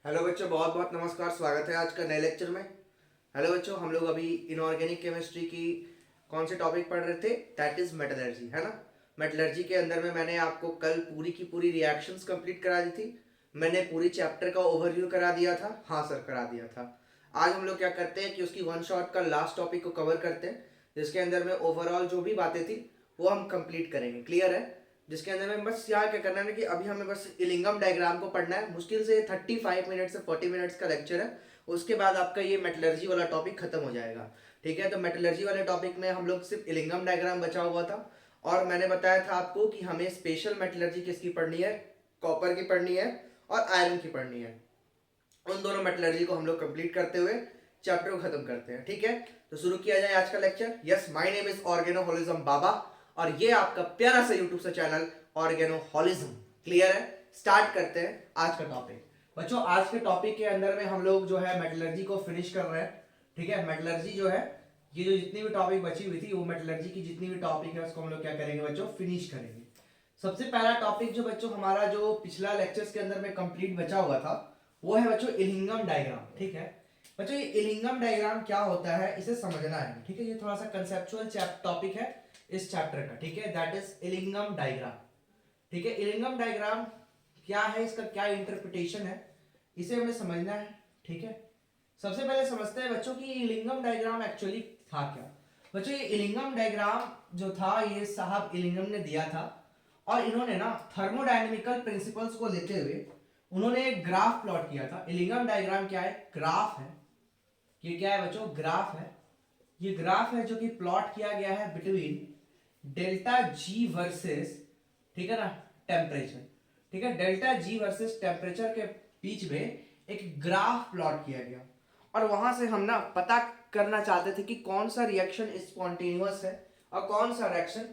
Hello बच्चों, बहुत बहुत नमस्कार। स्वागत है आज का नए लेक्चर में। हेलो बच्चों, हम लोग अभी इनऑर्गेनिक केमिस्ट्री की कौन से टॉपिक पढ़ रहे थे? दैट इज मेटलर्जी, है ना। मेटलर्जी के अंदर में मैंने आपको कल पूरी की पूरी रिएक्शंस कंप्लीट करा दी थी। मैंने पूरी चैप्टर का ओवरव्यू करा दिया था। हाँ सर, करा दिया था। आज हम लोग क्या करते हैं कि उसकी वन शॉट का लास्ट टॉपिक को कवर करते हैं, जिसके अंदर में ओवरऑल जो भी बातें थी वो हम कंप्लीट करेंगे। क्लियर है? जिसके अंदर में बस यहाँ क्या करना है कि अभी हमें बस इलिंगम डायग्राम को पढ़ना है। मुश्किल से 35 मिनट से 40 मिनट्स का लेक्चर है। उसके बाद आपका ये मेटलर्जी वाला टॉपिक खत्म हो जाएगा। ठीक है, तो मेटलर्जी वाले टॉपिक में हम लोग सिर्फ इलिंगम डायग्राम बचा हुआ था। और मैंने बताया था आपको कि हमें स्पेशल मेटलर्जी किसकी पढ़नी है? कॉपर की पढ़नी है और आयरन की पढ़नी है। उन दोनों मेटलर्जी को हम लोग कंप्लीट करते हुए चैप्टर को खत्म करते हैं। ठीक है, तो शुरू किया जाए आज का lecture. Yes, my name is organoholism Baba और ये आपका प्यारा सा यूट्यूब से चैनल ऑर्गेनोहॉलिज्म। क्लियर है? स्टार्ट करते हैं आज का टॉपिक। बच्चों, आज के टॉपिक के अंदर में हम लोग जो है मेटलर्जी को फिनिश कर रहे हैं। ठीक है, मेटलर्जी जो है, ये जो जितनी भी टॉपिक बची हुई थी वो मेटलर्जी की जितनी भी टॉपिक है उसको हम लोग क्या करेंगे बच्चों? फिनिश करेंगे। सबसे पहला टॉपिक जो बच्चों हमारा जो पिछला लेक्चर्स के अंदर में कंप्लीट बचा हुआ था वो है बच्चों इलिंगम डायग्राम। ठीक है बच्चों, ये इलिंगम डायग्राम क्या होता है इसे समझना है। ठीक है, ये थोड़ा सा कंसेप्चुअल टॉपिक है इस चैप्टर का। ठीक है, दैट इज इलिंगम डायग्राम। ठीक है, इलिंगम डायग्राम क्या है, इसका क्या इंटरप्रिटेशन है, इसे हमें समझना है। ठीक है, सबसे पहले समझते हैं बच्चों कि इलिंगम डायग्राम एक्चुअली था क्या। बच्चों, ये इलिंगम डायग्राम जो था ये साहब इलिंगम ने दिया था और इन्होंने ना थर्मोडायनेमिकल प्रिंसिपल्स को लेते हुए उन्होंने एक ग्राफ प्लॉट किया था। इलिंगम डायग्राम क्या है? ग्राफ है। ये क्या है बच्चों? ग्राफ है। ये ग्राफ है जो कि प्लॉट किया गया है बिटवीन डेल्टा जी वर्सेस, ठीक है ना, टेम्परेचर। ठीक है, डेल्टा जी वर्सेस टेम्परेचर के बीच में एक ग्राफ प्लॉट किया गया और वहां से हम ना पता करना चाहते थे कि कौन सा रिएक्शन स्पॉन्टेनियस है और कौन सा रिएक्शन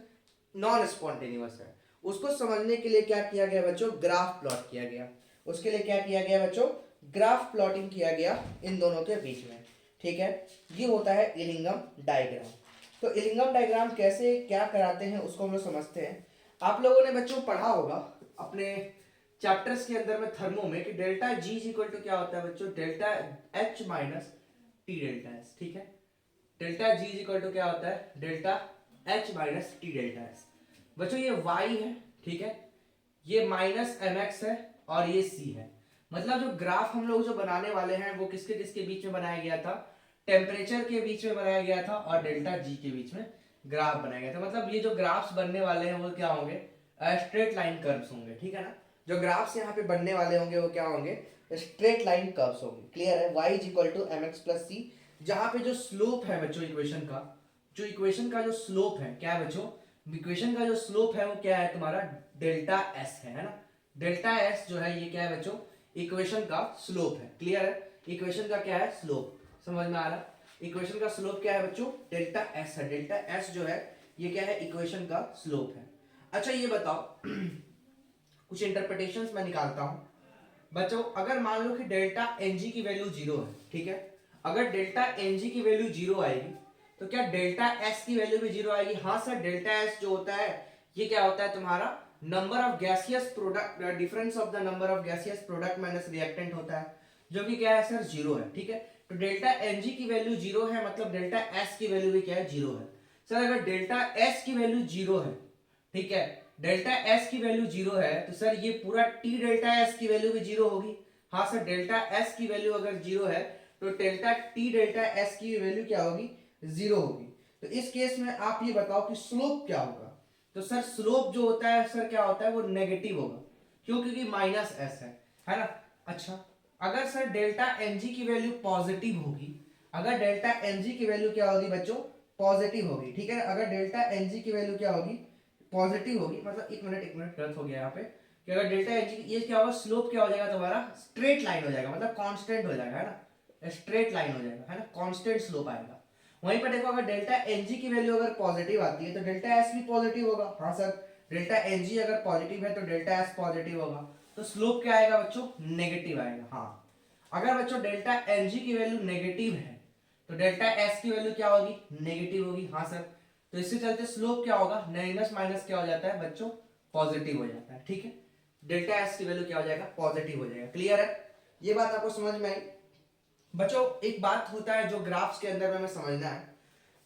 नॉन स्पॉन्टेनियस है। उसको समझने के लिए क्या किया गया बच्चों? ग्राफ प्लॉट किया गया। उसके लिए क्या किया गया बच्चों? ग्राफ प्लॉटिंग किया गया इन दोनों के बीच में। ठीक है, ये होता है इलिंगम डायग्राम। तो इलिंगम डायग्राम कैसे क्या कराते हैं उसको हम लोग समझते हैं। आप लोगों ने बच्चों पढ़ा होगा अपने चैप्टर्स के अंदर में थर्मो में कि delta G is equal to क्या होता है बच्चों? Delta H minus T delta S. ठीक है, delta G is equal to क्या होता है? Delta H minus T delta S. बच्चों ये y है, ठीक है, ये माइनस एम एक्स है और ये c है। मतलब जो ग्राफ हम लोग जो बनाने वाले हैं वो किसके किसके बीच में बनाया गया था? टेम्परेचर के बीच में बनाया गया था और डेल्टा जी के बीच में ग्राफ बनाया गया था। मतलब ये जो ग्राफ्स बनने वाले हैं वो क्या होंगे? स्ट्रेट लाइन कर्व्स होंगे। ठीक है ना, जो ग्राफ्स यहाँ पे बनने वाले होंगे वो क्या होंगे? स्ट्रेट लाइन कर्व्स होंगे। क्लियर है? y is equal to M X plus C, जहां पे जो स्लोप है बच्चों इक्वेशन का, जो इक्वेशन का जो स्लोप है क्या है बच्चों? इक्वेशन का जो स्लोप है वो क्या है तुम्हारा? डेल्टा एस है ना। डेल्टा एस जो है ये क्या है बच्चों? इक्वेशन का स्लोप है। क्लियर है? इक्वेशन का क्या है? स्लोप। समझ में आ रहा? इक्वेशन का स्लोप क्या है बच्चों? डेल्टा एस है। डेल्टा एस जो है ये क्या है? इक्वेशन का स्लोप है। अच्छा ये बताओ कुछ इंटरप्रिटेशंस मैं निकालता हूं बच्चों। अगर मान लो कि डेल्टा एन जी की वैल्यू जीरो है, ठीक है, अगर डेल्टा एन जी की वैल्यू जीरो आएगी तो क्या डेल्टा एस की वैल्यू भी जीरो आएगी? हाँ सर, डेल्टा एस जो होता है ये क्या होता है तुम्हारा? Number of gaseous product, difference of the number of gaseous product minus reactant होता है, जो कि क्या है सर? जीरो है। ठीक है, तो डेल्टा एन जी की वैल्यू जीरो है, मतलब डेल्टा एस की वैल्यू भी क्या है? जीरो है। सर अगर डेल्टा एस की वैल्यू जीरो है, ठीक है, डेल्टा एस की वैल्यू जीरो है तो सर ये पूरा टी डेल्टा एस की वैल्यू भी जीरो होगी। हाँ सर, डेल्टा एस की वैल्यू अगर जीरो है तो डेल्टा टी डेल्टा एस की वैल्यू क्या होगी? जीरो होगी। तो इस केस में आप ये बताओ कि स्लोप क्या होगा? तो सर स्लोप जो होता है सर क्या होता है? वो नेगेटिव होगा। क्यों? क्योंकि माइनस एस है ना। अच्छा, अगर सर डेल्टा एन जी की वैल्यू पॉजिटिव होगी, अगर डेल्टा एन जी की वैल्यू क्या होगी बच्चों? पॉजिटिव होगी। ठीक है, अगर डेल्टा एन जी की वैल्यू क्या होगी? पॉजिटिव होगी। मतलब एक मिनट गलत हो गया यहाँ पे कि अगर डेल्टा एच ये क्या होगा? स्लोप क्या हो जाएगा तुम्हारा? स्ट्रेट लाइन हो जाएगा, मतलब कांस्टेंट हो जाएगा, है ना, स्ट्रेट लाइन हो जाएगा, है ना, कांस्टेंट स्लोप आएगा। वहीं पर देखो अगर डेल्टा एनजी की वैल्यू अगर पॉजिटिव आती है तो डेल्टा एस भी पॉजिटिव होगा। हाँ सर, डेल्टा एनजी अगर पॉजिटिव है तो डेल्टा एस पॉजिटिव होगा। तो स्लोप क्या आएगा बच्चों? नेगेटिव आएगा। हाँ, अगर बच्चों डेल्टा एनजी की वैल्यू नेगेटिव है तो डेल्टा एस की वैल्यू क्या होगी? नेगेटिव होगी। हाँ सर, तो इससे चलते स्लोप क्या होगा? माइनस माइनस क्या हो जाता है बच्चों? पॉजिटिव हो जाता है। ठीक है, डेल्टा एस की वैल्यू क्या हो जाएगा? पॉजिटिव हो जाएगा। क्लियर है? ये बात आपको समझ में आई? बच्चों एक बात होता है जो ग्राफ्स के अंदर में हमें समझना है।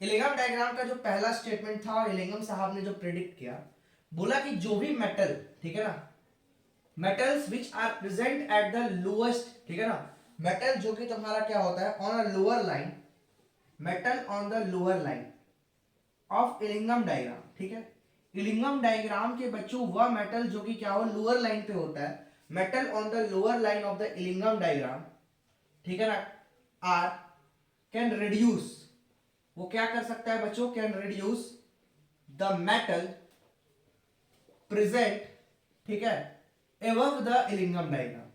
इलिंगम डायग्राम का जो पहला स्टेटमेंट था और इलिंगम साहब ने जो प्रेडिक्ट किया, बोला कि जो भी मेटल, ठीक है ना, metals which are present at the lowest, ठीक है ना, मेटल जो कि तुम्हारा क्या होता है on a lower line, metal on the lower line of Ellingham diagram, ठीक है, इलिंगम डायग्राम के बच्चों वह मेटल जो कि क्या हो लोअर लाइन पे होता है, metal on the lower line of the Ellingham diagram, ठीक है ना, आर कैन रिड्यूस, वो क्या कर सकता है बच्चों, can reduce the metal present, ठीक है, above the Ellingham diagram,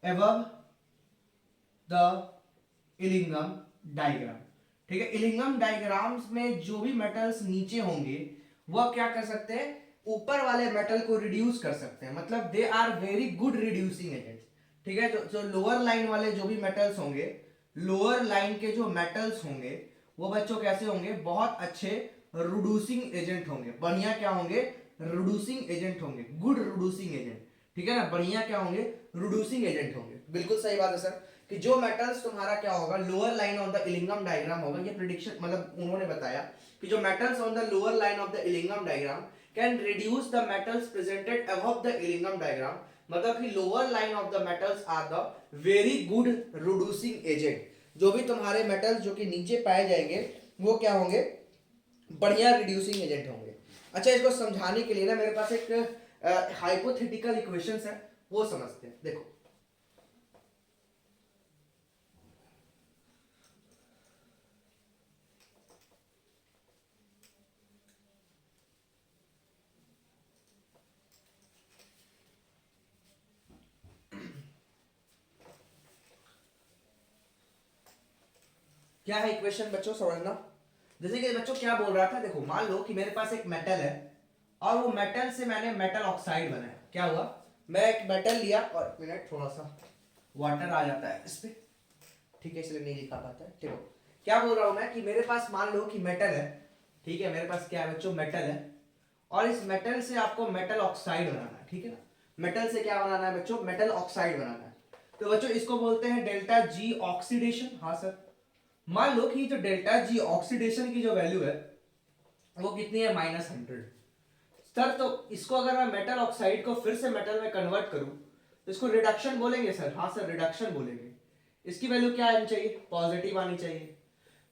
above the Ellingham diagram, ठीक है, इलिंगम डायग्राम्स में जो भी मेटल्स नीचे होंगे वह क्या कर सकते हैं, ऊपर वाले मेटल को रिड्यूस कर सकते हैं, मतलब they are very good reducing agents, ठीक है, जो लोअर लाइन वाले जो भी मेटल्स होंगे, लोअर लाइन के जो मेटल्स होंगे वो बच्चों कैसे होंगे, बहुत अच्छे रिड्यूसिंग एजेंट होंगे, बढ़िया क्या होंगे, रिड्यूसिंग एजेंट होंगे, गुड रिड्यूसिंग एजेंट, ठीक है ना, बढ़िया क्या होंगे, रिड्यूसिंग एजेंट होंगे। बिल्कुल सही बात है सर, कि जो मेटल्स तुम्हारा क्या होगा lower line of the Ellingham diagram होगा, ये प्रेडिक्शन मतलब उन्होंने बताया कि जो metals on the lower line of the Ellingham diagram can reduce the metals presented above the Ellingham diagram, मतलब कि lower line of the metals are the very good reducing agent, जो भी तुम्हारे मेटल्स जो कि नीचे पाए जाएंगे वो क्या होंगे, बढ़िया रिड्यूसिंग एजेंट होंगे। अच्छा इसको समझाने के लिए ना मेरे पास एक हाइपोथेटिकल इक्वेशंस है, वो समझते हैं। देखो क्या है इक्वेशन बच्चों समझना, जैसे कि बच्चों क्या बोल रहा था, देखो मान लो कि मेरे पास एक मेटल है और वो मेटल से मैंने मेटल ऑक्साइड बनाया, क्या हुआ, मैं एक मेटल लिया और मिनट थोड़ा सा वाटर आ जाता है इस पे, ठीक है, इसलिए नहीं लिखा पाता है, ठीक है, क्या बोल रहा हूं मैं कि मेरे पास मान लो कि मेटल है, ठीक है, मेरे पास क्या है बच्चों, मेटल है, और इस मेटल से आपको मेटल ऑक्साइड बनाना है, ठीक है ना, मेटल से क्या बनाना है बच्चों, मेटल ऑक्साइड बनाना है, तो बच्चों इसको बोलते हैं डेल्टा जी ऑक्सीडेशन। हाँ सर, मान लो कि जो डेल्टा जी ऑक्सीडेशन की जो वैल्यू है वो कितनी है, -100 सर, तो इसको अगर मैं मेटल ऑक्साइड को फिर से मेटल में कन्वर्ट करूं तो इसको रिडक्शन बोलेंगे सर। हाँ सर, रिडक्शन बोलेंगे। इसकी वैल्यू क्या आनी चाहिए, पॉजिटिव आनी चाहिए।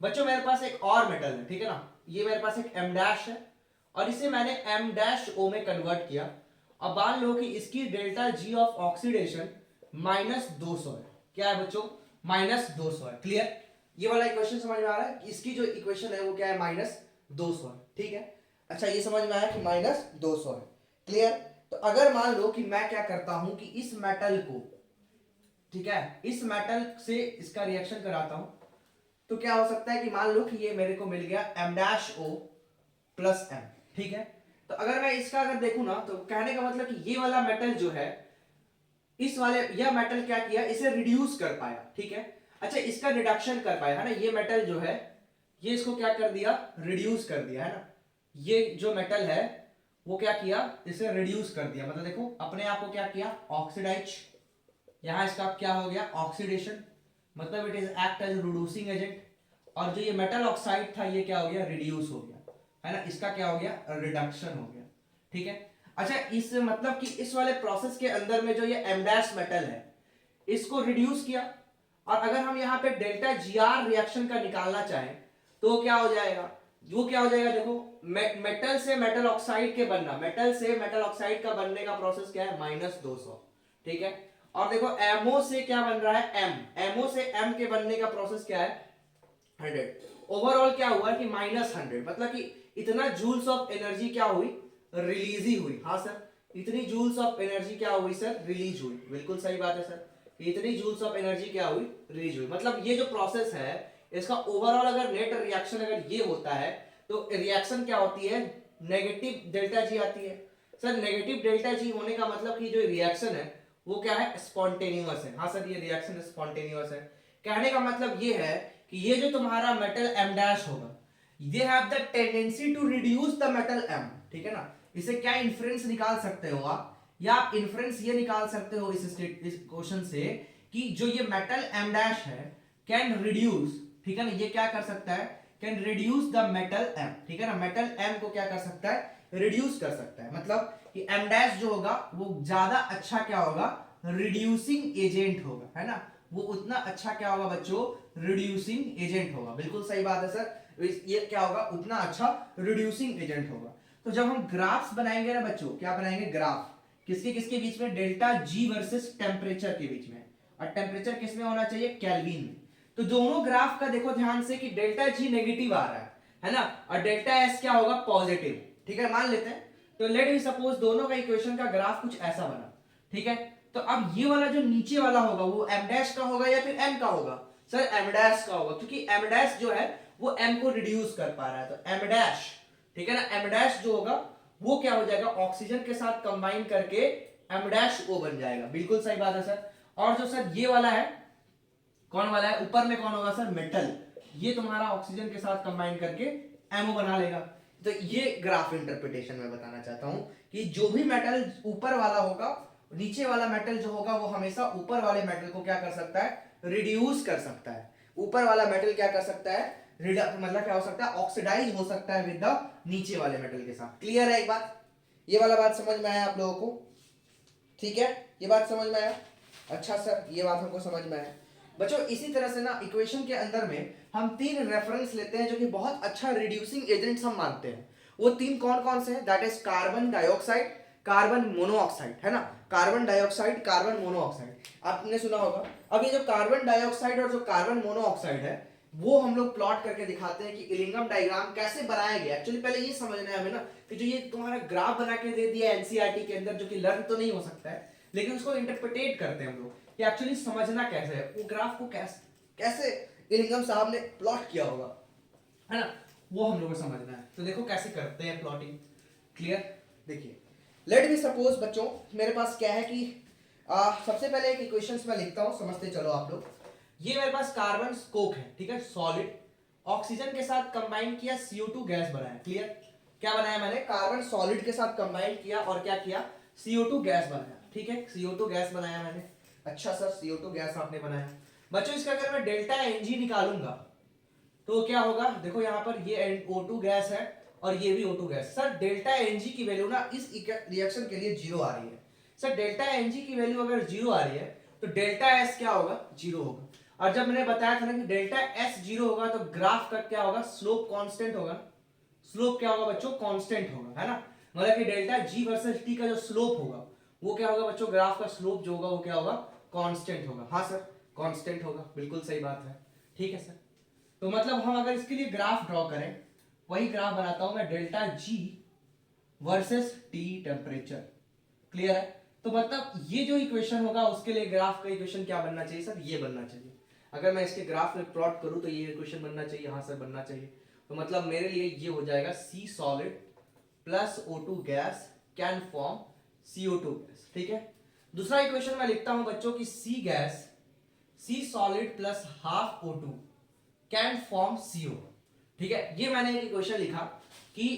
बच्चों मेरे पास एक और मेटल है, ठीक है ना, ये मेरे पास एक M डैश है और इसे मैंने M डैश O में कन्वर्ट किया। अब मान लो कि इसकी डेल्टा जी ऑफ ऑक्सीडेशन -200 है। क्या है बच्चों, -200 है। क्लियर, ये वाला इक्वेशन समझ में आ रहा है कि इसकी जो इक्वेशन है वो क्या है, -200 है। ठीक है, अच्छा ये समझ में आया कि -200 है। क्लियर, तो अगर मान लो कि मैं क्या करता हूं कि इस मेटल को, ठीक है, इस मेटल से इसका रिएक्शन कराता हूं तो क्या हो सकता है कि मान लो कि ये मेरे को मिल गया M-O + M। ठीक है, तो अगर मैं इसका अगर देखूं ना तो कहने का मतलब कि ये वाला मेटल जो है, इस वाले यह मेटल क्या किया, इसे रिड्यूस कर पाया। ठीक है, अच्छा इसका रिडक्शन कर पाया है ना, ये मेटल जो है ये इसको क्या कर दिया, रिड्यूस कर दिया है ना, ये जो मेटल है वो क्या किया, इसे रिड्यूस कर दिया, मतलब देखो अपने आप को क्या किया, ऑक्सीडाइज, यहां इसका क्या हो गया, ऑक्सीडेशन, मतलब it is act as reducing agent, और जो ये मेटल ऑक्साइड था ये क्या हो गया, रिड्यूस हो गया है ना, इसका क्या हो गया, रिडक्शन हो गया। ठीक है, अच्छा इस मतलब कि इस वाले प्रोसेस के अंदर में जो ये M डैश मेटल है इसको रिड्यूस किया, और अगर हम यहाँ पे डेल्टा GR रिएक्शन का निकालना चाहें तो क्या हो जाएगा, वो क्या हो जाएगा, देखो मेटल से मेटल ऑक्साइड के बनना, मेटल से मेटल ऑक्साइड का बनने का प्रोसेस क्या है, -200। ठीक है, और देखो MO से क्या बन रहा है, MO से M के बनने का प्रोसेस क्या है, 100। ओवरऑल क्या हुआ कि -100, मतलब कि इतना जूल्स ऑफ एनर्जी क्या हुई, रिलीज ही हुई। हाँ सर, इतनी जूल्स ऑफ एनर्जी क्या हुई सर, रिलीज हुई। बिल्कुल सही बात है सर, इतनी जूल्स ऑफ एनर्जी क्या हुई, रिलीज हुई। मतलब ये जो प्रोसेस है इसका ओवरऑल अगर नेट रिएक्शन अगर ये होता है तो रिएक्शन क्या होती है, नेगेटिव डेल्टा जी आती है। सर नेगेटिव डेल्टा जी होने का मतलब कि जो रिएक्शन है वो क्या है, स्पॉन्टेनियस है। हाँ सर, ये रिएक्शन स्पॉन्टेनियस है। कहने का मतलब ये है कि ये जो तुम्हारा मेटल M डैश होगा, they have the tendency to reduce the metal M। ठीक है ना, इसे क्या इन्फ्रेंस निकाल सकते हो आप, या आप इन्फ्रेंस ये निकाल सकते हो इस क्वेश्चन से कि जो ये मेटल एम डैश है कैन रिड्यूस, ठीक है ना, ये क्या कर सकता है, can reduce the metal M, ठीक है ना, मेटल एम को क्या कर सकता है, रिड्यूस कर सकता है। मतलब कि एम डैश जो होगा वो ज्यादा अच्छा क्या होगा, रिड्यूसिंग एजेंट होगा, है ना, वो उतना अच्छा क्या होगा बच्चों, रिड्यूसिंग एजेंट होगा। बिल्कुल सही बात है सर, ये क्या होगा, उतना अच्छा रिड्यूसिंग एजेंट होगा। तो जब हम ग्राफ्स बनाएंगे ना बच्चों, क्या बनाएंगे, ग्राफ किसके किसके बीच में, डेल्टा जी वर्सेस टेम्परेचर के बीच में, और टेम्परेचर किस में होना चाहिए, केल्विन में। तो दोनों ग्राफ का देखो ध्यान से कि डेल्टा जी नेगेटिव आ रहा है ना, और डेल्टा एस क्या होगा, पॉजिटिव, ठीक है, मान लेते हैं। तो लेट मी सपोज दोनों का इक्वेशन का ग्राफ कुछ ऐसा बना, ठीक है। तो अब ये वाला जो नीचे वाला होगा वो एम डैश का होगा या फिर एम का होगा, सर एम डैश का होगा, क्योंकि एम डैश जो है वो एम को रिड्यूस कर पा रहा है। तो एम डैश, ठीक है ना, एम डैश जो होगा वो क्या हो जाएगा, ऑक्सीजन के साथ कंबाइन करके एम डैश ओ बन जाएगा। बिल्कुल सही बात है सर। और जो सर ये वाला है, कौन वाला है, ऊपर में कौन होगा सर, मेटल, ये तुम्हारा ऑक्सीजन के साथ कंबाइन करके एमओ बना लेगा। तो ये ग्राफ इंटरप्रिटेशन में बताना चाहता हूं कि जो भी मेटल ऊपर वाला होगा, नीचे वाला मेटल जो होगा वो हमेशा ऊपर वाले मेटल को क्या कर सकता है, रिड्यूस कर सकता है। ऊपर वाला मेटल क्या कर सकता है, मतलब क्या हो सकता है, ऑक्सीडाइज हो सकता है विद द नीचे वाले मेटल के साथ। क्लियर है एक बात, ये वाला बात समझ में आया आप लोगों को, ठीक है, ये बात समझ में आया। अच्छा सर, ये बात हमको समझ में आया बच्चों। इसी तरह से ना इक्वेशन के अंदर में हम तीन रेफरेंस लेते हैं जो कि बहुत अच्छा रिड्यूसिंग एजेंट्स हम मानते हैं। वो तीन कौन कौन से हैं, that is carbon dioxide, carbon monoxide, है ना, कार्बन डाइऑक्साइड, कार्बन मोनोऑक्साइड, आपने सुना होगा। अब ये जो कार्बन डाइऑक्साइड और जो कार्बन मोनोऑक्साइड है वो हम लोग प्लॉट करके दिखाते हैं कि इलिंगम डायग्राम कैसे बनाया गया। एक्चुअली पहले ये समझना है हमें ना कि जो ये तुम्हारा ग्राफ बना के दे दिया एनसीईआरटी के अंदर, जो कि लर्न तो नहीं हो सकता है लेकिन उसको इंटरप्रिटेट करते हैं हम लोग कि एक्चुअली समझना कैसे है, वो ग्राफ को कैसे कैसे इलिंगम साहब ने प्लॉट किया होगा, है ना, वो हम लोग को समझना है। तो देखो कैसे करते हैं प्लॉटिंग। क्लियर, देखिए लेट मी सपोज बच्चों, मेरे पास क्या है कि सबसे पहले एक इक्वेशंस में लिखता हूं, समझते चलो आप लोग। ये मेरे पास कार्बन कोक है, ठीक है, सॉलिड, ऑक्सीजन के साथ कंबाइन किया, CO2 गैस बनाया। क्लियर, क्या बनाया मैंने, कार्बन सॉलिड के साथ कंबाइन किया और क्या किया, CO2 गैस बनाया, ठीक है, CO2 गैस बनाया मैंने। अच्छा सर, CO2 गैस आपने बनाया। बच्चों इसका अगर मैं डेल्टा Ng निकालूंगा तो क्या होगा, देखो यहाँ पर ये O2 गैस है और ये भी O2 gas. Sir delta Ng की वैल्यू ना इस रिएक्शन के लिए जीरो आ रही है। सर डेल्टा Ng की वैल्यू अगर जीरो आ रही है तो डेल्टा S क्या होगा, जीरो होगा। और जब मैंने बताया था ना कि डेल्टा S जीरो होगा तो ग्राफ का क्या होगा, स्लोप कांस्टेंट होगा। स्लोप क्या होगा बच्चों, कांस्टेंट होगा, है ना, मतलब कि डेल्टा G वर्सेस T का जो स्लोप होगा वो क्या होगा बच्चों, ग्राफ का स्लोप जो होगा वो क्या होगा, कांस्टेंट होगा। हाँ सर, कांस्टेंट होगा, बिल्कुल सही बात है, ठीक है सर। तो मतलब हम अगर इसके लिए ग्राफ ड्रॉ करें, वही ग्राफ बनाता हूं मैं, delta G versus T temperature. Clear है, तो मतलब ये जो इक्वेशन होगा उसके लिए ग्राफ का इक्वेशन क्या बनना चाहिए सर, ये बनना चाहिए। अगर मैं इसके ग्राफ में प्लॉट करूं तो ये इक्वेशन बनना चाहिए, हाँ सर बनना चाहिए। तो मतलब मेरे लिए ये हो जाएगा C solid plus O2 gas can form CO2 gas, ठीक है। दूसरा इक्वेशन मैं लिखता हूं बच्चों की C gas, C solid plus half O2 can form CO, ठीक है। ये मैंने एक इक्वेशन लिखा कि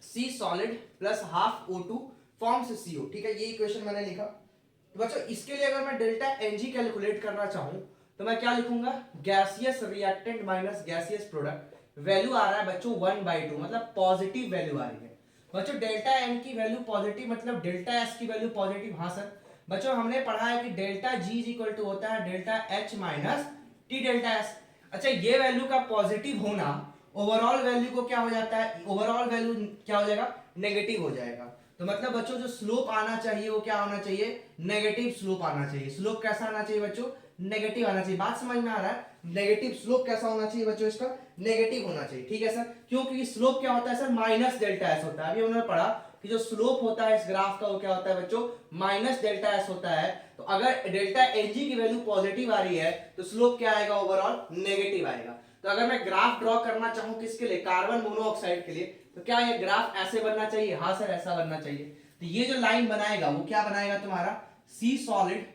C solid plus half O2 forms CO, ठीक है, ये इक्वेशन मैंने लिखा। तो बच्चों इसके लिए अगर मैं डेल्टा Ng कैलकुलेट करना चाहूं तो मैं क्या लिखूंगा, gaseous reactant minus gaseous product, value आ रहा है बच्चों 1/2, मतलब पॉजिटिव वैल्यू आ रही है। बच्चों डेल्टा N की वैल्यू पॉजिटिव मतलब डेल्टा S की वैल्यू पॉजिटिव। हाँ सर, बच्चों हमने पढ़ा है कि डेल्टा G इक्वल टू होता है delta H minus T delta S। अच्छा, ये वैल्यू का पॉजिटिव होना ओवरऑल वैल्यू को क्या हो जाता है, ओवरऑल वैल्यू क्या हो जाएगा, नेगेटिव हो जाएगा। तो मतलब बच्चों जो स्लोप आना चाहिए वो क्या होना चाहिए, नेगेटिव स्लोप आना चाहिए। स्लोप कैसा आना चाहिए बच्चों, नेगेटिव आना चाहिए। बात समझ में आ रहा है, नेगेटिव स्लोप कैसा होना चाहिए बच्चों, इसका नेगेटिव होना चाहिए, ठीक है सर। क्योंकि स्लोप क्या होता है सर, माइनस डेल्टा एस होता है। अभी उन्होंने पढ़ा कि जो स्लोप होता है इस ग्राफ का वो क्या होता है बच्चों, माइनस डेल्टा एस होता है। तो अगर डेल्टा एन जी की वैल्यू पॉजिटिव आ रही है तो स्लोप क्या आएगा, ओवरऑल नेगेटिव आएगा। तो अगर मैं ग्राफ ड्रॉ करना चाहूं किसके लिए, कार्बन मोनोऑक्साइड के लिए, तो क्या ये ग्राफ ऐसे बनना चाहिए, हाँ सर ऐसा बनना चाहिए। तो ये जो लाइन बनाएगा वो क्या बनाएगा तुम्हारा, C solid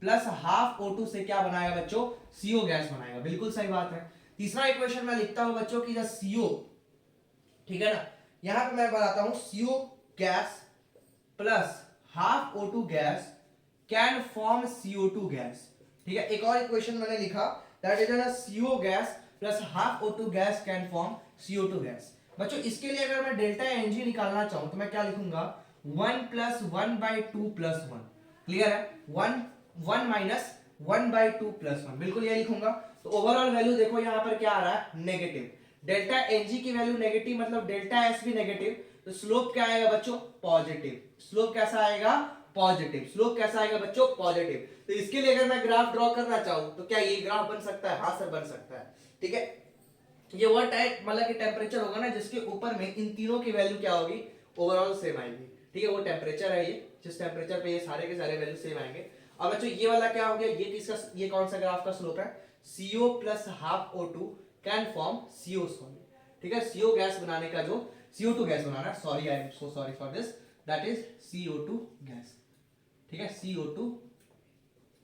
plus half O2 से क्या बनाएगा बच्चों, CO गैस बनाएगा। बिल्कुल सही बात है। तीसरा इक्वेशन मैं लिखता हूं बच्चों की CO, ठीक है ना, यहां पे मैं बताता हूं CO gas plus half O2 gas can form CO2 gas. ठीक है, एक और इक्वेशन मैंने लिखा, that is a CO gas plus half O2 gas can form CO2 gas. बच्चों इसके लिए अगर मैं डेल्टा Ng निकालना चाहूं तो मैं क्या लिखूंगा, 1 प्लस 1/2 प्लस 1। क्लियर है, 1 माइनस 1/2 प्लस 1, बिल्कुल ये लिखूंगा। तो ओवरऑल वैल्यू देखो यहाँ पर क्या आ रहा है, नेगेटिव। डेल्टा Ng की वैल्यू नेगेटिव मतलब डेल्टा S भी नेगेटिव, तो स्लोप क्या आएगा बच्चों, पॉजिटिव। स्लोप कैसा आएगा, पॉजिटिव। स्लोप कैसा आएगा बच्चों, पॉजिटिव। तो इसके लिए अगर मैं ग्राफ ड्रॉ करना चाहूं तो क्या ये ग्राफ बन सकता है, हाँ सर बन सकता है। ठीक है, ये वो टाइप मतलब कि टेम्परेचर होगा ना जिसके ऊपर में इन तीनों की वैल्यू क्या होगी, ओवरऑल सेम आएगी। ठीक है, वो टेम्परेचर है ये, जिस टेम्परेचर पे ये सारे के सारे वैल्यू सेम आएंगे। अब बच्चों ये वाला क्या हो गया, ये किसका, ये कौन सा ग्राफ का स्लोप है, CO plus half O2 can form CO solid. ठीक है, CO गैस बनाने का जो CO2 gas banana, sorry I am so sorry for this, that is CO2 gas. ठीक है, CO2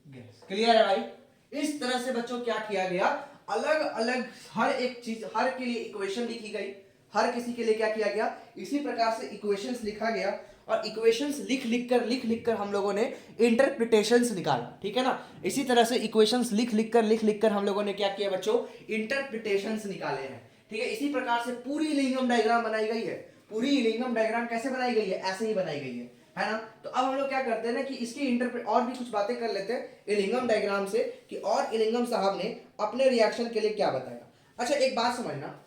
गैस। क्लियर है भाई। इस तरह से बच्चों क्या किया गया, अलग अलग हर एक चीज, हर के लिए इक्वेशन लिखी गई, हर किसी के लिए क्या किया गया, इसी प्रकार से इक्वेशंस लिखा गया। और इक्वेशंस लिख लिख कर हम लोगों ने इंटरप्रिटेशंस निकाला। ठीक है ना, इसी तरह से इक्वेशंस लिख लिख कर हम लोगों ने क्या किया बच्चों, इंटरप्रिटेशंस निकाले हैं। ठीक है, इसी प्रकार से पूरी इलिंगम डायग्राम बनाई गई है। पूरी इलिंगम डायग्राम कैसे बनाई गई है, ऐसे ही बनाई गई है ना। तो अब हम लोग क्या करते हैं ना कि इसकी इंटरप्रेट और भी कुछ बातें कर लेते हैं इलिंगम डायग्राम से, कि और इलिंगम साहब ने अपने रिएक्शन के लिए क्या बताया। अच्छा एक बात समझना,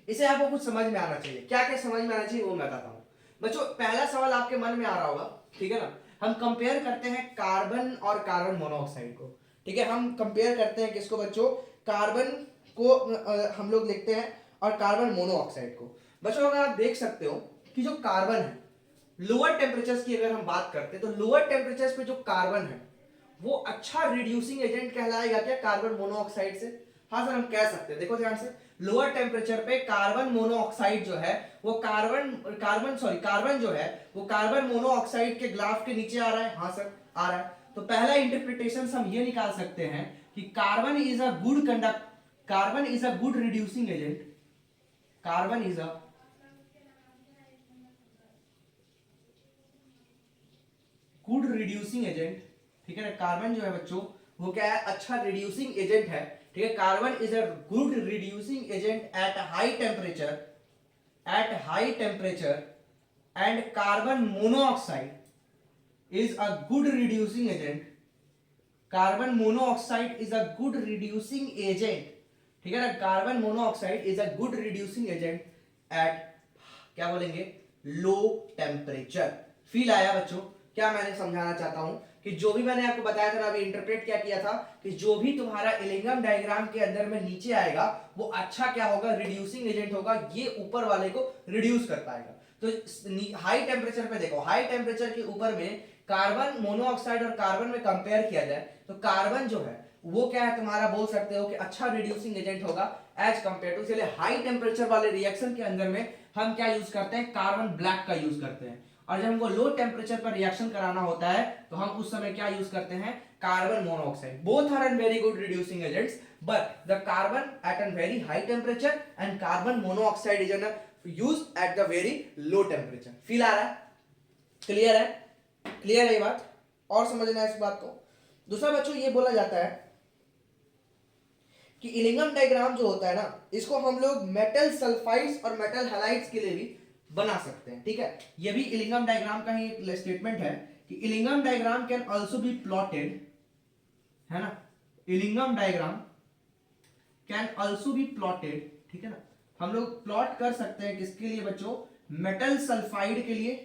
इसे आपको कुछ समझ में आना चाहिए। क्या क्या समझ में आना चाहिए वो मैं बताता हूं बच्चों। पहला सवाल आपके मन में आ रहा होगा, ठीक है ना, हम कंपेयर करते हैं कार्बन और कार्बन मोनोऑक्साइड को। ठीक है, हम कंपेयर करते हैं किसको बच्चों, कार्बन को हम लोग लिखते हैं और कार्बन मोनोऑक्साइड को। बच्चों अगर आप देख सकते हो कि जो कार्बन है, लोअर टेम्परेचर्स की अगर हम बात करते हैं तो लोअर टेम्परेचर्स पे जो कार्बन है वो अच्छा रिड्यूसिंग एजेंट कहलाएगा क्या, कार्बन मोनोऑक्साइड से। हाँ सर हम कह सकते हैं, देखो ध्यान से, लोअर टेम्परेचर पे कार्बन मोनोऑक्साइड जो है वो कार्बन जो है वो कार्बन मोनोऑक्साइड के ग्राफ के नीचे आ रहा है। हाँ सर आ रहा है। तो पहला इंटरप्रिटेशन हम ये निकाल सकते हैं कि carbon is a good conduct, carbon is a good reducing agent, carbon is a good reducing agent. ठीक है ना, कार्बन जो है बच्चों वो क्या है, अच्छा रिड्यूसिंग एजेंट है। ठीक है, carbon is a good reducing agent at high temperature, at high temperature, and carbon monoxide is a good reducing agent, carbon monoxide is a good reducing agent. ठीक है ना, carbon monoxide is a good reducing agent at, क्या बोलेंगे, लो temperature. Feel आया बच्चों क्या मैंने समझाना चाहता हूं, कि जो भी मैंने आपको बताया था ना, अभी इंटरप्रेट क्या किया था, कि जो भी तुम्हारा इलिंगम डायग्राम के अंदर में नीचे आएगा वो अच्छा क्या होगा, रिड्यूसिंग एजेंट होगा, ये ऊपर वाले को रिड्यूस कर पाएगा। तो हाई टेम्परेचर पे देखो, हाई टेम्परेचर के ऊपर में कार्बन मोनोऑक्साइड और कार्बन में कंपेयर किया जाए तो कार्बन जो है वो क्या है तुम्हारा, बोल सकते हो कि अच्छा रिड्यूसिंग एजेंट होगा एज कंपेयर टू। चलिए हाई टेम्परेचर वाले रिएक्शन के अंदर में हम क्या यूज करते हैं, कार्बन ब्लैक का यूज करते हैं। और जब हमको लो टेम्परेचर पर रिएक्शन कराना होता है तो हम उस समय क्या यूज करते हैं, carbon monoxide. Both are an very good reducing agents, but the carbon at an very high temperature and carbon monoxide is an use at the very low temperature. Feel आ रहा है, क्लियर है, clear है ये बात, और समझना है इस बात को। दूसरा बच्चों ये बोला जाता है कि इलिंगम डायग्राम जो होता है ना, इसको हम लोग मेटल सल्फाइड्स और मेटल हैलाइड्स के लिए भी बना सकते हैं। ठीक है, ये भी इलिंगम डायग्राम का ही एक स्टेटमेंट है कि Ellingham diagram can also be plotted, है ना, Ellingham diagram can also be plotted. ठीक है ना, हम लोग प्लॉट कर सकते हैं किसके लिए बच्चों, मेटल सल्फाइड के लिए।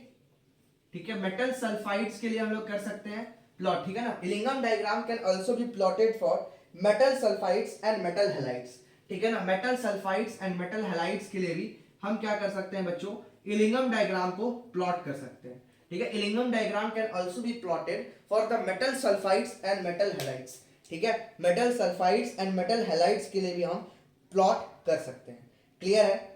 ठीक है, मेटल सल्फाइड्स के लिए हम लोग कर सकते हैं प्लॉट। ठीक है ना, Ellingham diagram can also be plotted for metal sulphides and metal halides. ठीक है ना, metal sulphides and metal halides के लिए भी हम क्या कर सकते हैं बच्चों, इलिंगम डायग्राम को प्लॉट कर सकते हैं। ठीक है, Ellingham diagram can also be plotted for the metal sulphides and metal halides. ठीक है, metal sulphides and metal halides के लिए भी हम प्लॉट कर सकते हैं। क्लियर है,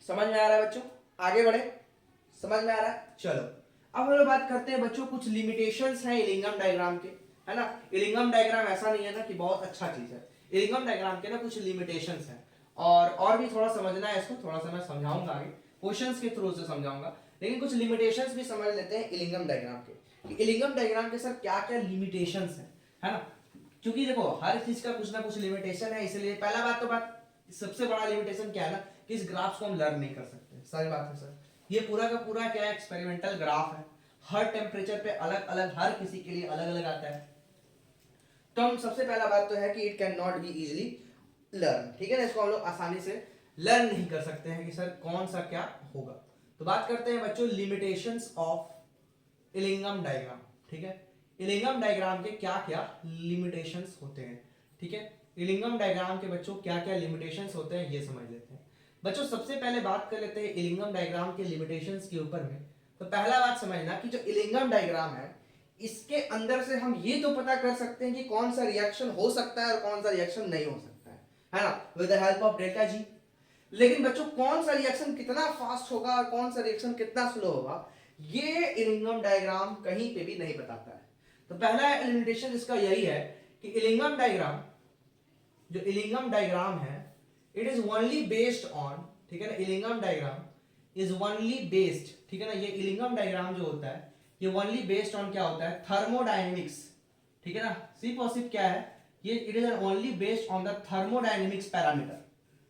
समझ में आ रहा है बच्चों, आगे बढ़े, समझ में आ रहा है। चलो अब हम लोग बात करते हैं बच्चों, कुछ लिमिटेशंस हैं इलिंगम डायग्राम के, है ना। इलिंगम डायग्राम ऐसा नहीं है ना कि बहुत अच्छा चीज है, इलिंगम डायग्राम के ना कुछ लिमिटेशंस हैं। और भी थोड़ा समझना है इसको, थोड़ा सा मैं समझाऊंगा आगे, क्वेश्चंस के थ्रू से समझाऊंगा। लेकिन कुछ लिमिटेशंस भी समझ लेते हैं इलिंगम डायग्राम के, कि इलिंगम डायग्राम के सर क्या क्या लिमिटेशंस है ना। क्योंकि देखो हर चीज का कुछ ना कुछ लिमिटेशन है, इसलिए पहला बात तो बात सबसे बड़ा लिमिटेशन क्या है ना कि इस ग्राफ्स को हम लर्न नहीं कर सकते, सारी बात है सर। ये पूरा का पूरा क्या है, एक्सपेरिमेंटल ग्राफ है, हर टेम्परेचर पे अलग अलग, हर किसी के लिए अलग अलग आता है। तो हम सबसे पहला बात तो है कि it can not be easily learn, ठीक है ना, इसको हम लोग आसानी से लर्न नहीं कर सकते हैं कि सर कौन सा क्या होगा। तो बात करते हैं बच्चों लिमिटेशंस ऑफ इलिंगम डायग्राम, ठीक है। इलिंगम डायग्राम के क्या क्या लिमिटेशंस होते हैं, ठीक है। इलिंगम डायग्राम के बच्चों क्या क्या लिमिटेशंस होते हैं ये समझ लेते हैं बच्चों। सबसे पहले बात कर लेते हैं इलिंगम डायग्राम के लिमिटेशंस के ऊपर में। तो पहला बात समझना कि जो इलिंगम डायग्राम है इसके अंदर से हम ये तो पता कर सकते हैं कि कौन सा रिएक्शन हो सकता है और कौन सा रिएक्शन नहीं हो सकता है ना, with the help of delta जी। लेकिन बच्चों कौन सा रिएक्शन कितना फास्ट होगा और कौन सा रिएक्शन कितना स्लो होगा ये इलिंगम डायग्राम कहीं पे भी नहीं बताता है। तो पहला लिमिटेशन इसका यही है कि इलिंगम डायग्राम, जो इलिंगम डायग्राम है it is only based on, ठीक है ना, Ellingham diagram is only based, ठीक है ना, ये इलिंगम डायग्राम जो होता है ये ओनली बेस्ड ऑन क्या होता है, थर्मोडायनेमिक्स, ठीक है ना। सी पॉजिटिव क्या है, ये it is only based on the thermodynamics parameter,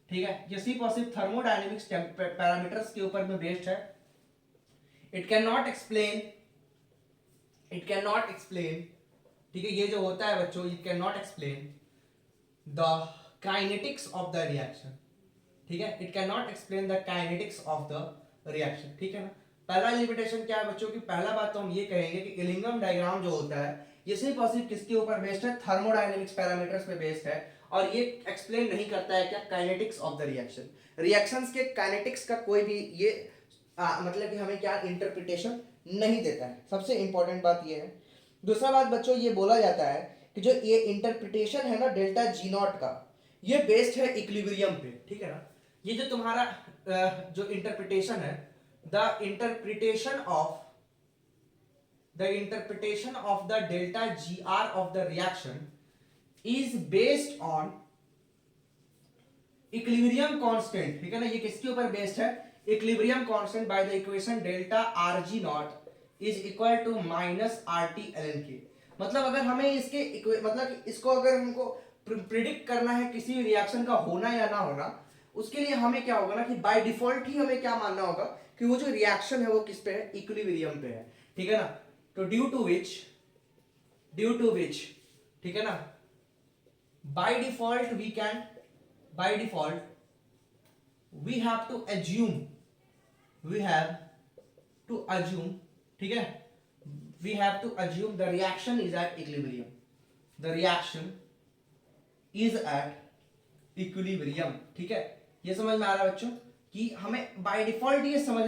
ठीक है, ये सी पॉजिटिव थर्मोडायनेमिक्स पैरामीटर्स के ऊपर में बेस्ड है। It can not explain, it can not explain, ठीक है, ये जो होता है बच्चों it can not explain the kinetics of the reaction, ठीक है, it can not explain the kinetics of the reaction, ठीक है ना। पहला लिमिटेशन क्या है बच्चों की, पहला बात तो हम ये कहेंगे कि इलिंगम डायग्राम जो होता है ये सिर्फ और सिर्फ किसके ऊपर बेस्ड है, थर्मोडायनेमिक्स पैरामीटर्स पे बेस्ड है, और ये एक्सप्लेन नहीं करता है क्या, kinetics of the reaction, reactions के काइनेटिक्स का कोई भी ये मतलब कि हमें क्या इंटरप्रिटेशन नहीं देता है, सबसे इंपॉर्टेंट बात ये है। दूसरा बात बच्चों ये बोला जाता है कि जो ये इंटरप्रिटेशन है ना डेल्टा जी नॉट का, ये बेस्ड है इक्विलिब्रियम पे, ठीक है ना। ये जो तुम्हारा जो इंटरप्रिटेशन है, the interpretation of the delta G R of the reaction is based on equilibrium constant, ठीक है ना, ये किसके ऊपर बेस्ड है, equilibrium constant by the equation delta R G naught is equal to minus R T L N K. मतलब अगर हमें इसके मतलब इसको अगर हमको प्रिडिक्ट करना है किसी रिएक्शन का होना या ना होना, उसके लिए हमें क्या होगा ना कि बाय डिफॉल्ट ही हमें क्या मानना होगा कि वो जो रिएक्शन है वो किस पे है, इक्विलिब्रियम पे है, ठीक है ना। तो ड्यू टू विच, ठीक है ना, by default we have to assume, ठीक है, we have to assume the reaction is at equilibrium, the reaction is at equilibrium, ठीक है। ये समझ में आ रहा है बच्चों कि हमें बाय डिफॉल्ट ये समझ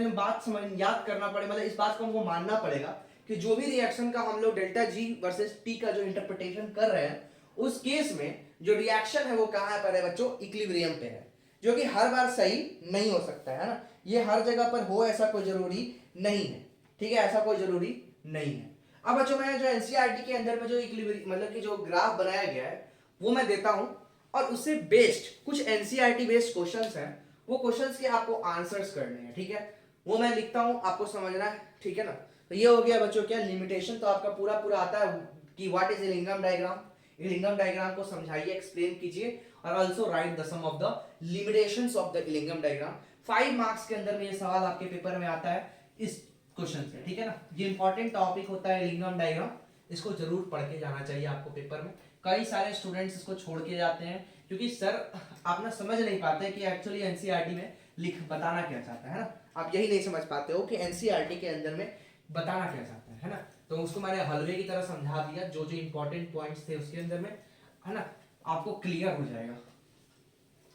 याद करना पड़ेगा, मतलब इस बात को हमको मानना पड़ेगा कि जो भी रिएक्शन का हम लोग डेल्टा जी वर्सेस टी का जो इंटरप्रिटेशन कर रहे हैं उस केस में जो रिएक्शन है वो कहां पर है बच्चों, इक्विलिब्रियम पे है, जो कि हर बार सही नहीं हो सकता है ना, ये हर जगह पर हो ऐसा कोई जरूरी नहीं है, ठीक है, ऐसा कोई जरूरी नहीं है। अब बच्चों मैं जो एनसीईआरटी के अंदर में जो इक्विलिब्रियम मतलब कि जो ग्राफ बनाया गया है वो मैं देता हूं, और उससे बेस्ड कुछ एनसीईआरटी बेस्ड क्वेश्चंस हैं, वो क्वेश्चंस के आपको आंसर्स करने हैं, ठीक है, वो मैं लिखता हूं, आपको समझना है, ठीक है ना। तो ये हो गया बच्चों क्या लिमिटेशन, तो आपका पूरा पूरा आता है कि what is Ellingham diagram, Ellingham diagram को समझाइए, एक्सप्लेन कीजिए, और also write the some of the limitations of the Ellingham diagram. 5 marks के अंदर में ये सवाल आपके पेपर में आता है इस क्वेश्चन से, ठीक है ना। ये इंपॉर्टेंट टॉपिक होता है इलिंगम डायग्राम, इसको जरूर पढ़ के जाना चाहिए आपको पेपर में। कई सारे स्टूडेंट्स इसको छोड़ के जाते हैं क्योंकि सर आप ना समझ नहीं पाते कि एक्चुअली एनसीईआरटी में बताना क्या चाहता है ना, आप यही नहीं समझ पाते हो कि एनसीईआरटी के अंदर में बताना क्या चाहता है ना। तो उसको मैंने हलवे की तरह समझा दिया, जो जो इंपॉर्टेंट पॉइंट्स थे उसके अंदर में, है ना, आपको क्लियर हो जाएगा।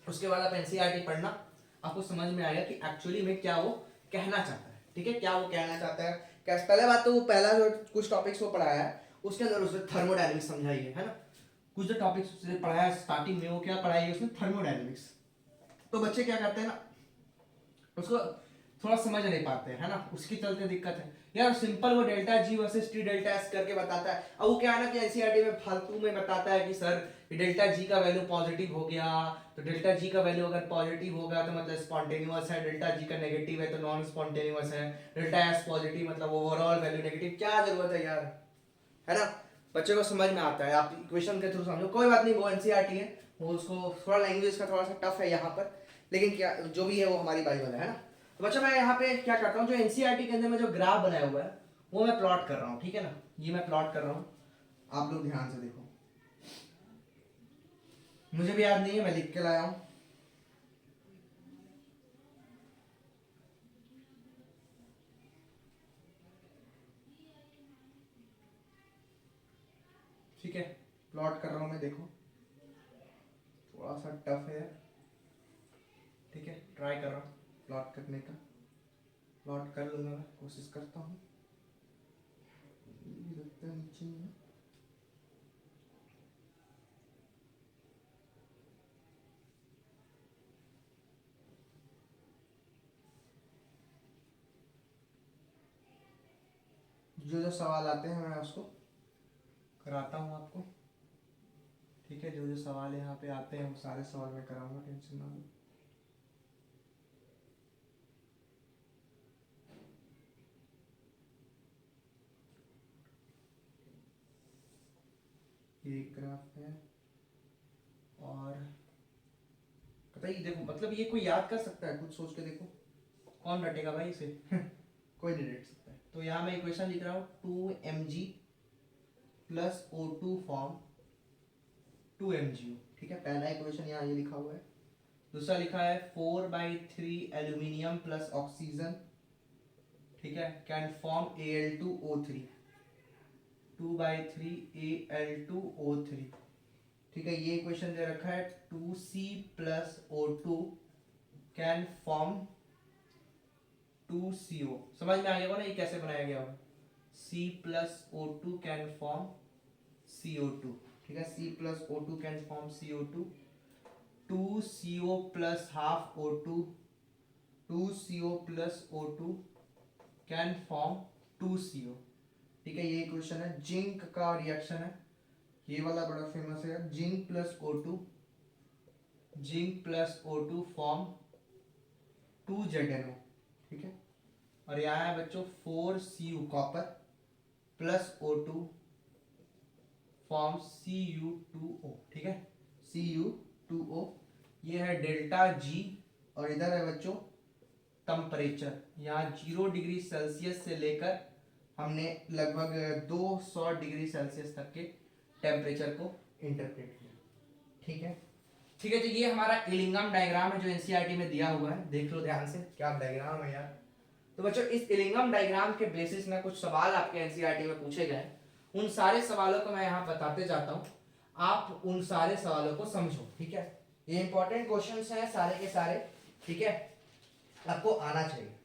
उसके बाद आप एनसीईआरटी पढ़ना, आपको समझ में आएगा कि एक्चुअली में क्या वो कहना चाहता है, ठीक है, क्या वो कहना चाहता है। क्या पहले बात तो वो पहला जो कुछ टॉपिक्स वो पढ़ाया है उसके अंदर उसने थर्मोडायनेमिक्स समझाई है ना, कुछ जो टॉपिक्स उसने पढ़ाया है स्टार्टिंग में वो क्या पढ़ाई है उसने, थर्मोडायनेमिक्स। तो बच्चे क्या करते हैं ना, उसको थोड़ा समझ नहीं पाते हैं, है ना, उसकी चलते दिक्कत है यार। सिंपल वो delta G versus T delta S करके बताता है। अब वो क्या है ना कि एनसीईआरटी में फालतू में बताता है कि सर डेल्टा जी का वैल्यू पॉजिटिव हो गया तो डेल्टा जी का वैल्यू अगर पॉजिटिव होगा तो मतलब स्पॉन्टेनियस है, डेल्टा जी का नेगेटिव है तो नॉन स्पॉन्टेनियस है, डेल्टा एस पॉजिटिव मतलब ओवरऑल वैल्यू नेगेटिव। क्या जरूरत है यार, है ना। बच्चे को समझ में आता है, आप इक्वेशन के थ्रू समझो, कोई बात नहीं, वो एनसीईआरटी है, वो उसको थोड़ा लैंग्वेज का थोड़ा सा टफ है यहाँ पर, लेकिन क्या जो भी है वो हमारी बाइबल है ना। तो बच्चों मैं यहाँ पे क्या करता हूँ, जो एनसीईआरटी के अंदर में जो ग्राफ बनाया हुआ है वो मैं प्लॉट कर रहा हूँ, ठीक है ना, ये मैं प्लॉट कर रहा हूँ, आप लोग ध्यान से देखो, मुझे भी याद नहीं है, मैं लिख के लाया हूँ। ठीक है, प्लॉट कर रहा हूँ मैं, देखो थोड़ा सा टफ है, ठीक है, ट्राई कर रहा हूँ प्लॉट करने का, प्लॉट कर लूंगा मैं, कोशिश करता हूँ। लगता है नीचे ही है। जो जो सवाल आते हैं मैं उसको कराता हूँ आपको, ठीक है, जो जो सवाल यहाँ पे आते हैं वो सारे सवाल मैं कराऊंगा, टेंशन ना लो। ये ग्राफ है और बताइए, देखो मतलब ये कोई याद कर सकता है, कुछ सोच के देखो, कौन रटेगा भाई इसे कोई नहीं रट सकता है। तो यहाँ मैं इक्वेशन लिख रहा हूँ 2mg plus O2 form 2mgO, ठीक है, पहला इक्वेशन यहाँ ये लिखा हुआ है। दूसरा लिखा है 4/3 एल्यूमिनियम प्लस ऑक्सीजन, ठीक है, कैन फॉर्म Al2O3, 2/3 Al2O3, ठीक है, ये इक्वेशन दे रखा है 2C plus O2 can form 2CO। समझ में आ गया ना ये कैसे बनाया गया होगा, C plus O2 can form CO2, ठीक है, C plus O2 can form CO2, 2CO plus half O2, 2CO plus O2 can form 2CO, ठीक है, ये इक्वेशन है। जिंक का रिएक्शन है, ये वाला बड़ा फेमस है, zinc plus O2, zinc plus O2 form 2ZNO, ठीक है, और यहाँ है बच्चों 4Cu copper plus O2 form Cu2O, ठीक है, Cu2O, ये है डेल्टा G, और इधर है बच्चों टेम्परेचर, यहाँ 0 डिग्री सेल्सियस से लेकर हमने लगभग 200 डिग्री सेल्सियस तक के टेम्परेचर को इंटरप्रेट किया, ठीक है। ठीक है, तो ये हमारा इलिंगम डायग्राम है जो एनसीईआरटी में दिया हुआ है, देख लो ध्यान से, क्या डायग्राम है यार। तो बच्चों इस इलिंगम डायग्राम के बेसिस में कुछ सवाल आपके एनसीईआरटी में पूछे गए, उन सारे सवालों को मैं यहाँ बताते जाता हूँ, आप उन सारे सवालों को समझो, ठीक है, ये इंपॉर्टेंट क्वेश्चंस हैं सारे के सारे, ठीक है, आपको आना चाहिए।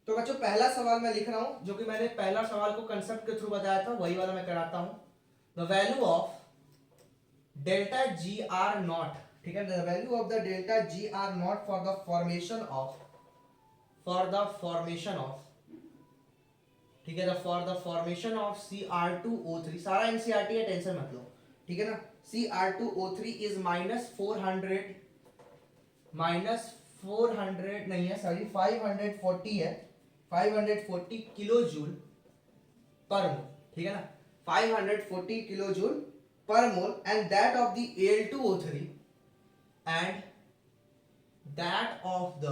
तो बच्चों पहला सवाल मैं लिख रहा हूं, जो कि मैंने पहला सवाल को कंसेप्ट के थ्रू बताया था, वही वाला मैं कराता हूं। The value of delta G R naught, ठीक है, the value of the delta G R naught for the formation of, ठीक है, for the formation of Cr2O3, सारा एनसीईआरटी है, टेंशन मत लो, ठीक है ना। Cr2O3 इज -400 नहीं है, सॉरी 540 है, 540 किलो जूल पर मोल, ठीक है ना, 540 किलो जूल पर मोल, and that of the Al2O3 and that of the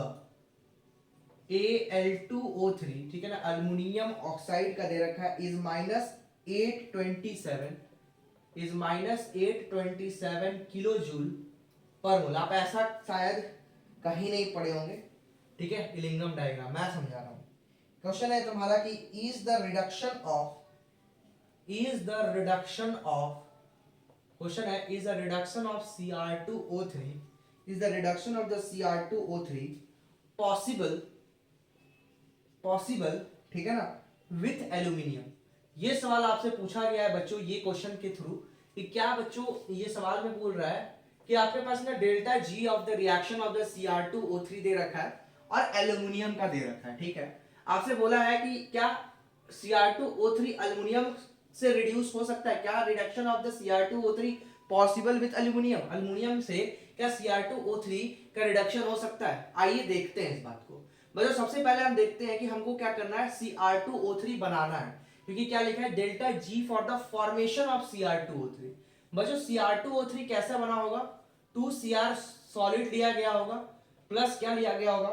Al2O3, ठीक है ना, अल्युमिनियम ऑक्साइड का दे रखा है, इज -827 किलो जूल पर मोल। आप ऐसा शायद कहीं नहीं पढ़े होंगे, ठीक है, इलिंगम डायग्राम मैं समझा रहा हूं। क्वेश्चन है तुम्हारा कि is the reduction of question है is the reduction of Cr2O3, is the reduction of the Cr2O3 possible, ठीक है ना, विथ एल्यूमिनियम। ये सवाल आपसे पूछा गया है बच्चों, ये क्वेश्चन के थ्रू, कि क्या बच्चों ये सवाल में बोल रहा है कि आपके पास ना delta G of the reaction of the Cr2O3 दे रखा है, और एल्यूमिनियम का दे रखा है। ठीक है, आपसे बोला है कि क्या Cr2O3 एल्यूमिनियम से रिड्यूस हो सकता है, क्या reduction of the Cr2O3 possible with aluminium, aluminium से क्या Cr2O3 का रिडक्शन हो सकता है। आइए देखते हैं इस बात को। बच्चों सबसे पहले हम देखते हैं कि हमको क्या करना है, Cr2O3 बनाना है, क्योंकि क्या लिखा है delta G for the formation of Cr2O3। बच्चों Cr2O3 कैसा बना होगा, 2Cr सॉलिड लिया गया होगा प्लस क्या लिया गया होगा,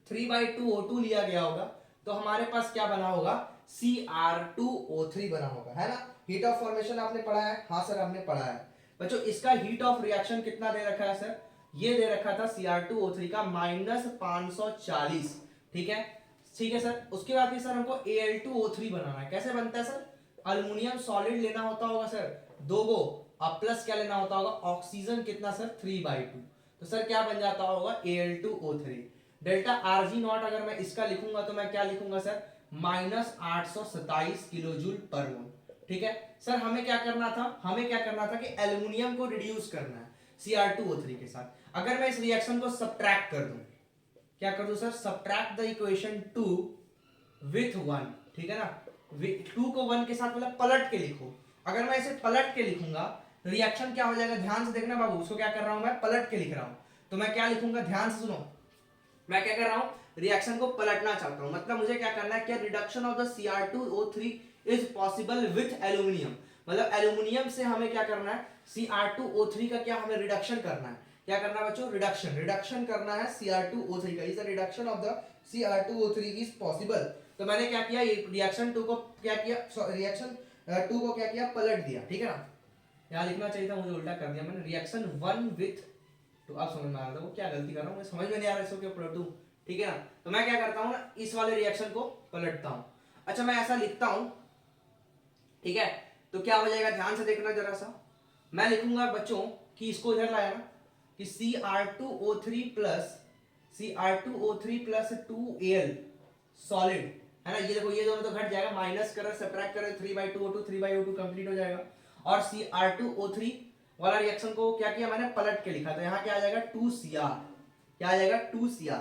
3/2O2 लिया गया होगा, तो हमारे पास क्या बना होगा, Cr2O3 बना होगा, है ना। हीट ऑफ फॉर्मेशन आपने पढ़ा है, हाँ सर हमने पढ़ा है। बच्चों इसका हीट ऑफ रिएक्शन कितना दे रखा है सर, ये दे रखा था Cr2O3 का -540। ठीक है, ठीक है सर। उसके बाद फिर सर हमको Al2O3 बनाना है। कैसे बनता है सर, अल्युमिनियम सॉलिड लेना होता होगा सर 2 गो, अब प्लस क्या लेना होता होगा, ऑक्सीजन कितना सर 3/2, तो सर क्या बन जाता होगा Al2O3। डेल्टा Rg नॉट अगर मैं इसका लिखूंगा तो मैं क्या लिखूंगा सर, -827 किलो जूल पर मोल। ठीक है सर, हमें क्या करना था, हमें क्या करना था कि एल्युमिनियम को रिड्यूस करना है Cr2O3 के साथ। अगर मैं इस रिएक्शन को सब्ट्रैक्ट कर दूं, क्या कर दूं sir, subtract the equation 2 with 1। ठीक है ना, 2 को 1 के साथ मतलब पलट के लिखो। अगर मैं इसे पलट के लिखूंगा रिएक्शन क्या हो जाएगा, ध्यान से देखना बाबू, उसको क्या कर रहा हूं मैं, पलट के लिख रहा हूं। तो मैं क्या लिखूंगा, ध्यान से सुनो, मैं क्या कर रहा हूं, रिएक्शन को पलटना चाहता हूं, मतलब मुझे क्या करना है, क्या reduction of the Cr2O3 is possible with aluminium, मतलब एल्यूमिनियम से हमें क्या करना है, Cr2O3 का क्या हमें रिडक्शन करना है, क्या करना है बच्चों, रिडक्शन करना है Cr2O3 का। Is the reduction of the Cr2O3 is possible. तो मैंने क्या किया, रिएक्शन 2 को क्या किया, रिएक्शन 2 को क्या किया, पलट दिया। ठीक है ना, यहां लिखना चाहिए था, मुझे उल्टा कर दिया मैंने, रिएक्शन 1 विथ, तो अब समझ में आ रहा था वो क्या गलती कर रहा हूं, मुझे समझ में नहीं आ रहा इसको क्या पलटूं। ठीक है ना, तो मैं क्या करता हूं ना, इस वाले रिएक्शन को पलटता हूं। अच्छा मैं ऐसा लिखता हूं, ठीक है, तो क्या हो जाएगा, ध्यान से देखना जरा सा। मैं लिखूंगा बच्चों कि इसको इधर लाया ना, कि Cr2O3 प्लस 2Al सॉलिड, है ना, ये देखो ये दोनों तो घट जाएगा, माइनस कर सब्ट्रैक्ट कर 3/2O2, 3/O2 कंप्लीट हो जाएगा। और Cr2O3 वाला रिएक्शन को क्या किया मैंने, पलट के लिखा, तो यहाँ क्या आ जाएगा 2Cr, क्या आ जाएगा 2Cr,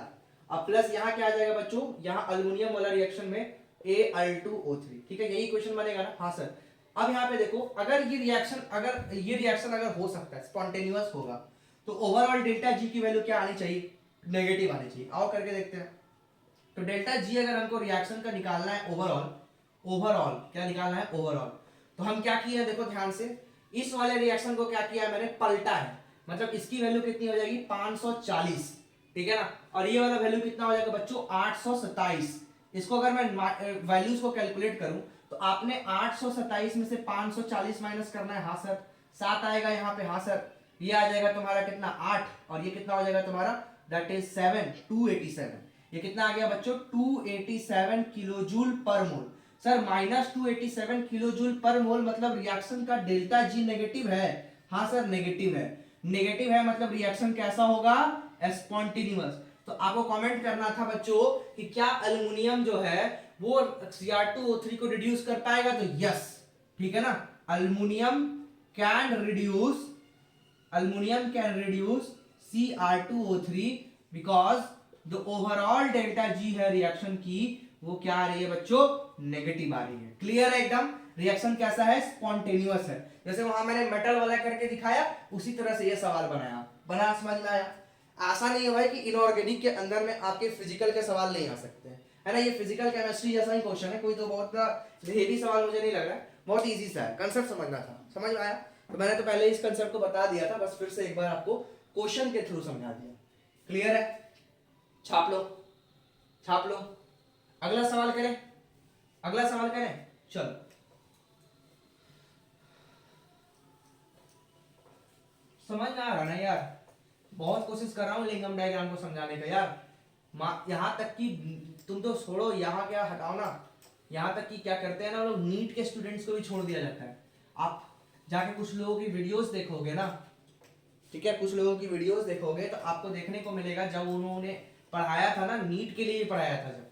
अब प्लस यहाँ क्या आ जाएगा बच्चों, यहाँ अल्युमिनियम वाला रिएक्शन में Al2O3। ठीक है, यही क्वेश्चन बनेगा ना, हाँ सर। अब यहाँ पे देखो, अगर ये रिएक्शन अगर हो सकता है, स्पॉन्टेनियस होगा, तो ओवरऑल डेल्टा जी की वैल्यू क्या आनी चाहिए, नेगेटिव आनी चाहिए। आओ करके देखते हैं। तो डेल्टा जी अगर हमको रिएक्शन का निकालना है ओवरऑल क्या निकालना है, ओवरऑल, तो हम क्या किए देखो ध्यान से, इस वाले रिएक्शन को क्या किया है मैंने, पलटा है, मतलब इसकी वैल्यू कितनी हो जाएगी 540। ठीक है ना, और ये वाला वैल्यू कितना हो जाएगा बच्चों 827। इसको अगर मैं वैल्यूज को कैलकुलेट करूं, तो आपने 827 में से 540 माइनस करना है, हाँ सर, 7 आएगा यहाँ पे, हाँ सर, ये आ जाएगा तुम्हारा कितना 8, और ये कितना हो जाएगा तुम्हारा, दैट इज 7, 287। ये कितना आ गया बच्चों 287 किलोजूल पर मोल। सर -287 किलोजूल पर मोल मतलब रिएक्शन का डेल्टा जी नेगेटिव है, हाँ सर नेगेटिव है, नेगेटिव है मतलब रिएक्शन कैसा होगा, स्पॉन्टेनियस। तो आपको कमेंट करना था बच्चों कि क्या एल्युमिनियम जो है वो Cr2O3 को रिड्यूस कर पाएगा, तो यस, ठीक है ना, aluminium can reduce Cr2O3 because जो ओवरऑल डेल्टा जी है रिएक्शन की वो क्या आ रही है बच्चों, नेगेटिव आ रही है। क्लियर है एकदम, रिएक्शन कैसा है, स्पॉन्टेनियस है। जैसे वहां मैंने मेटल वाला करके दिखाया, उसी तरह से ये सवाल बना समझ में आया। आशा नहीं है भाई कि इनऑर्गेनिक के अंदर में आपके फिजिकल के सवाल नहीं आ सकते हैं, है ना, ये फिजिकल केमिस्ट्री जैसा ही क्वेश्चन है, कोई तो बहुत हेवी सवाल मुझे नहीं लग रहा है, बहुत इजी सा है, कंसेप्ट समझना था, समझ में आया। तो मैंने तो पहले इस कंसेप्ट को बता दिया था, बस फिर से एक बार आपको क्वेश्चन के थ्रू समझा दिया। क्लियर है, छाप लो। अगला सवाल करें, चलो। समझ में आ रहा ना यार, बहुत कोशिश कर रहा हूं लिंगम डायग्राम को समझाने का यार, यहां तक कि तुम तो छोड़ो, यहाँ क्या हटाओ ना, यहाँ तक कि क्या करते हैं ना लोग, नीट के स्टूडेंट्स को भी छोड़ दिया जाता है। आप जाके कुछ लोगों की वीडियोस देखोगे ना, ठीक है, कुछ लोगों की वीडियोस देखोगे तो आपको देखने को मिलेगा, जब उन्होंने पढ़ाया था ना, नीट के लिए पढ़ाया था जब,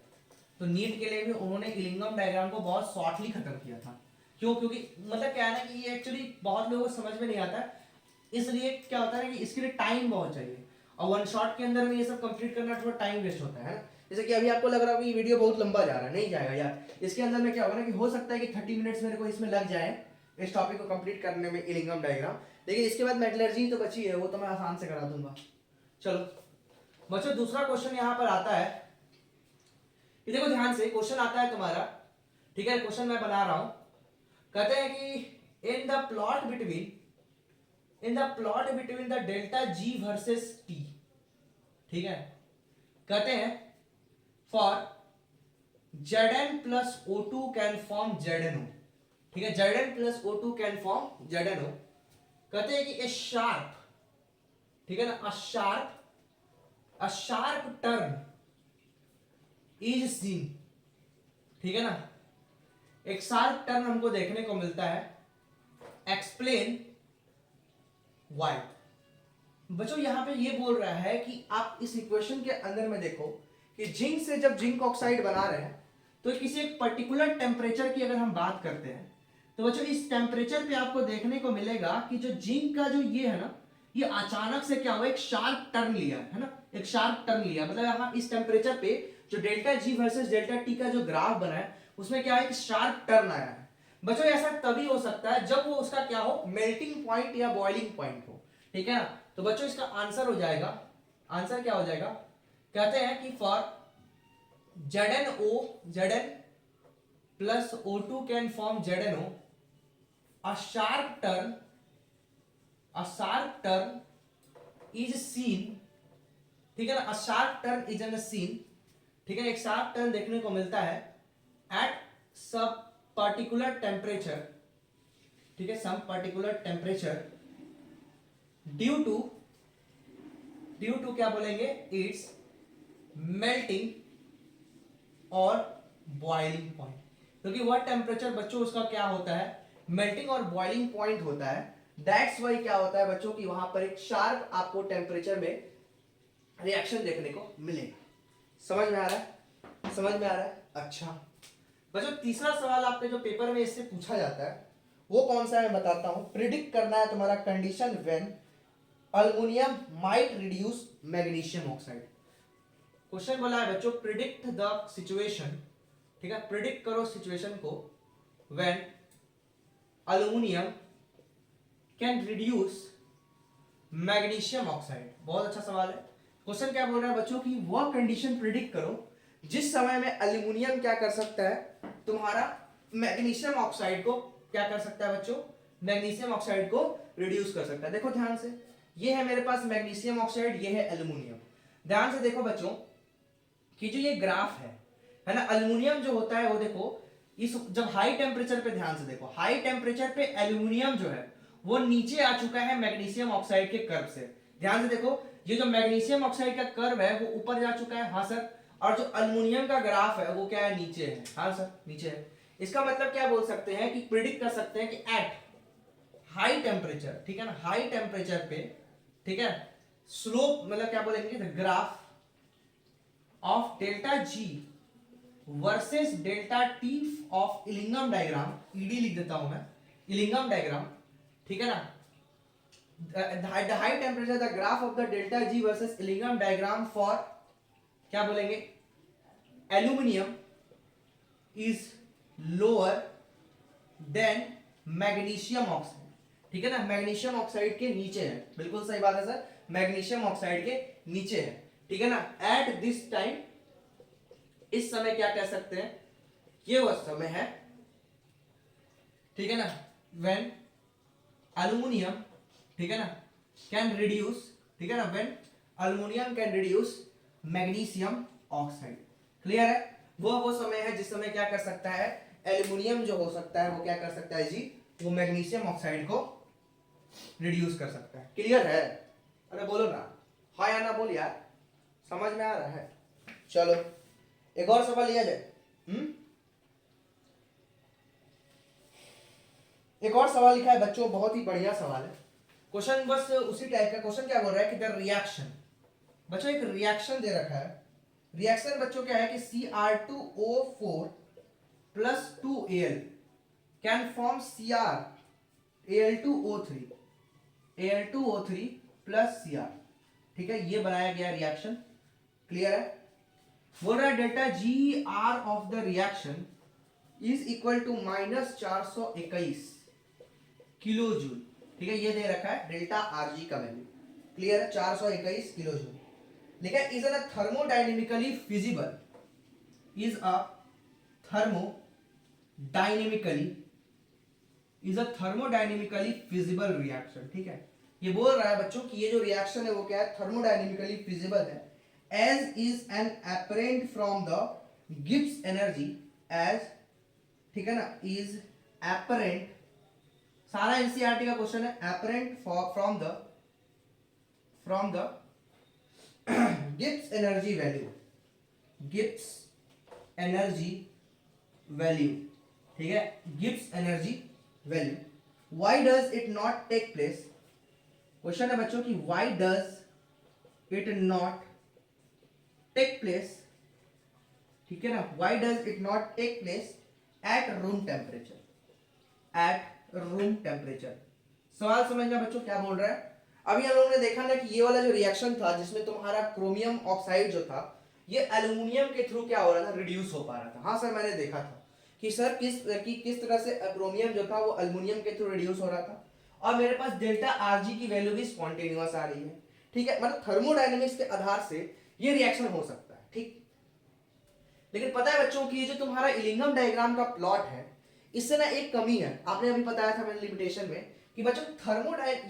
तो नीट के लिए भी उन्होंने इलिंगम डायग्राम को बहुत शॉर्टली खत्म किया था। क्यों, क्योंकि मतलब क्या है ना कि ये एक्चुअली बहुत लोगों को समझ में नहीं आता, इसलिए क्या होता है कि इसके लिए टाइम बहुत चाहिए, और वन शॉट के अंदर में ये सब कंप्लीट करना थोड़ा टाइम वेस्ट होता है ना। जैसे कि अभी आपको लग रहा है कि वीडियो बहुत लंबा जा रहा है, नहीं जाएगा यार। इसके अंदर में क्या होगा ना कि हो सकता है कि 30 मिनट्स मेरे को इसमें लग जाए इस टॉपिक को कंप्लीट करने में, इलिंगम डायग्राम। लेकिन इसके बाद मेटलर्जी तो बची है, वो तो मैं आसान से करा दूंगा। चलो बच्चों दूसरा क्वेश्चन यहाँ पर आता है, ये देखो ध्यान से क्वेश्चन आता है तुम्हारा, ठीक है। क्वेश्चन मैं बना रहा हूं, कहते हैं कि in the plot between the delta G versus T, ठीक है। कहते हैं for Zn plus O2 can form ZnO, ठीक है। Zn plus O2 can form ZnO। कहते हैं कि ए शार्प, ठीक है ना, a sharp turn is seen, ठीक है ना। एक शार्प टर्न हमको देखने को मिलता है, एक्सप्लेन व्हाई। बच्चों यहां पे ये बोल रहा है कि आप इस इक्वेशन के अंदर में देखो कि जिंक से जब जिंक ऑक्साइड बना रहे हैं तो किसी एक पर्टिकुलर टेम्परेचर की अगर हम बात करते हैं तो बच्चों इस टेम्परेचर पे आपको देखने को मिलेगा कि जो जिंक का जो ये है ना, ये अचानक से क्या हुआ, एक शार्प टर्न लिया है ना, एक शार्प टर्न लिया। मतलब यहाँ इस टेम्परेचर पे जो delta G versus delta T का जो ग्राफ बना है उसमें क्या है, एक शार्प टर्न आया है। बच्चों ऐसा तभी हो सकता है जब वो उसका क्या हो, मेल्टिंग पॉइंट या बॉइलिंग पॉइंट हो, ठीक है ना। तो बच्चों इसका आंसर हो जाएगा, आंसर क्या हो जाएगा, कहते हैं कि for Zn plus O2 can form ZnO, a sharp turn is seen, ठीक है ना, a sharp turn is seen, ठीक है। एक शार्प टर्न देखने को मिलता है at some particular temperature, ठीक है, some particular temperature due to क्या बोलेंगे, its melting और बॉइलिंग पॉइंट, क्योंकि वह टेम्परेचर बच्चों उसका क्या होता है, मेल्टिंग और बॉइलिंग पॉइंट होता है। दैट्स वाई क्या होता है बच्चों की वहां पर एक शार्प आपको टेम्परेचर में रिएक्शन देखने को मिलेगा। समझ में आ रहा है, समझ में आ रहा है। अच्छा बच्चों तीसरा सवाल आपके जो पेपर में इससे पूछा जाता है वो कौन सा है बताता हूं। प्रिडिक्ट करना है तुम्हारा condition when aluminium might reduce magnesium oxide. Question बोला है बच्चों प्रिडिक्ट द सिचुएशन, ठीक है, प्रिडिक्ट करो सिचुएशन को when aluminium can reduce magnesium oxide. बहुत अच्छा सवाल है। क्वेश्चन क्या बोल रहा है बच्चों की वह कंडीशन प्रिडिक्ट करो जिस समय में अल्युमिनियम क्या कर सकता है, तुम्हारा मैग्नीशियम ऑक्साइड को क्या कर सकता है बच्चों, मैग्नीशियम ऑक्साइड को रिड्यूस कर सकता है। देखो ध्यान से, ये है मेरे पास मैग्नीशियम ऑक्साइड, ये है एल्यूमिनियम। ध्यान से देखो बच्चों कि जो ये ग्राफ है ना, एल्यूमिनियम जो होता है वो देखो इस जब हाई टेम्परेचर पे, ध्यान से देखो हाई टेम्परेचर पे एल्यूमिनियम जो है वो नीचे आ चुका है मैग्नीशियम ऑक्साइड के कर्व से। ध्यान से देखो ये जो मैग्नीशियम ऑक्साइड का कर्व है वो ऊपर जा चुका है, हाँ सर, और जो एल्यूमिनियम का ग्राफ है वो क्या है, नीचे है, हाँ सर नीचे है। इसका मतलब क्या बोल सकते हैं कि प्रिडिक्ट कर सकते हैं कि एट हाई टेम्परेचर, ठीक है ना, हाई टेम्परेचर पे, ठीक है, स्लोप मतलब क्या बोलेंगे, the graph of delta G versus delta T of Ellingham diagram, ED लिख देता हूं मैं, इलिंगम डायग्राम, ठीक है ना, the high temperature the graph of the delta G versus Illingham diagram for क्या बोलेंगे, aluminium is lower than magnesium oxide, ठीक है ना, मैग्नीशियम ऑक्साइड के नीचे है, बिल्कुल सही बात है सर, मैग्नीशियम ऑक्साइड के नीचे है, ठीक है ना। एट दिस टाइम, इस समय क्या कह सकते हैं, ये वह समय है, ठीक है ना, व्हेन एल्यूमिनियम, ठीक है ना, कैन रिड्यूस, ठीक है ना, when aluminium can reduce magnesium oxide. Clear है, वो समय है जिस समय क्या कर सकता है, एल्यूमिनियम जो हो सकता है वो क्या कर सकता है जी, वो मैग्नीशियम ऑक्साइड को रिड्यूस कर सकता है। क्लियर है, अरे बोलो ना, हाँ या ना बोल यार, समझ में आ रहा है। चलो एक और सवाल लिया जाए। एक और सवाल लिखा है बच्चों, बहुत ही बढ़िया सवाल है। क्वेश्चन बस उसी टाइप का, क्वेश्चन क्या बोल रहा है कि द रिएक्शन, बच्चों एक रिएक्शन दे रखा है। रिएक्शन बच्चों क्या है कि Cr2O4 plus 2Al can form Cr Al2O3 plus Cr, ठीक है, ये बनाया गया रिएक्शन, क्लियर है। बोल रहा है delta G R of the reaction is equal to -421 kilo joule. ठीक है, ये दे रखा है डेल्टा आर जी का वैल्यू, क्लियर है, 421 किलो जूल। लिखा है is a thermodynamically feasible, is a thermodynamically is a thermodynamically feasible reaction. ठीक है, ये बोल रहा है बच्चों कि ये जो रिएक्शन है वो क्या है, थर्मोडायनेमिकली फिजिबल है, as is an apparent from the Gibbs energy, as, ठीक है ना, इज अपरेंट, सारा एनसीईआरटी का क्वेश्चन है, apparent from the Gibbs energy value, Gibbs energy value, ठीक है, Gibbs energy value, why does it not take place, question है बच्चों कि why does it not take place, ठीक है ना, why does it not take place at room temperature, at room temperature. सवाल समझना बच्चों क्या बोल रहा है। अभी हम लोगों ने देखा ना कि ये वाला जो रिएक्शन था जिसमें तुम्हारा क्रोमियम ऑक्साइड जो था ये एल्युमिनियम के थ्रू क्या हो रहा था, रिड्यूस हो पा रहा था। हाँ सर, मैंने देखा था कि सर किस तरह से क्रोमियम जो था वो एल्युमिनियम के थ्रू रिड्यूस हो रहा था, और मेरे पास डेल्टा आरजी की वैल्यू भी स्पॉन्टेनियस आ रही है। ठीक है, मतलब थर्मोडायनेमिक्स के आधार से ये रिएक्शन हो सकता है। ठीक, लेकिन पता है बच्चों कि ये जो तुम्हारा इलिंगम डायग्राम का प्लॉट है इससे ना एक कमी है, आपने अभी बताया था मैंने लिमिटेशन में कि बच्चों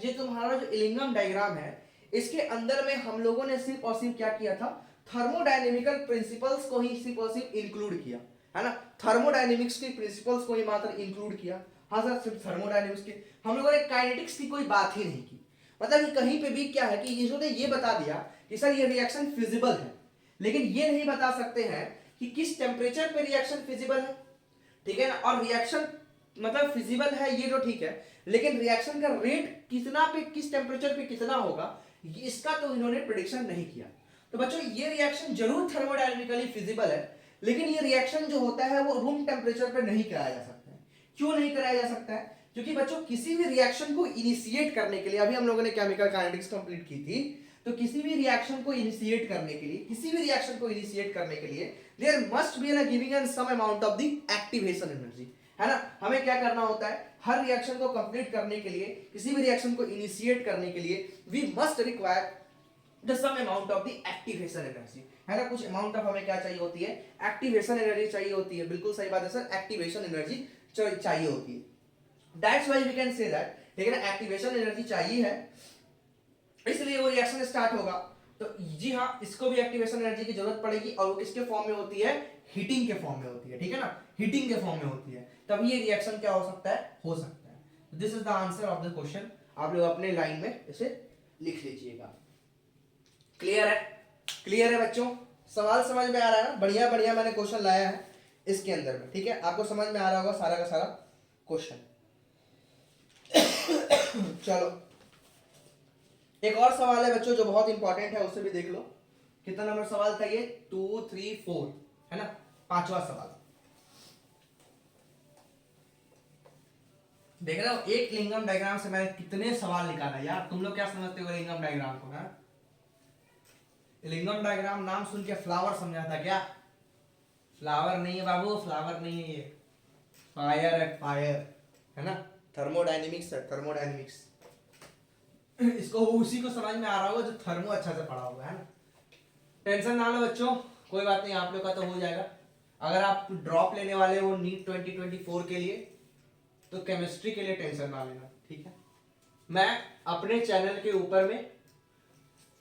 ये तुम्हारा जो इलिंगम डायग्राम है इसके अंदर में हम लोगों ने सिर्फ और सिर्फ क्या किया था, थर्मोडायनेमिकल प्रिंसिपल्स को ही सिर्फ और सिर्फ इंक्लूड किया है ना, थर्मोडायनेमिक्स के प्रिंसिपल्स को ही मात्र इंक्लूड किया। हाँ सर, सिर्फ थर्मोडायनेमिक्स के, हम लोगों ने काइनेटिक्स की कोई बात ही नहीं की। मतलब कहीं पे भी क्या है कि इन्होंने ये बता दिया कि सर ये रिएक्शन फिजिबल है, लेकिन ये नहीं बता सकते हैं कि किस टेम्परेचर पे रिएक्शन फिजिबल है। ठीक है ना, और रिएक्शन मतलब फिजिबल है ये तो ठीक है, लेकिन रिएक्शन का रेट कितना पे, किस टेम्परेचर पे कितना होगा, इसका तो इन्होंने प्रेडिक्शन नहीं किया। तो बच्चों ये रिएक्शन जरूर थर्मोडायनेमिकली फिजिबल है, लेकिन ये रिएक्शन जो होता है वो रूम टेम्परेचर पे नहीं कराया जा सकता है। क्यों नहीं कराया जा सकता है, क्योंकि बच्चों किसी भी रिएक्शन को इनिशिएट करने के लिए, अभी हम लोगों ने केमिकल काइनेटिक्स कंप्लीट की थी, तो किसी भी रिएक्शन को इनिशिएट करने के लिए, किसी भी रिएक्शन को इनिशिएट करने के लिए there must be an giving an some amount of the activation energy, है ना। हमें क्या करना होता है, हर रिएक्शन को कंप्लीट करने के लिए, किसी भी रिएक्शन को इनिशिएट करने के लिए we must require the some amount of the activation energy, है ना। कुछ अमाउंट ऑफ हमें क्या चाहिए होती है, एक्टिवेशन एनर्जी चाहिए होती है। बिल्कुल सही बात है सर, एक्टिवेशन एनर्जी चाहिए होती है। That's why we can say that, ठीक है ना, एक्टिवेशन एनर्जी चाहिए है इसलिए वो रिएक्शन स्टार्ट होगा। तो जी हाँ, इसको भी एक्टिवेशन एनर्जी की जरूरत पड़ेगी, और वो किसके फॉर्म में होती है, हीटिंग के फॉर्म में होती है। ठीक है ना, हीटिंग के फॉर्म में होती है, तभी ये रिएक्शन क्या हो सकता है, हो सकता है। This is the answer of the question. आप लोग अपने लाइन में इसे लिख लीजिएगा। क्लियर है, क्लियर है बच्चों, सवाल समझ में आ रहा है ना, बढ़िया बढ़िया मैंने क्वेश्चन लाया है इसके अंदर में। ठीक है, आपको समझ में आ रहा होगा सारा का सारा क्वेश्चन। चलो एक और सवाल है बच्चों जो बहुत इंपॉर्टेंट है, उसे भी देख लो। कितना नंबर सवाल था ये, 2, 3, 4, है ना, पांचवा सवाल। देख रहे हो, एक लिंगम डायग्राम से मैंने कितने सवाल निकाला यार। तुम लोग क्या समझते हो लिंगम डायग्राम को, है? लिंगम डायग्राम नाम सुन के फ्लावर समझा था क्या? फ्लावर नहीं है बाबू, फ्लावर नहीं है, ये फायर है, फायर, है ना। थर्मोडायनेमिक्स है, थर्मोडायनेमिक्स। इसको उसी को समझ में आ रहा होगा जो थर्मो अच्छा से पढ़ा होगा, है ना। टेंशन ना लो बच्चों, कोई बात नहीं, आप लोग का तो हो जाएगा। अगर आप ड्रॉप लेने वाले हो नीट 2024 के लिए तो केमिस्ट्री के लिए टेंशन ना लेना, ठीक है। मैं अपने चैनल के ऊपर में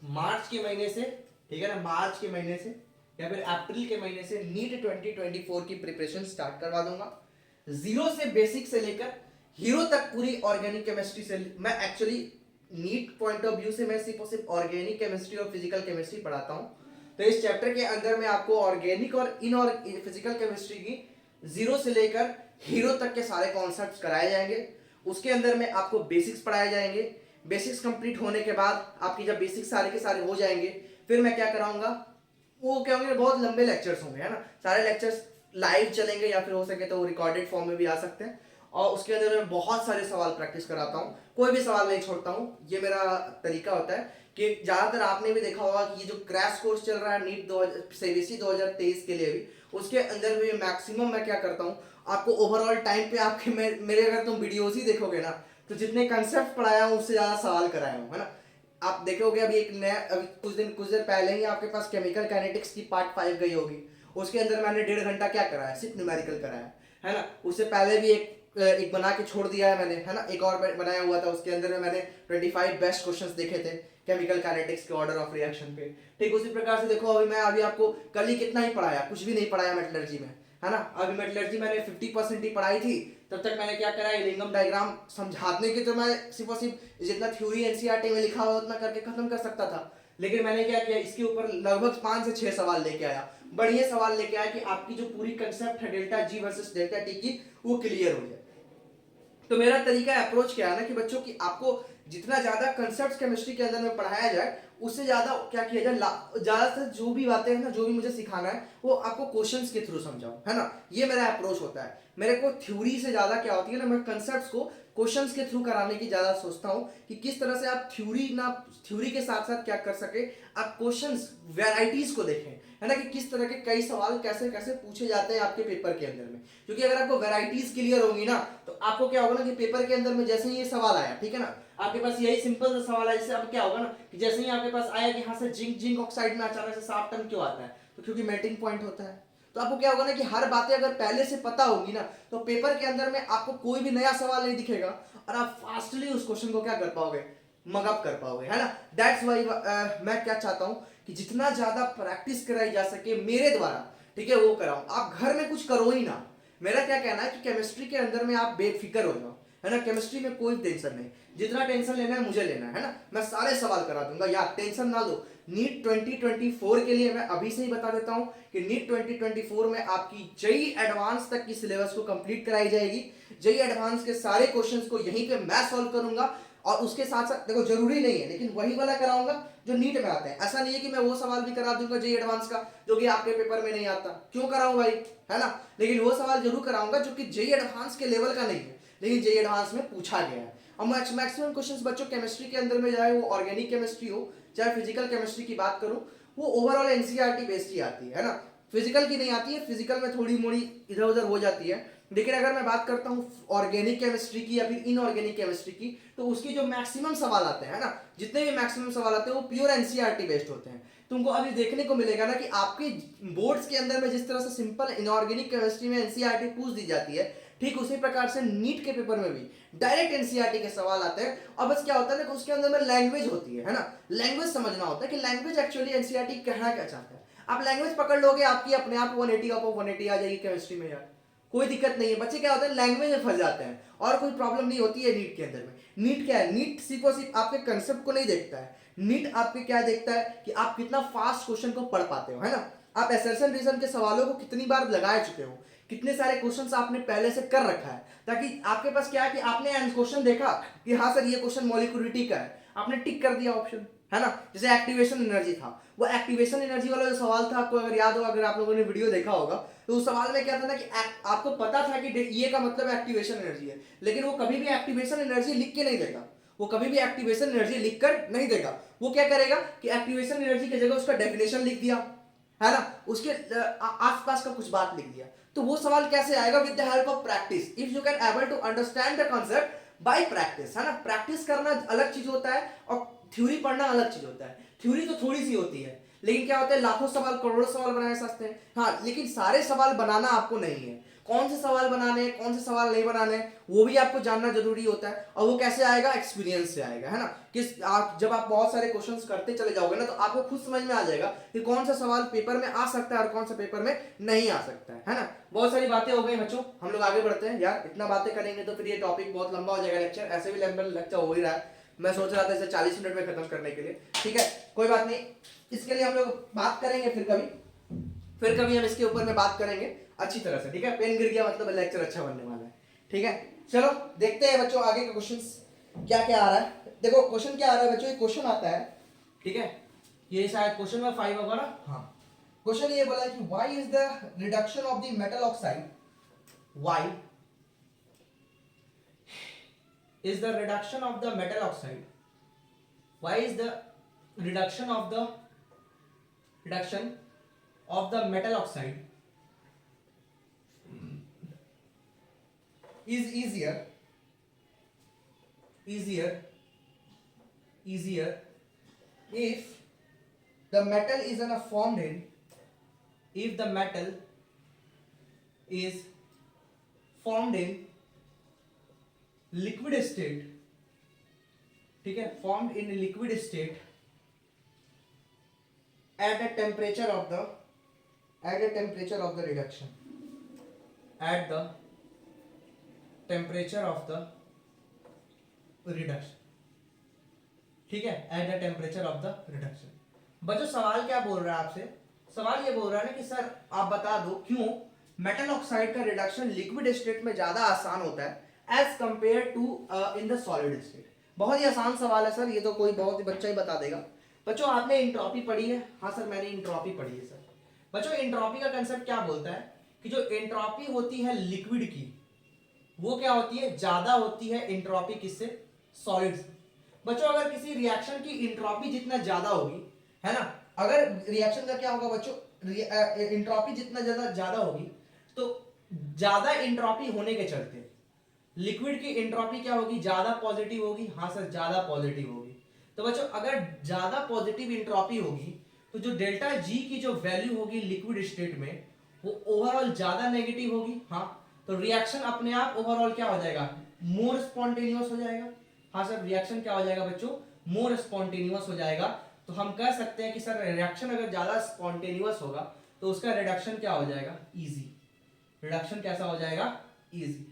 मार्च के महीने से, ठीक है ना, मार्च के महीने से या फिर अप्रैल के महीने से नीट 2024 की प्रिपरेशन स्टार्ट करवा दूंगा। जीरो से, बेसिक से लेकर हीरो तक पूरी ऑर्गेनिक केमिस्ट्री से। मैं actually NEET point of view से मैं सिर्फ और सिर्फ ऑर्गेनिक केमिस्ट्री और फिजिकल केमिस्ट्री पढ़ाता हूं। तो इस चैप्टर के अंदर में आपको ऑर्गेनिक और फिजिकल केमिस्ट्री की जीरो से लेकर हीरो तक के सारे कॉन्सेप्ट्स कराए जाएंगे। उसके अंदर में आपको बेसिक्स पढ़ाए जाएंगे। बेसिक्स कंप्लीट होने के बाद आपकी जब बेसिक्स सारे के सारे हो जाएंगे, फिर मैं क्या कराऊंगा, वो क्या होंगे, बहुत लंबे लेक्चर्स होंगे, है ना। सारे लेक्चर्स लाइव चलेंगे या फिर हो सके तो रिकॉर्डेड फॉर्म में भी आ सकते हैं। और उसके अंदर मैं बहुत सारे सवाल प्रैक्टिस कराता हूँ, कोई भी सवाल नहीं छोड़ता हूँ। ये मेरा तरीका होता है कि ज्यादातर आपने भी देखा होगा कि ये जो क्रैश कोर्स चल रहा है नीट सीबीएसई 2023 के लिए भी, उसके अंदर भी मैक्सिमम मैं क्या करता हूँ, आपको ओवरऑल टाइम पे आपके मेरे अगर तुम वीडियोस ही देखोगे ना, तो जितने कंसेप्ट पढ़ाया हूँ उससे ज्यादा सवाल कराया हूँ, है ना। आप देखोगे अभी एक नया, अभी कुछ दिन पहले ही आपके पास केमिकल काइनेटिक्स की पार्ट 5 गई होगी, उसके अंदर मैंने 1.5 घंटा क्या कराया, सिर्फ न्यूमेरिकल कराया है ना। उससे पहले भी एक बना के छोड़ दिया है मैंने, है ना, एक और बनाया हुआ था, उसके अंदर में मैंने 25 बेस्ट क्वेश्चंस देखे थे केमिकल काइनेटिक्स के ऑर्डर ऑफ रिएक्शन पे। ठीक उसी प्रकार से देखो अभी आपको कल ही कितना ही पढ़ाया, कुछ भी नहीं पढ़ाया मेटलर्जी में, है ना। अभी मेटलर्जी मैंने 50% ही पढ़ाई थी, तब तक मैंने क्या करा, लिंगम डायग्राम समझाने के तो मैं सिर्फ और सिर्फ जितना थ्योरी एनसीईआरटी में लिखा हुआ उतना करके खत्म कर सकता था, लेकिन मैंने क्या किया, इसके ऊपर लगभग 5 से 6 सवाल लेके आया, बढ़िया सवाल लेके आया कि आपकी जो पूरी कंसेप्ट है delta G versus delta T की, वो क्लियर हो जाए। तो मेरा तरीका अप्रोच क्या है ना कि बच्चों की आपको जितना ज्यादा कंसेप्ट केमिस्ट्री के अंदर में पढ़ाया जाए, उससे ज्यादा क्या किया जाए, ज्यादातर जो भी बातें हैं ना, जो भी मुझे सिखाना है वो आपको क्वेश्चंस के थ्रू समझाऊं, है ना। ये मेरा अप्रोच होता है। मेरे को थ्योरी से ज्यादा क्या होती है ना, मैं कंसेप्ट्स को क्वेश्चंस के थ्रू कराने की ज्यादा सोचता हूँ कि किस तरह से आप थ्योरी के साथ साथ क्या कर सके, आप क्वेश्चंस वेराइटीज को देखें, है ना, कि किस तरह के कई सवाल कैसे कैसे पूछे जाते हैं आपके पेपर के अंदर में। क्योंकि अगर आपको वेराइटीज क्लियर होंगी ना, तो आपको क्या होगा ना कि पेपर के अंदर में जैसे ही ये सवाल आया, ठीक है ना, आपके पास यही सिंपल सा सवाल है, जैसे अब क्या होगा ना कि जैसे ही आपके पास आया कि हाँ सर जिंक ऑक्साइड में अचानक से साफ टर्म क्यों आता है, तो क्योंकि मेल्टिंग पॉइंट होता है। तो आपको क्या होगा ना कि हर बातें अगर पहले से पता होगी ना, तो पेपर के अंदर में आपको कोई भी नया सवाल नहीं दिखेगा और आप फास्टली उस क्वेश्चन को क्या कर पाओगे, मगअप कर पाओगे, है ना। दैट्स वाई मैं क्या चाहता हूं कि जितना ज्यादा प्रैक्टिस कराई जा सके मेरे द्वारा, ठीक है, वो कराऊं। आप घर में कुछ करो ही ना। मेरा क्या कहना है कि केमिस्ट्री के अंदर में आप बेफिक्र हो जाओ, है ना। केमिस्ट्री में कोई टेंशन नहीं, जितना टेंशन लेना है मुझे लेना है ना। मैं सारे सवाल करा दूंगा यार, टेंशन ना लो। नीट 2024 के लिए मैं अभी से ही बता देता हूं कि नीट 2024 में आपकी जेईई एडवांस तक की सिलेबस को कंप्लीट कराई जाएगी। जेईई एडवांस के सारे क्वेश्चंस को यहीं पे मैं सॉल्व करूंगा, और उसके साथ साथ देखो जरूरी नहीं है, लेकिन वही वाला कराऊंगा जो नीट में आते हैं। ऐसा नहीं है कि मैं वो सवाल भी करा दूंगा जेईई एडवांस का जो कि आपके पेपर में नहीं आता, क्यों कराऊं भाई, है ना। लेकिन वो सवाल जरूर कराऊंगा जो कि जेईई एडवांस के लेवल का नहीं है, लेकिन जेईई एडवांस में पूछा गया है। और मैक्सिमम क्वेश्चंस बच्चों केमिस्ट्री के अंदर में, चाहे वो ऑर्गेनिक केमिस्ट्री हो चाहे फिजिकल केमिस्ट्री की बात करूं, वो ओवरऑल एनसीईआरटी बेस्ड ही आती है ना। फिजिकल की नहीं आती है, फिजिकल में थोड़ी मोड़ी इधर उधर हो जाती है। लेकिन अगर मैं बात करता हूँ ऑर्गेनिक केमिस्ट्री की या फिर इनऑर्गेनिक केमिस्ट्री की, तो उसकी जो मैक्सिमम सवाल आते हैं ना, जितने भी मैक्सिमम सवाल आते हैं वो प्योर एनसीईआरटी बेस्ड होते हैं। तुमको अभी देखने को मिलेगा ना कि आपके बोर्ड्स के अंदर में जिस तरह से सिंपल इनऑर्गेनिक केमिस्ट्री में एनसीईआरटी पूछ दी जाती है, ठीक उसी प्रकार से नीट के पेपर में भी डायरेक्ट एनसीईआरटी के सवाल आते हैं। और बस क्या होता है ना कि उसके अंदर में लैंग्वेज होती है ना, लैंग्वेज समझना होता है कि लैंग्वेज एक्चुअली एनसीईआरटी कहना क्या चाहता है। आप लैंग्वेज पकड़ लोगे, आपकी अपने आप 180 का 180 आ जाएगी केमिस्ट्री में यार, कोई दिक्कत नहीं है। बच्चे क्या होते हैं लैंग्वेज में फंस जाते हैं, और कोई प्रॉब्लम नहीं होती है नीट के अंदर में। नीट क्या है, नीट सिर्फ और सिर्फ आपके कंसेप्ट को नहीं देखता है, नीट आपके क्या देखता है कि आप कितना फास्ट क्वेश्चन को पढ़ पाते हो, है ना। आप असर्शन रीजन के सवालों को कितनी बार लगा चुके हो, कितने सारे क्वेश्चंस आपने पहले से कर रखा है, ताकि आपके पास क्या है कि आपने क्वेश्चन देखा कि हाँ सर ये क्वेश्चन मॉलिक्यूलरिटी का है, आपने टिक कर दिया ऑप्शन, है ना। जैसे एक्टिवेशन एनर्जी था, वो एक्टिवेशन एनर्जी वाला जो सवाल था, आपको अगर याद हो, अगर आप लोगों ने वीडियो देखा होगा, तो उस सवाल में क्या था ना कि आपको पता था कि ये का मतलब एक्टिवेशन एनर्जी है, लेकिन वो कभी भी एक्टिवेशन एनर्जी लिख के नहीं देगा, वो कभी भी एक्टिवेशन एनर्जी लिखकर नहीं देगा। वो क्या करेगा कि एक्टिवेशन एनर्जी की जगह उसका डेफिनेशन लिख दिया, है ना, उसके आसपास का कुछ बात लिख दिया। तो वो सवाल कैसे आएगा, with the help of practice. If you can able to understand the concept by practice, है ना। प्रैक्टिस करना अलग चीज होता है और थ्योरी पढ़ना अलग चीज होता है। थ्योरी तो थोड़ी सी होती है, लेकिन क्या होता है लाखों सवाल करोड़ों सवाल बनाए सकते हैं, हाँ, लेकिन सारे सवाल बनाना आपको नहीं है। कौन से सवाल बनाने हैं, कौन से सवाल नहीं बनाने हैं, वो भी आपको जानना जरूरी होता है। और वो कैसे आएगा, एक्सपीरियंस से आएगा, है ना। जब आप बहुत सारे क्वेश्चंस करते चले जाओगे ना, तो आपको खुद समझ में आ जाएगा कि कौन सा सवाल पेपर में आ सकता है और कौन सा पेपर में नहीं आ सकता है ना। बहुत सारी बातें हो गई बच्चों, हम लोग आगे बढ़ते हैं यार। इतना बातें करेंगे तो फिर ये टॉपिक बहुत लंबा हो जाएगा लेक्चर, ऐसे भी लंबा लेक्चर हो ही रहा है। मैं सोच रहा था इसे 40 मिनट में खत्म करने के लिए, ठीक है, कोई बात नहीं। इसके लिए हम लोग बात करेंगे फिर कभी हम इसके ऊपर में बात करेंगे अच्छी तरह से, ठीक है। पेन गिर गया मतलब लेक्चर अच्छा बनने वाला है, ठीक है। चलो देखते हैं बच्चों आगे के क्वेश्चंस क्या क्या आ रहा है। देखो क्वेश्चन क्या आ रहा है बच्चों, एक क्वेश्चन आता है, ठीक है, ये शायद क्वेश्चन नंबर 5 होगा ना। हाँ, क्वेश्चन ये बोला है कि why is the reduction of the metal oxide, why is the reduction of the metal oxide, why is the reduction of the metal oxide is easier if the metal is formed in, if the metal is formed in liquid state, ठीक है, formed in liquid state at the temperature of the reduction, at the temperature of the reduction, ठीक है, at the temperature of the reduction। बच्चों सवाल क्या बोल रहा है आपसे? सवाल ये बोल रहा है ना कि सर आप बता दो क्यों मेटल ऑक्साइड का रिडक्शन लिक्विड स्टेट में ज्यादा आसान होता है as compare to in the solid state. बहुत ही आसान सवाल है सर, ये तो कोई बहुत ही बच्चा ही बता देगा। बच्चों आपने इंट्रॉपी पढ़ी है? हाँ सर मैंने इंट्रॉपी पढ़ी है सर। बच्चों इंट्रॉपी का कंसेप्ट क्या बोलता है कि जो एंट्रोपी होती है लिक्विड की वो क्या होती है, ज्यादा होती है एंट्रोपी किससे, सॉलिड से। बच्चों अगर किसी रिएक्शन की एंट्रोपी जितना ज्यादा होगी, है ना, अगर रिएक्शन का क्या होगा बच्चों, एंट्रोपी जितना ज्यादा होगी तो ज्यादा एंट्रोपी होने के चलते लिक्विड की एंट्रोपी क्या होगी, ज्यादा पॉजिटिव होगी। हाँ सर ज्यादा पॉजिटिव होगी। तो बच्चों अगर ज्यादा पॉजिटिव एंट्रोपी होगी तो जो डेल्टा जी की जो वैल्यू होगी लिक्विड स्टेट में वो ओवरऑल ज्यादा नेगेटिव होगी। हाँ तो रिएक्शन अपने आप ओवरऑल क्या हो जाएगा, मोर स्पॉन्टेनियस हो जाएगा। हाँ सर रिएक्शन क्या हो जाएगा बच्चों, मोर स्पॉन्टेनियस हो जाएगा। तो हम कह सकते हैं कि सर रिएक्शन अगर ज्यादा स्पॉन्टेनियस होगा तो उसका रिडक्शन क्या हो जाएगा, इजी। रिडक्शन कैसा हो जाएगा, इजी।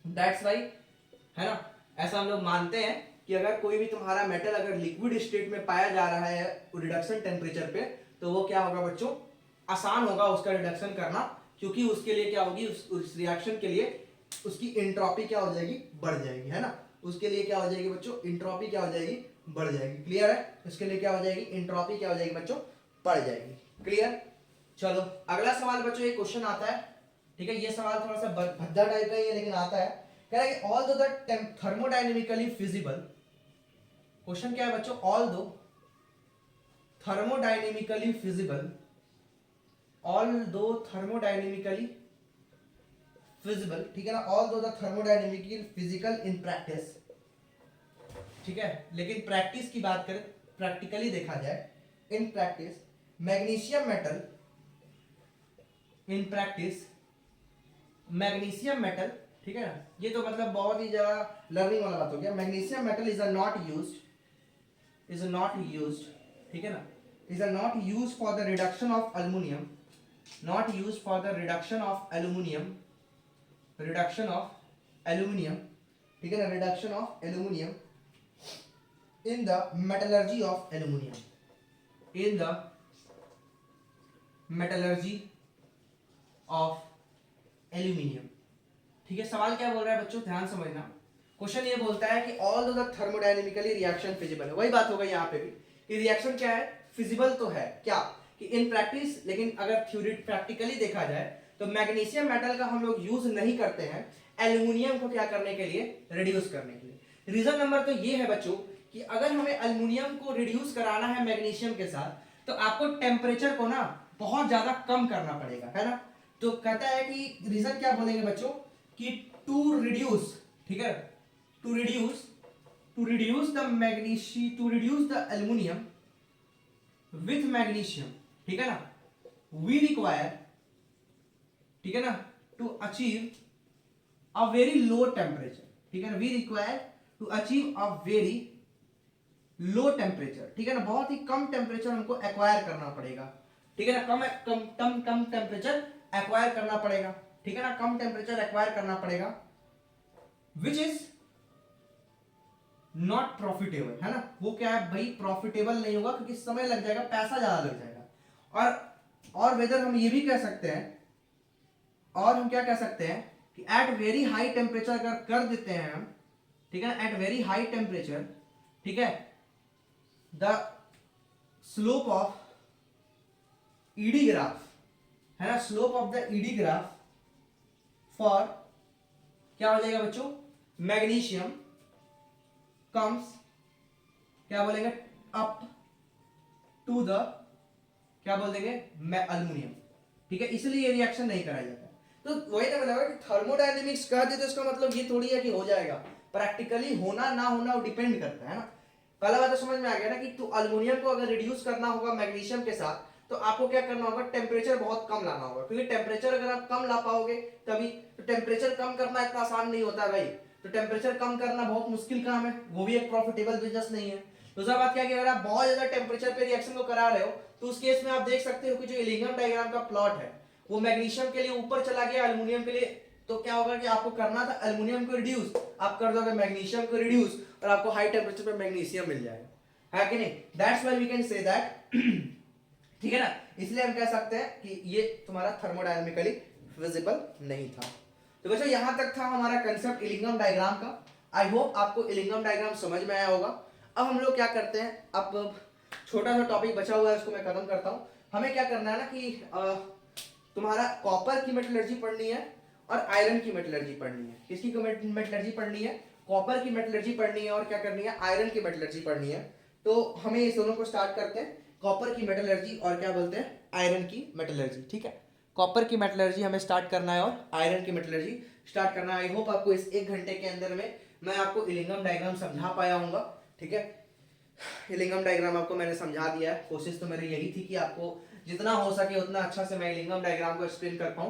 दैट्स वाई, है ना, ऐसा हम लोग मानते हैं कि अगर कोई भी तुम्हारा मेटल अगर लिक्विड स्टेट में पाया जा रहा है रिडक्शन टेम्परेचर पे तो वो क्या होगा बच्चों, आसान होगा उसका रिडक्शन करना, क्योंकि उसके लिए क्या होगी, उस रिएक्शन के लिए उसकी एंट्रोपी क्या हो जाएगी, बढ़ जाएगी, है ना। उसके लिए क्या हो जाएगी बच्चों, एंट्रोपी क्या हो जाएगी, बढ़ जाएगी। क्लियर है? उसके लिए क्या हो जाएगी, एंट्रोपी क्या हो जाएगी बच्चों, बढ़ जाएगी। क्लियर? चलो अगला सवाल बच्चों, एक क्वेश्चन आता है, ठीक है, ये सवाल थोड़ा सा भद्दा टाइप का ही है लेकिन आता है। कह रहा है कि ऑल दो द थर्मोडायनेमिकली फिजिबल, क्वेश्चन क्या है बच्चों, ऑल दो थर्मोडायनेमिकली फिजिबल, ऑल दो थर्मोडायनेमिकली फिजिबल, ठीक है ना, ऑल दो the thermodynamically physical in practice, ठीक है, लेकिन प्रैक्टिस की बात करें, प्रैक्टिकली देखा जाए, in practice magnesium metal, in practice magnesium metal, ठीक है ना, ये तो मतलब बहुत ही ज्यादा लर्निंग वाला बात हो गया। Magnesium metal is not used, ठीक है ना, is not used for the reduction of aluminium, not used for the reduction of aluminium, ठीक है ना, reduction of aluminium in the metallurgy of aluminum, in the metallurgy of aluminium, ठीक है। सवाल क्या बोल रहा है बच्चों, ध्यान समझना। क्वेश्चन ये बोलता है कि ऑल दो द थर्मोडायनेमिकली रिएक्शन फिजिबल है, वही बात होगा यहाँ पे भी कि रिएक्शन क्या है, फिजिबल तो है, क्या कि इन प्रैक्टिस, लेकिन अगर थ्योरी प्रैक्टिकली देखा जाए तो मैग्नीशियम मेटल का हम लोग यूज नहीं करते हैं एल्युमिनियम को क्या करने के लिए, रिड्यूस करने के लिए। रीजन नंबर तो ये है बच्चों कि अगर हमें एल्युमिनियम को रिड्यूस कराना है मैग्नीशियम के साथ तो आपको टेम्परेचर को ना बहुत ज्यादा कम करना पड़ेगा, है ना। तो कहता है कि रीजन क्या बोलेंगे बच्चों कि टू रिड्यूस, ठीक है, to reduce the aluminium with magnesium, ठीक है ना, वी रिक्वायर, ठीक है ना, to achieve a very low temperature, ठीक है ना, we require to achieve a very low temperature, ठीक है ना, बहुत ही कम टेम्परेचर हमको एक्वायर करना पड़ेगा, ठीक है ना, कम टेम्परेचर एक्वायर करना पड़ेगा, ठीक है ना, कम टेम्परेचर एक्वायर करना पड़ेगा, विच इज नॉट प्रॉफिटेबल, है ना, वो क्या है भाई, प्रॉफिटेबल नहीं होगा क्योंकि समय लग जाएगा, पैसा ज्यादा लग जाएगा। और वेदर हम ये भी कह सकते हैं, और हम क्या कह सकते हैं कि एट वेरी हाई टेम्परेचर अगर कर देते हैं हम, ठीक है, एट वेरी हाई टेम्परेचर, ठीक है, the slope of ED graph, है ना, slope of the ED graph for क्या हो जाएगा बच्चों, मैग्नीशियम कम्स, क्या बोलेंगे, अप टू द क्या बोल देंगे अल्युमिनियम, ठीक है, इसलिए ये रिएक्शन नहीं कराया जाता। तो वही तो बोला कि थर्मोडायनेमिक्स कह दे तो इसका मतलब ये थोड़ी है कि हो जाएगा, प्रैक्टिकली होना ना होना वो डिपेंड करता है ना। पहला बात तो समझ में आ गया ना कि तो अल्युमिनियम को अगर रिड्यूस करना होगा मैग्नीशियम के साथ तो आपको क्या करना होगा, टेम्परेचर बहुत कम लाना होगा, क्योंकि टेम्परेचर अगर आप कम ला पाओगे तभी, तो टेम्परेचर कम करना इतना आसान नहीं होता भाई, तो टेम्परेचर कम करना बहुत मुश्किल काम है, वो भी एक प्रॉफिटेबल बिजनेस नहीं है। दूसरा बात क्या कि अगर आप बहुत ज्यादा टेम्परेचर पे रिएक्शन को करा रहे हो तो उस केस में आप देख सकते हो कि जो इलिंगम डायग्राम का प्लॉट है वो मैग्नीशियम के लिए ऊपर चला गया, अल्युमिनियम के लिए, तो क्या होगा कि आपको करना था अल्युमिनियम को रिड्यूस, आप कर दोगे मैग्नीशियम को रिड्यूस और आपको हाई टेम्परेचर पे मैग्नीशियम मिल जाएगा, है कि नहीं। That's why we can say that ठीक है ना, इसलिए हम कह सकते हैं कि ये तुम्हारा थर्मोडायनामिकली फिजिबल नहीं था। तो बच्चों यहां तक था हमारा कंसेप्ट इलिंगम डायग्राम का। आई होप आपको इलिंगम डायग्राम समझ में आया होगा। अब हम लोग क्या करते हैं, अब छोटा सा टॉपिक बचा हुआ है उसको मैं खत्म करता हूँ। हमें क्या करना है ना कि तुम्हारा कॉपर की मेटलर्जी पढ़नी है और आयरन की मेटलर्जी पढ़नी है। किसकी मेटलर्जी पढ़नी है, कॉपर की मेटलर्जी पढ़नी है और क्या करनी है, आयरन की मेटलर्जी पढ़नी है। तो हमें इस दोनों को स्टार्ट करते हैं, कॉपर की मेटलर्जी और क्या बोलते हैं आयरन की मेटलर्जी, ठीक है। कॉपर की मेटलर्जी हमें स्टार्ट करना है और आयरन की मेटलर्जी स्टार्ट करना है। आई होप आपको इस 1 घंटे के अंदर में मैं आपको इलिंगम डायग्राम समझा पाया हूँ, ठीक है। इलिंगम डायग्राम आपको मैंने समझा दिया है, कोशिश तो मेरी यही थी कि आपको जितना हो सके उतना अच्छा से मैं इलिंगम डायग्राम को एक्सप्लेन कर पाऊँ।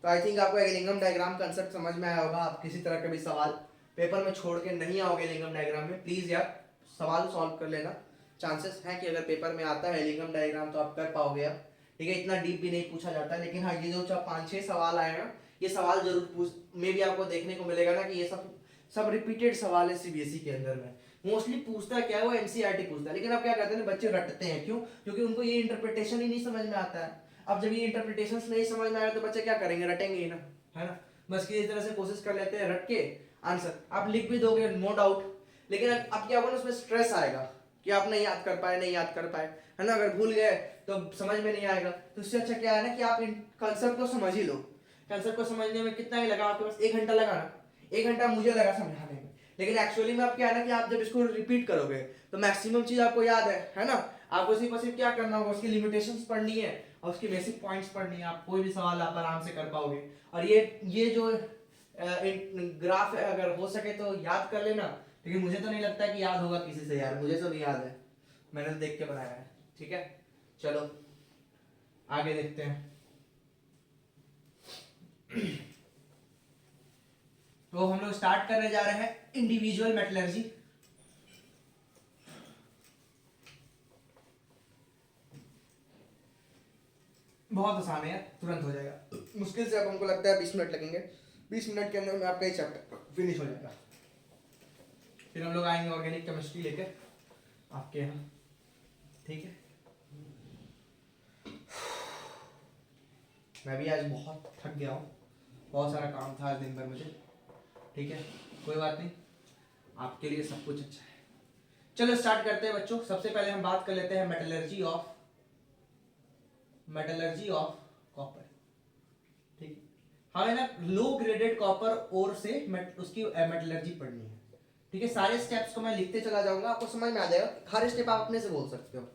तो आई थिंक आपको इलिंगम डायग्राम कंसेप्ट समझ में आया होगा। आप किसी तरह का भी सवाल पेपर में छोड़ के नहीं आओगे इलिंगम डायग्राम में, प्लीज़ यार सवाल सॉल्व कर लेना। चांसेस हैं कि अगर पेपर में आता है इलिंगम डायग्राम तो आप कर पाओगे आप, ठीक है। इतना डीप भी नहीं पूछा जाता, लेकिन हाँ ये जो 5-6 सवाल आए ना, ये सवाल जरूर पूछ में भी आपको देखने को मिलेगा ना कि ये सब रिपीटेड सवाल है सीबीएसई के अंदर में। मोस्टली पूछता क्या है वो एनसीईआरटी पूछता है, लेकिन अब क्या कहते हैं बच्चे रटते हैं, क्यों, क्योंकि उनको ये इंटरप्रिटेशन ही नहीं समझ में आता है। अब जब ये इंटरप्रिटेशन नहीं समझ में आएगा तो बच्चे क्या करेंगे, रटेंगे ही ना, है ना। बस इस तरह से कोशिश कर लेते हैं रट के आंसर आप लिख भी दोगे नो डाउट, लेकिन अब क्या होगा ना उसमें स्ट्रेस आएगा कि आप नहीं याद कर पाए, नहीं याद कर पाए, है ना। अगर भूल गए तो समझ में नहीं आएगा। तो इससे अच्छा क्या है ना कि आप इन कंसेप्ट को समझ ही लो। कंसेप्ट को समझने में कितना ही लगा, आपके पास 1 घंटा लगा ना, 1 घंटा मुझे लगा समझाने में, लेकिन एक्चुअली में आप क्या है ना कि आप जब इसको रिपीट करोगे तो मैक्सिमम चीज आपको याद है ना। आपको सिर्फ क्या करना होगा, उसकी लिमिटेशंस पढ़नी है और उसकी बेसिक पॉइंट्स पढ़नी है, आप कोई भी सवाल आप आराम से कर पाओगे। और ये जो ग्राफ है अगर हो सके तो याद कर लेना, लेकिन मुझे तो नहीं लगता कि याद होगा किसी से यार, मुझे तो नहीं याद है, मैंने तो देख के बनाया है, ठीक है। चलो आगे देखते हैं। तो हम लोग स्टार्ट करने जा रहे हैं इंडिविजुअल मेटलर्जी। बहुत आसान है यार, तुरंत हो जाएगा। मुश्किल से अब हमको लगता है 20 मिनट लगेंगे, 20 मिनट के अंदर में आपका ये चैप्टर फिनिश हो जाएगा। फिर हम लोग आएंगे ऑर्गेनिक केमिस्ट्री लेकर आपके यहाँ, ठीक है। मैं भी आज बहुत थक गया हूँ, बहुत सारा काम था आज दिन भर मुझे, ठीक है। कोई बात नहीं, आपके लिए सब कुछ अच्छा है। चलो स्टार्ट करते हैं बच्चों। सबसे पहले हम बात कर लेते हैं मेटलर्जी ऑफ कॉपर, ठीक। हमें ना लो ग्रेडेड कॉपर ओर से उसकी मेटलर्जी पढ़नी है, ठीक है। सारे स्टेप्स को मैं लिखते चला जाऊंगा, आपको समझ में आ जाएगा। हर स्टेप आप अपने से बोल सकते हो।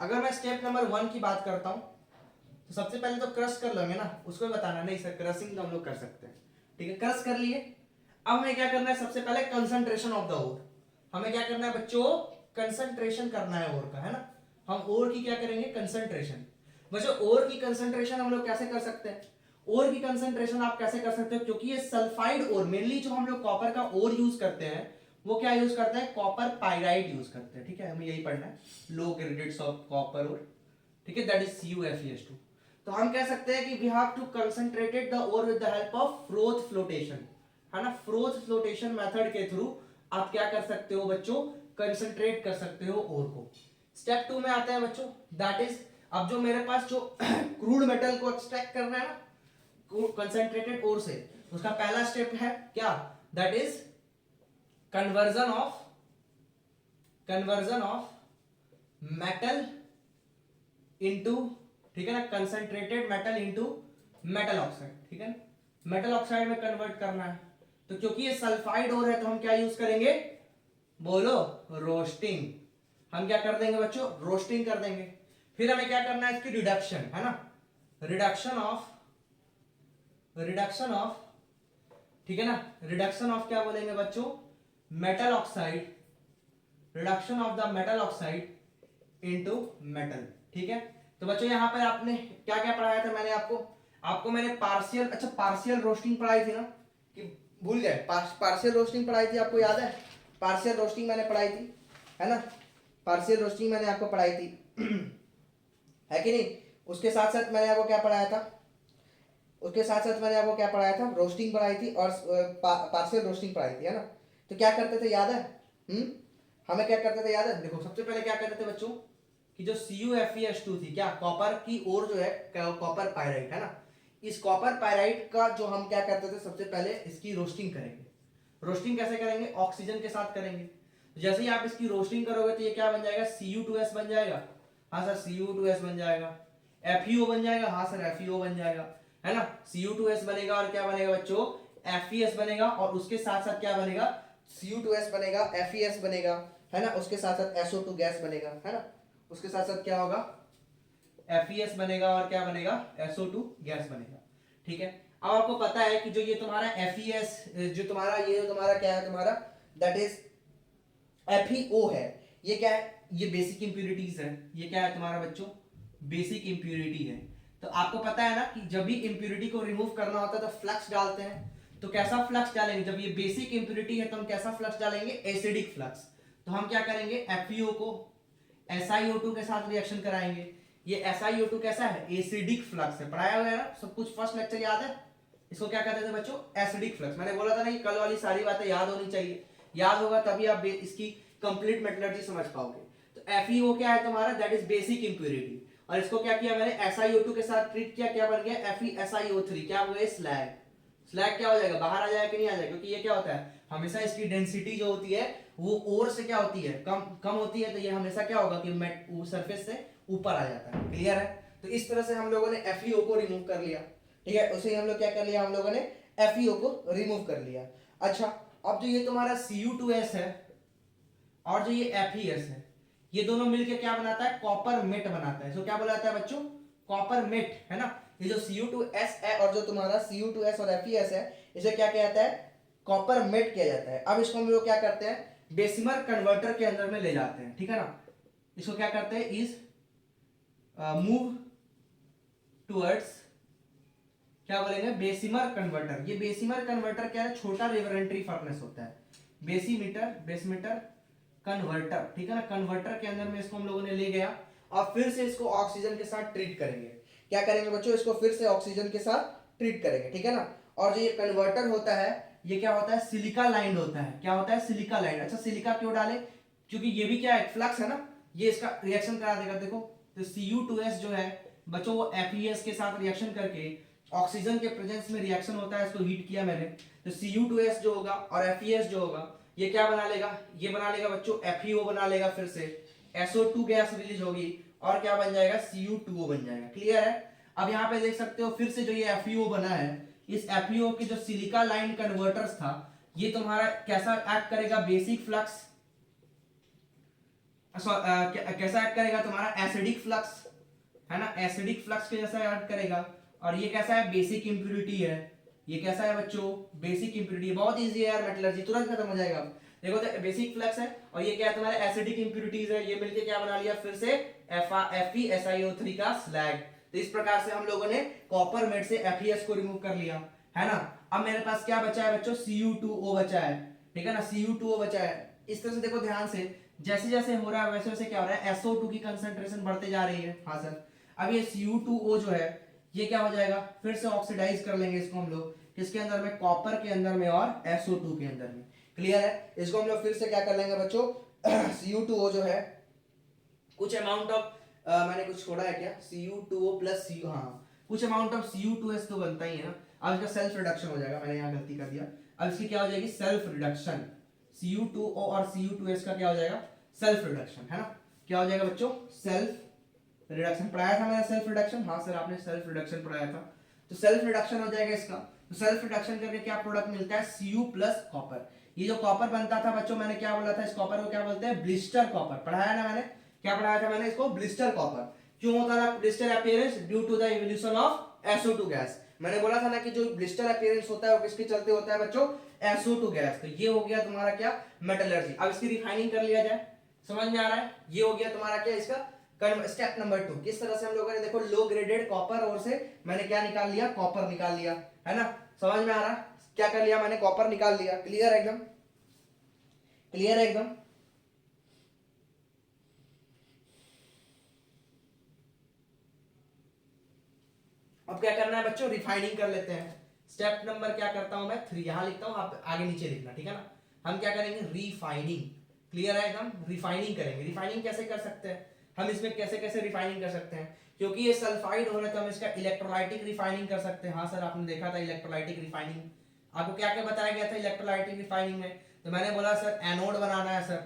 अगर मैं स्टेप नंबर 1 की बात करता हूं तो सबसे पहले तो क्रश कर लेंगे ना, उसको बताना नहीं सर क्रशिंग हम लोग कर सकते हैं, ठीक है। क्रश कर लिए। अब हमें क्या करना है, सबसे पहले कंसंट्रेशन ऑफ द ओर। हमें क्या करना है बच्चों, कंसंट्रेशन करना है ओर का, है ना। हम ओर की क्या करेंगे, कंसंट्रेशन। बच्चों ओर की कंसंट्रेशन हम लोग कैसे कर सकते हैं, ओर की कंसंट्रेशन आप कैसे कर सकते हो, क्योंकि ये सल्फाइड ओर, मेनली जो हम लोग कॉपर का ओर यूज करते हैं वो क्या यूज करते हैं, कॉपर पाइराइट यूज करते हैं, ठीक है। हमें यही पढ़ना है, लो ग्रेडेड ऑफ कॉपर ओर, ठीक है, दैट इज CuFeS2। तो हम कह सकते हैं कि we have to concentrated the ore with the help of froth flotation, है ना। फ्रोथ फ्लोटेशन मेथड के थ्रू आप क्या कर सकते हो बच्चों, कंसंट्रेट कर सकते हो ओर को। स्टेप 2 में आते हैं बच्चों, दैट इज अब जो मेरे पास जो क्रूड मेटल को एक्सट्रैक्ट करना है ना कंसंट्रेटेड ओर से, उसका पहला स्टेप है क्या, that is conversion of metal into, ठीक है ना, concentrated metal into metal oxide, ठीक है ना। मेटल ऑक्साइड में कन्वर्ट करना है, तो क्योंकि ये सल्फाइड ओर है तो हम क्या यूज करेंगे, बोलो रोस्टिंग। हम क्या कर देंगे बच्चों, रोस्टिंग कर देंगे। फिर हमें क्या करना है, इसकी रिडक्शन, है ना, रिडक्शन ऑफ, ठीक है ना, रिडक्शन ऑफ क्या बोलेंगे बच्चों, metal oxide, reduction of the metal oxide into metal, ठीक है। तो बच्चों यहाँ पर आपने क्या क्या पढ़ाया था, मैंने आपको मैंने पार्शियल, अच्छा पार्शियल रोस्टिंग पढ़ाई थी ना, कि भूल गए, पार्शियल रोस्टिंग पढ़ाई थी, आपको याद है, पार्शियल रोस्टिंग मैंने पढ़ाई थी, है ना, पार्शियल रोस्टिंग मैंने आपको पढ़ाई थी है कि नहीं। उसके साथ साथ मैंने आपको क्या पढ़ाया था, उसके साथ साथ मैंने आपको क्या पढ़ाया था, रोस्टिंग पढ़ाई थी और पार्शियल रोस्टिंग पढ़ाई थी, है ना। तो क्या करते थे याद है, हमें क्या करते थे याद है, देखो सबसे पहले क्या करते थे बच्चों, कि जो CuFeS2 थी, क्या कॉपर की ओर जो है कॉपर पायराइट, है ना, इस कॉपर पायराइट का जो हम क्या करते थे, सबसे पहले इसकी रोस्टिंग करेंगे। रोस्टिंग कैसे करेंगे, ऑक्सीजन के साथ करेंगे। जैसे ही आप इसकी रोस्टिंग करोगे तो ये क्या बन जाएगा, Cu2S बन जाएगा, हाँ सर Cu2S बन जाएगा, FeO बन जाएगा, हाँ सर FeO बन जाएगा, है ना। Cu2S बनेगा और क्या बनेगा बच्चों, FeS बनेगा, और उसके साथ साथ क्या बनेगा, Cu2S बनेगा, FeS बनेगा, है ना, उसके साथ साथ SO2 गैस बनेगा, है ना, उसके साथ साथ क्या होगा, FeS बनेगा और क्या बनेगा, SO2 गैस बनेगा, ठीक है। अब आपको पता है कि जो ये तुम्हारा FeS, जो तुम्हारा ये जो तुम्हारा क्या है, तुम्हारा दैट इज FeO है, ये क्या है, ये बेसिक इंप्यूरिटीज है, ये क्या है तुम्हारा बच्चों, बेसिक इंप्यूरिटी है। तो आपको पता है ना कि जब भी इंप्यूरिटी को रिमूव करना होता है तो फ्लक्स डालते हैं, तो कैसा फ्लक्स डालेंगे, जब ये बेसिक इंप्यूरिटी है तो हम कैसा फ्लक्स डालेंगे, एसिडिक फ्लक्स। तो हम क्या करेंगे, FeO को SiO2 के साथ रिएक्शन कराएंगे। ये SiO2 कैसा है, एसिडिक फ्लक्स है, पढ़ाया हुआ है ना सब कुछ, फर्स्ट लेक्चर याद है। इसको क्या कहते थे बच्चों, एसिडिक फ्लक्स। मैंने बोला था ना कि कल वाली सारी बातें याद होनी चाहिए, याद होगा तभी आप इसकी कंप्लीट मेटलर्जी समझ पाओगे। तो FeO क्या है तुम्हारा, दैट इज बेसिक इंप्यूरिटी, और इसको क्या किया मैंने, SiO2 के साथ ट्रीट किया, क्या बन गया, FeSiO3, क्या हुआ, स्लैग। स्लैग क्या हो जाएगा, बाहर आ जाएगा कि नहीं आ जाएगा, क्योंकि ये क्या होता है, हमेशा इसकी डेंसिटी जो होती है वो ओर से क्या होती है, कम कम होती है, तो ये हमेशा क्या होगा कि सरफेस से ऊपर आ जाता है, क्लियर है। तो इस तरह से हम लोगों ने FeO को रिमूव कर लिया, ठीक है, उसे हम लोग क्या कर लिया, हम लोगों ने FeO को रिमूव कर लिया। अच्छा, अब जो ये तुम्हारा Cu2S है और जो ये FeS है, ये दोनों मिलकर क्या बनाता है, कॉपर मेट बनाता है। इसको क्या बोला जाता है बच्चों, कॉपर मेट, है ना। ये जो Cu2S है और जो तुम्हारा Cu2S और FeS है, इसे क्या किया जाता है, कॉपर मेट किया जाता है। अब इसको हम लोग क्या करते हैं, बेसिमर कन्वर्टर के अंदर में ले जाते हैं, ठीक है ना। इसको क्या करते हैं, इज मूव टुवर्ड्स, क्या बोलेंगे, बेसिमर कन्वर्टर। ये बेसिमर कन्वर्टर क्या है, छोटा रेवरेंटरी फर्नेस होता है, बेसमीटर कन्वर्टर, ठीक है ना। कन्वर्टर के अंदर में इसको हम लोगों ने ले गया और फिर से इसको ऑक्सीजन के साथ ट्रीट करेंगे। क्या करेंगे बच्चों, इसको फिर से ऑक्सीजन के साथ ट्रीट करेंगे, ठीक है ना। और जो ये कन्वर्टर होता है, ये क्या होता है, सिलिका लाइंड होता है, क्या होता है, सिलिका लाइंड। अच्छा, सिलिका क्यों डाले, क्योंकि ये भी क्या है, फ्लक्स है ना, ये इसका रिएक्शन करा देगा। देखो तो Cu2S जो है बच्चों, वो FeS के साथ रिएक्शन करके ऑक्सीजन के प्रेजेंस में रिएक्शन होता है, इसको हीट किया मैंने, तो Cu2S जो होगा और FeS जो होगा, ये क्या बना लेगा, ये बना लेगा बच्चों FeO बना लेगा, फिर से SO2 गैस रिलीज होगी और क्या बन जाएगा, Cu2O बन जाएगा, क्लियर है। अब यहाँ पे देख सकते हो फिर से जो ये FeO बना है, इस FeO की जो सिलिका लाइन कन्वर्टर्स था, ये तुम्हारा कैसा एक्ट करेगा, बेसिक फ्लक्स, कैसा एक्ट करेगा तुम्हारा, एसिडिक फ्लक्स, है ना, एसिडिक फ्लक्स के जैसा एक्ट करेगा। और ये कैसा है, बेसिक इंप्यूरिटी है। ये कैसा है बच्चों, बेसिक इंप्यूरिटी। बहुत इजी है यार, मेटलर्जी तुरंत खत्म हो जाएगा। देखो तो बेसिक फ्लक्स है और ये क्या है तुम्हारे एसिडिक इंप्यूरिटीज है, ये मिलके क्या बना लिया, फिर से FeSiO3 का स्लैग। तो इस प्रकार से हम लोगों ने कॉपर मेट से FeS को रिमूव कर लिया, है ना। अब मेरे पास क्या बचा है बच्चों, Cu2O बचा है, ठीक है ना, Cu2O बचा है। इस तरह से देखो ध्यान से, जैसे जैसे हो रहा है वैसे वैसे क्या हो रहा है, SO2 की कंसंट्रेशन बढ़ते जा रही है, हाँ सर। अब ये Cu2O जो है ये क्या हो जाएगा, फिर से ऑक्सीडाइज कर लेंगे इसको हम लोग, किसके अंदर में, कॉपर के अंदर में और SO2 के अंदर में, क्लियर है। इसको हम लोग फिर से क्या कर लेंगे बच्चों, Cu2O जो है कुछ अमाउंट ऑफ, मैंने कुछ छोड़ा है क्या, Cu2O प्लस Cu, हाँ कुछ अमाउंट ऑफ Cu2S तो बनता ही है ना। अब इसका सेल्फ रिडक्शन हो जाएगा, मैंने यहाँ गलती कर दिया। अब इसकी क्या हो जाएगी, सेल्फ रिडक्शन, Cu2O और Cu2S का क्या हो जाएगा, सेल्फ रिडक्शन, है ना। क्या हो जाएगा बच्चों, सेल्फ रिडक्शन। पढ़ाया था मैंने सेल्फ रिडक्शन, हाँ सर आपने सेल्फ रिडक्शन पढ़ाया था। तो सेल्फ रिडक्शन हो जाएगा इसका। तो सेल्फ रिडक्शन करके क्या प्रोडक्ट मिलता है, Cu प्लस कॉपर। ये जो कॉपर बनता था बच्चों, मैंने क्या बोला था, इस कॉपर को क्या बोलते हैं, ब्लिस्टर कॉपर। पढ़ाया ना मैंने, क्या पढ़ाया था मैंने, इसको ब्लिस्टर कॉपर। क्यों होता था blister appearance? Due to the evolution of SO2 gas. मैंने बोला था ना कि जो ब्लिस्टर अपीयरेंस होता है वो किसके चलते होता है बच्चों? SO2 gas. तो ये हो गया तुम्हारा क्या? मेटलर्जी। अब इसकी रिफाइनिंग कर लिया जाए, समझ में आ रहा है? ये हो गया तुम्हारा क्या इसका स्टेप नंबर 2। किस तरह से हम लोगों ने देखो लो ग्रेडेड कॉपर और से मैंने क्या निकाल लिया? कॉपर निकाल लिया, है ना? समझ में आ रहा है? क्या कर लिया मैंने? कॉपर निकाल लिया। क्लियर है एकदम? क्लियर है एकदम? अब क्या करना है बच्चों? रिफाइनिंग कर लेते हैं। स्टेप नंबर क्या करता हूं मैं? 3 यहां लिखता हूं, आप आगे नीचे लिखना, ठीक है ना? हम क्या करेंगे? रिफाइनिंग। क्लियर है एकदम? रिफाइनिंग करेंगे। रिफाइनिंग कैसे कर सकते हैं हम? इसमें कैसे कैसे रिफाइनिंग कर सकते हैं? क्योंकि ये सल्फाइड हो रहा है तो हम इसका इलेक्ट्रोलाइटिक रिफाइनिंग कर सकते हैं। हाँ सर, आपने देखा था इलेक्ट्रोलाइटिक रिफाइनिंग। आपको क्या क्या बताया गया था इलेक्ट्रोलाइटिक रिफाइनिंग में? तो मैंने बोला सर एनोड बनाना है सर।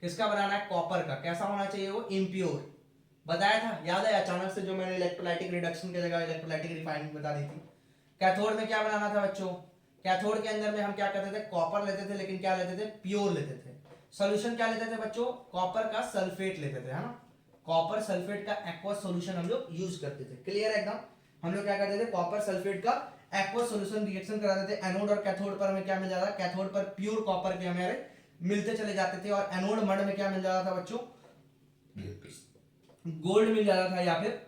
किसका बनाना है? कॉपर का। कैसा होना चाहिए वो? इम्प्योर। बताया था, याद है? अचानक से जो मैंने इलेक्ट्रोलाइटिक रिडक्शन की जगह इलेक्ट्रोलाइटिक रिफाइनिंग बता दी थी। कैथोड में क्या बनाना था बच्चों? कैथोड के अंदर में हम क्या करते थे? कॉपर लेते थे, लेकिन क्या लेते थे? प्योर लेते थे। सॉल्यूशन क्या लेते थे बच्चों? कॉपर का सल्फेट लेते थे, है ना? कॉपर सल्फेट का एक्वा सॉल्यूशन हम लोग यूज करते थे। क्लियर है एकदम? हम लोग क्या करते थे? कॉपर सल्फेट का एक्वा सॉल्यूशन रिएक्शन कराते थे। एनोड और कैथोड पर हमें क्या मिल जाता? कैथोड पर प्योर कॉपर के हमारे मिलते चले जाते थे, और एनोड मड में क्या मिल जाता था बच्चों? गोल्ड मिल जाता था या फिर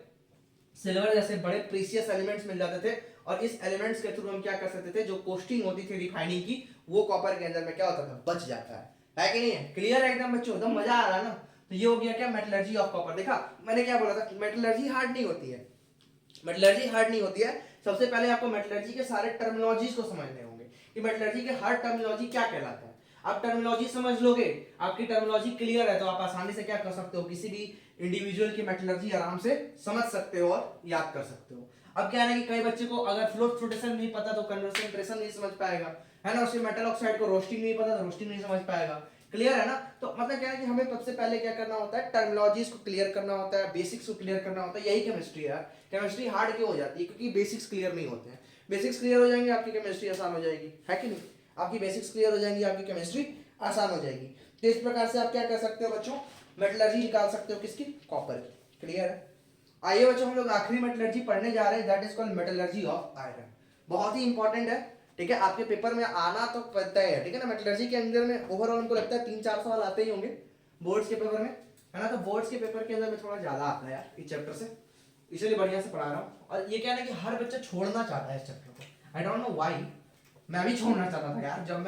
सिल्वर जैसे बड़े प्रीशियस एलिमेंट्स मिल जाते थे। और इस एलिमेंट्स के थ्रू हम क्या कर सकते थे? जो कोस्टिंग होती थी रिफाइनिंग की, वो कॉपर के अंदर में क्या होता था? बच जाता है कि नहीं है? क्लियर है एकदम बच्चों? एकदम मजा आ रहा है ना? तो ये हो गया क्या? Metallurgy of copper. देखा मैंने क्या बोला था? मेटलर्जी हार्ड नहीं होती है। मेटलर्जी हार्ड नहीं होती है। सबसे पहले आपको मेटलर्जी के सारे टर्मिनोलॉजीज को समझने होंगे कि मेटलर्जी के हर टर्मिनोलॉजी क्या कहलाता है। आप टर्मिनोलॉजी समझ लोगे, आपकी टर्मिनोलॉजी क्लियर है, तो आप आसानी से क्या कर सकते हो? किसी भी इंडिविजुअल की मेटलर्जी आराम से समझ सकते हो और याद कर सकते हो। अब क्या है कि कई बच्चे को अगर फ्लोटेशन नहीं पता तो कंसंट्रेशन नहीं समझ पाएगा, है ना? उसके मेटल ऑक्साइड को रोस्टिंग नहीं पता तो रोस्टिंग नहीं समझ पाएगा। क्लियर है ना? तो मतलब क्या है कि हमें सबसे पहले क्या करना होता है? टर्मिनोलॉजीज को क्लियर करना होता है, बेसिक्स को क्लियर करना होता है। यही केमिस्ट्री है यार। केमिस्ट्री हार्ड क्यों हो जाती है? क्योंकि बेसिक्स क्लियर नहीं होते हैं। बेसिक्स क्लियर हो जाएंगे, आपकी केमिस्ट्री आसान हो जाएगी, है कि नहीं? आपकी बेसिक्स क्लियर हो जाएंगी, आपकी केमिस्ट्री आसान हो जाएगी। तो इस प्रकार से आप क्या कर सकते हो बच्चों? मेटलर्जी निकाल सकते हो किसकी? कॉपर की। क्लियर है? आइए बच्चों, हम लोग आखिरी मेटलर्जी पढ़ने जा रहे हैं, that is called metallurgy of iron. बहुत ही इंपॉर्टेंट है, ठीक है? आपके पेपर में आना तो पता है, ठीक है ना? मेटलर्जी के अंदर में ओवरऑल हमको लगता है 3-4 सवाल आते ही होंगे बोर्ड्स के पेपर में, है ना? तो बोर्ड्स के पेपर के अंदर में थोड़ा ज्यादा आता है यार इस चैप्टर से, इसलिए बढ़िया से पढ़ा रहा हूँ। और ये क्या है ना कि हर बच्चा छोड़ना चाहता है इस चैप्टर को। I don't know why. मैं भी छोड़ना चाहता था यार। जब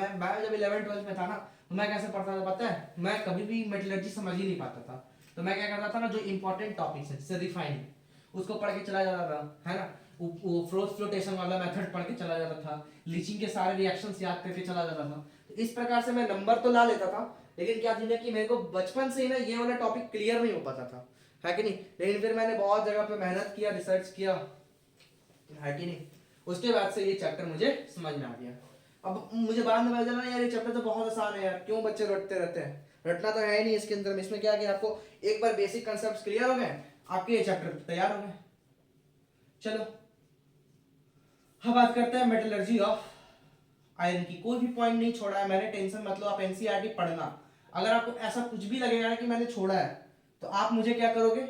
11th-12th में था ना, तो मैं कैसे पढ़ता था पता है? मैं कभी भी मेटलर्जी समझ ही नहीं पाता था। तो मैं क्या करता था ना, जो इंपॉर्टेंट टॉपिक्स है जैसे रिफाइनिंग, उसको पढ़ के चला जाता था, है ना? वो फ्लोटेशन वाला मेथड पढ़ के चला जाता था, लीचिंग के सारे रिएक्शंस याद करके चला जाता था। तो इस प्रकार से मैं नंबर तो ला लेता था, लेकिन क्या थी ना कि मेरे को बचपन से ही ना ये वाला टॉपिक क्लियर नहीं हो पाता था, है कि नहीं? लेकिन फिर मैंने बहुत जगह पे मेहनत किया, रिसर्च किया, है कि नहीं? उसके बाद से ये चैप्टर मुझे समझ में आ गया। अब मुझे बाद में पता चला यार ये चैप्टर तो बहुत आसान है यार, क्यों बच्चे रटते रहते हैं? रटना तो है ही नहीं इसके अंदर में। इसमें क्या है कि आपको एक बार बेसिक कांसेप्ट्स क्लियर हो गए, आपके ये चैप्टर तैयार हो गए। चलो हम बात करते हैं मेटलर्जी ऑफ आयरन की। कोई भी पॉइंट नहीं छोड़ा है मैंने, टेंशन मत लो। आप एनसीईआरटी पढ़ना। अगर आपको ऐसा कुछ भी लगेगा कि मैंने छोड़ा है, तो आप मुझे क्या करोगे?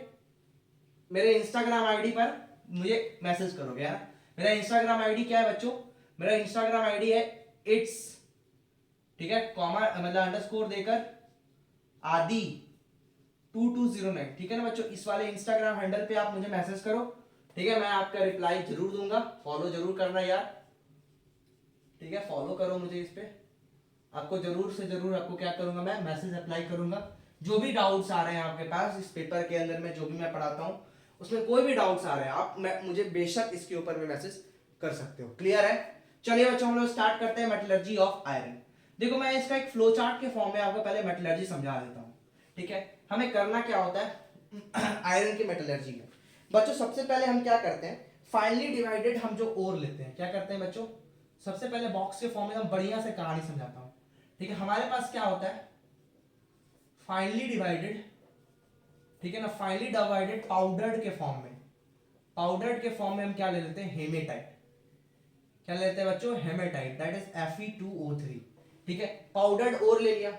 मेरे इंस्टाग्राम आईडी पर मुझे मैसेज करोगे, है ना? मेरा इंस्टाग्राम आईडी क्या है बच्चों? मेरा इंस्टाग्राम आईडी है इट्स, ठीक है, कॉमा मतलब अंडरस्कोर देकर आदि 2209, ठीक है ना बच्चों? इस वाले इंस्टाग्राम हैंडल पे आप मुझे मैसेज करो, ठीक है? मैं आपका रिप्लाई जरूर दूंगा। फॉलो जरूर करना यार, ठीक है? फॉलो करो मुझे इस पे। आपको जरूर से जरूर आपको क्या करूंगा? मैं मैसेज अप्लाई करूंगा। जो भी डाउट्स आ रहे हैं आपके पास इस पेपर के अंदर में, जो भी मैं पढ़ाता हूं, उसमें कोई भी डाउट्स आ रहे हैं, आप मुझे बेशक इसके ऊपर में मैसेज कर सकते हो। क्लियर है? चलिए बच्चों, हम लोग स्टार्ट करते हैं मेटलर्जी ऑफ आयरन। देखो मैं इसका एक फ्लो चार्ट के फॉर्म में आपको पहले मेटलर्जी समझा देता हूं, ठीक है? हमें करना क्या होता है आयरन की मेटलर्जी में बच्चों? सबसे पहले हम क्या करते हैं? फाइनली डिवाइडेड हम जो ओर लेते हैं, क्या करते हैं बच्चों? सबसे पहले बॉक्स के फॉर्म में हम बढ़िया से कहानी समझाता हूं, ठीक है? हमारे पास क्या होता है? फाइनली डिवाइडेड, ठीक है ना? फाइनली डिवाइडेड पाउडर्ड के फॉर्म में, पाउडर्ड के फॉर्म में हम क्या ले लेते हैं? हेमेटाइट। क्या लेते हैं बच्चों? हेमेटाइट, दैट इज Fe2O3, ठीक है? पाउडर्ड ओर ले लिया।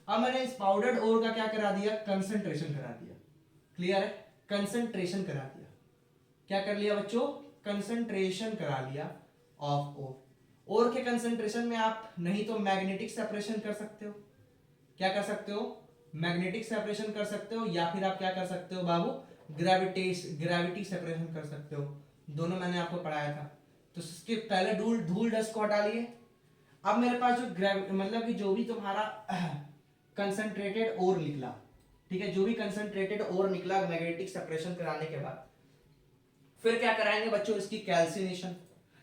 अब मैंने इस पाउडर्ड ओर का क्या करा दिया? कंसंट्रेशन करा दिया। क्लियर है? कंसंट्रेशन करा दिया। क्या कर लिया बच्चों? कंसंट्रेशन करा लिया ऑफ ओर। ओर के कंसंट्रेशन में आप नहीं तो मैग्नेटिक सेपरेशन कर सकते हो। क्या कर सकते हो? मैग्नेटिक सेपरेशन कर सकते हो, या फिर आप क्या कर सकते हो बाबू? ग्रेविटी सेपरेशन कर सकते हो। दोनों मैंने आपको पढ़ाया था। तो इसके पहले धूल डस्ट को हटा लिए। अब मेरे पास जो मतलब कि जो भी तुम्हारा कंसंट्रेटेड ओर निकला, ठीक है, जो भी कंसंट्रेटेड ओर निकला मैग्नेटिक सेपरेशन कराने के बाद, फिर क्या कराएंगे बच्चों? इसकी कैल्सिनेशन,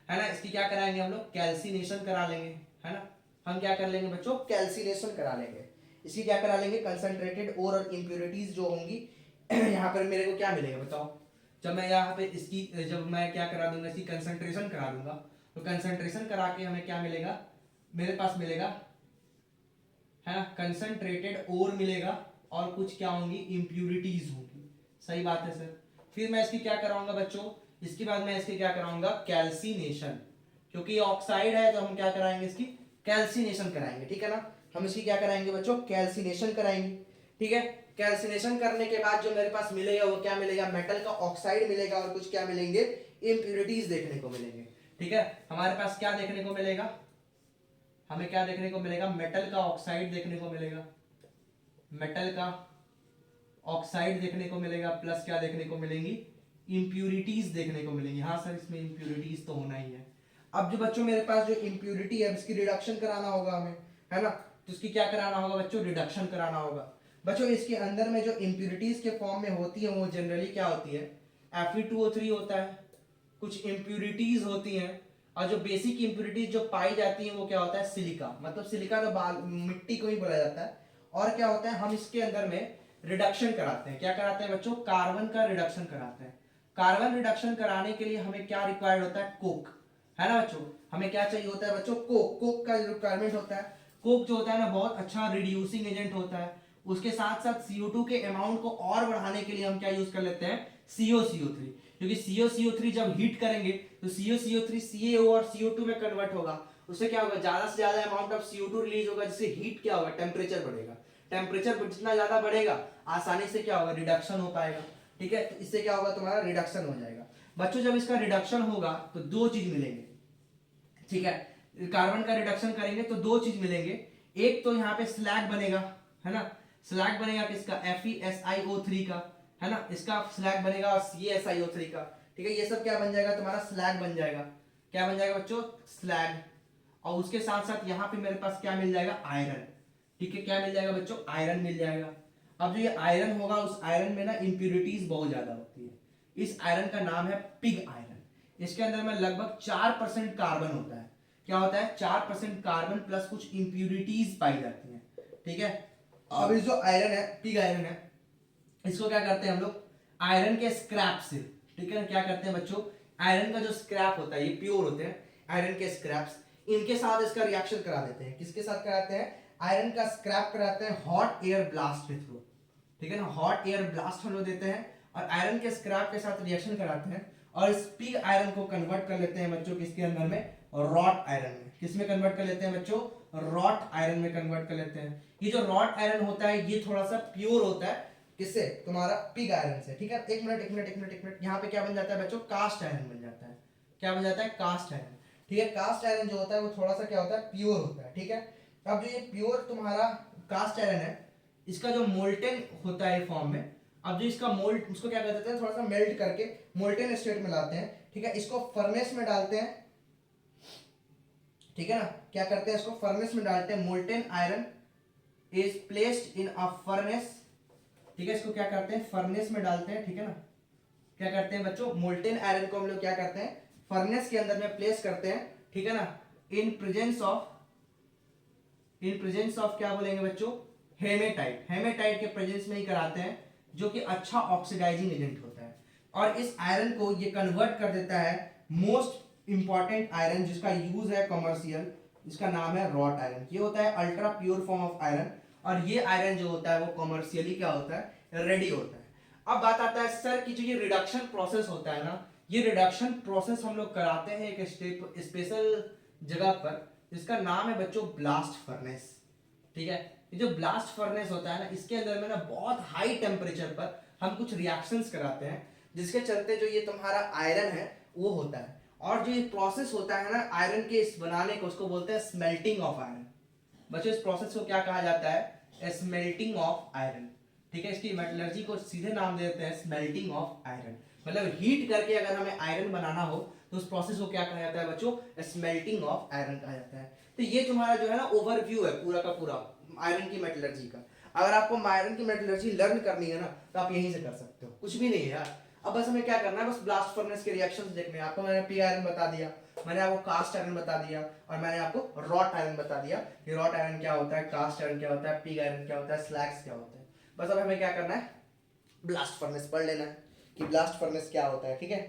है ना। इसकी क्या कराएंगे हम लोग? कैल्सिनेशन करा लेंगे, है ना। हम क्या कर लेंगे बच्चों? कैल्सिनेशन करा लेंगे। इसकी क्या करा लेंगे? कंसंट्रेटेड ओर और इंप्योरिटीज जो होंगी यहाँ पर मेरे को क्या मिलेगा बताओ? जब मैं यहाँ पे इसकी जब मैं क्या करा दूंगा? इसकी कंसंट्रेशन करा दूंगा, तो कंसंट्रेशन करा के हमें क्या मिलेगा? मेरे पास मिलेगा, है ना, कंसंट्रेटेड ओर मिलेगा और कुछ क्या होंगी? इंप्यूरिटीज होंगी। सही बात है सर। फिर मैं इसकी क्या कराऊंगा बच्चों? इसके बाद मैं इसकी क्या कराऊंगा? कैल्सिनेशन। क्योंकि ये ऑक्साइड है तो हम क्या कराएंगे? इसकी कैल्सिनेशन कराएंगे, ठीक है ना। हम इसकी क्या कराएंगे बच्चों? कैल्सिनेशन कराएंगे, ठीक है। कैल्सिनेशन करने के बाद जो मेरे पास मिलेगा वो क्या मिलेगा? मेटल का ऑक्साइड मिलेगा और कुछ क्या मिलेंगे? इंप्यूरिटीज देखने को मिलेंगे, ठीक है। हमारे पास क्या देखने को मिलेगा? हमें क्या देखने को मिलेगा? मेटल का ऑक्साइड देखने को मिलेगा। मेटल का ऑक्साइड देखने को मिलेगा, प्लस क्या देखने को मिलेंगी? इंप्यूरिटीज देखने को मिलेंगी। हाँ सर, इसमें इंप्यूरिटीज तो होना ही है। अब जो बच्चों मेरे पास जो इंप्यूरिटी है इसकी रिडक्शन कराना होगा हमें, है ना। तो इसकी क्या कराना होगा बच्चों? रिडक्शन कराना होगा। बच्चों इसके अंदर में जो इंप्यूरिटीज के फॉर्म में होती है वो जनरली क्या होती है? Fe2O3 होता है। कुछ इंप्यूरिटीज होती हैं, और जो बेसिक इंप्यूरिटीज जो पाई जाती है वो क्या होता है? सिलिका। मतलब सिलिका तो मिट्टी को ही बोला जाता है। और क्या होता है? हम इसके अंदर में रिडक्शन कराते हैं। क्या कराते हैं बच्चों? कार्बन का रिडक्शन कराते हैं। कार्बन रिडक्शन कराने के लिए हमें क्या रिक्वायर्ड होता है? कोक, है ना बच्चों। हमें क्या चाहिए होता है बच्चों? कोक। कोक का रिक्वायरमेंट होता है। कोक जो होता है ना बहुत अच्छा रिड्यूसिंग एजेंट होता है। उसके साथ साथ CO2 के अमाउंट को और बढ़ाने के लिए हम क्या यूज कर लेते हैं? COCO3। क्योंकि COCO3 जब हीट करेंगे तो COCO3 CaO और CO2 में कन्वर्ट होगा। उससे क्या होगा? ज्यादा से ज्यादा अमाउंट ऑफ CO2 रिलीज होगा, जिससे हीट क्या होगा? टेम्परेचर बढ़ेगा। टेम्परेचर जितना ज्यादा बढ़ेगा आसानी से क्या होगा? रिडक्शन हो पाएगा, ठीक है। तो इससे क्या होगा? तुम्हारा रिडक्शन हो जाएगा। बच्चों जब इसका रिडक्शन होगा तो दो चीज मिलेंगे, ठीक है। कार्बन का रिडक्शन करेंगे तो दो चीज मिलेंगे। एक तो यहाँ पे स्लैग बनेगा, है ना। स्लैग बनेगा किसका? FeSiO3 का, है ना। इसका स्लैग बनेगा और CaSiO3 का, ठीक है। ये सब क्या बन जाएगा? तुम्हारा स्लैग बन जाएगा। क्या बन जाएगा बच्चों? स्लैग। और उसके साथ साथ यहाँ पे मेरे पास क्या मिल जाएगा? आयरन, ठीक है। क्या मिल जाएगा बच्चों? आयरन मिल जाएगा। अब जो ये आयरन होगा उस आयरन में ना इंप्यूरिटीज बहुत ज्यादा होती है। इस आयरन का नाम है पिग आयरन। इसके अंदर में लगभग 4% कार्बन होता है। क्या होता है? 4% कार्बन प्लस कुछ इंप्यूरिटीज पाई जाती है, ठीक है। अब इस जो आयरन है, पिग आयरन है, इसको क्या करते हैं हम लोग? आयरन के स्क्रैप से, ठीक है। क्या करते हैं बच्चों? आयरन का जो स्क्रैप होता है, ये प्योर होते हैं आयरन के स्क्रैप्स, इनके साथ इसका रिएक्शन करा देते हैं। किसके साथ कराते हैं? आयरन का स्क्रैप कराते हैं हॉट एयर ब्लास्ट के थ्रू, ठीक है ना। हॉट एयर ब्लास्ट हम लोग देते हैं और आयरन के स्क्रैप के साथ रिएक्शन कराते हैं और इस पिग आयरन को कन्वर्ट कर लेते हैं बच्चों किसके अंदर में? रॉट आयरन में। किस में कन्वर्ट कर लेते हैं बच्चों? रॉट आयरन में कन्वर्ट कर लेते हैं। ये जो रॉट आयरन होता है ये थोड़ा सा प्योर होता है। किससे? तुम्हारा पिग आयरन से, ठीक है। एक मिनट यहाँ पे क्या बन जाता है बच्चों? कास्ट आयरन बन जाता है। क्या बन जाता है? कास्ट आयरन, ठीक है। कास्ट आयरन जो होता है वो थोड़ा सा क्या होता है? प्योर होता है, ठीक है। अब जो ये प्योर तुम्हारा कास्ट आयरन है, इसका जो मोल्टेन होता है फॉर्म में, अब जो इसका मोल्ट, उसको क्या कर देते हैं? थोड़ा सा मेल्ट करके मोल्टेन स्टेट में लाते हैं, ठीक है। इसको फर्नेस में डालते हैं, ठीक है ना। क्या करते हैं? इसको फर्नेस में डालते हैं। Molten iron is placed in a furnace, ठीक है। इसको क्या करते हैं? फर्नेस में डालते हैं, ठीक है ना। क्या करते हैं बच्चों? मोल्टेन आयरन को हम लोग क्या करते हैं? फर्नेस के अंदर में प्लेस करते हैं, ठीक है ना। इन प्रेजेंस ऑफ क्या बोलेंगे बच्चों? हेमेटाइट। हेमेटाइट के प्रेजेंस में ही कराते हैं, जो कि अच्छा ऑक्सीडाइजिंग एजेंट होता है। और इस आयरन को ये कन्वर्ट कर देता है मोस्ट इंपॉर्टेंट आयरन जिसका यूज है कमर्शियल, इसका नाम है रॉट आयरन। ये होता है ultra pure form of iron और ये आयरन जो होता है वो कमर्शियली क्या होता है? रेडी होता है। अब बात आता है सर कि जो ये रिडक्शन प्रोसेस होता है ना, ये रिडक्शन प्रोसेस हम लोग कराते हैं एक स्टेप स्पेशल जगह पर, जिसका नाम है बच्चों ब्लास्ट फर्नेस, ठीक है। ये जो ब्लास्ट फर्नेस होता है ना, इसके अंदर में ना बहुत हाई टेम्परेचर पर हम कुछ रिएक्शंस कराते हैं जिसके चलते जो ये तुम्हारा आयरन है वो होता है। और जो ये प्रोसेस होता है ना आयरन के इस बनाने को, उसको बोलते हैं स्मेल्टिंग ऑफ आयरन। बच्चों इस प्रोसेस को क्या कहा जाता है? Smelting of iron. ठीक है, इसकी मेटलर्जी को सीधे नाम देते हैं स्मेल्टिंग ऑफ आयरन। मतलब हीट करके अगर हमें आयरन बनाना हो तो उस प्रोसेस को क्या कहा जाता है बच्चों? स्मेल्टिंग ऑफ आयरन कहा जाता है। तो ये तुम्हारा जो है ना ओवरव्यू है पूरा का पूरा आयरन की मेटलर्जी का। अगर आपको आयरन की मेटलर्जी लर्न करनी है ना तो आप यहीं से कर सकते हो, कुछ भी नहीं है यार। अब बस हमें क्या करना है, बस ब्लास्ट फर्नेस के रिएक्शंस देखने हैं। आपको मैंने पी आयरन बता दिया, मैंने आपको कास्ट आयरन बता दिया, और मैंने आपको रॉट आयरन बता दिया कि रॉट आयरन क्या होता है, कास्ट आयरन क्या होता है, पिग आयरन क्या होता है, स्लैग्स क्या होता है। बस अब हमें क्या करना है, ब्लास्ट फर्नेस पढ़ लेना है कि ब्लास्ट फर्नेस क्या होता है। ठीक है,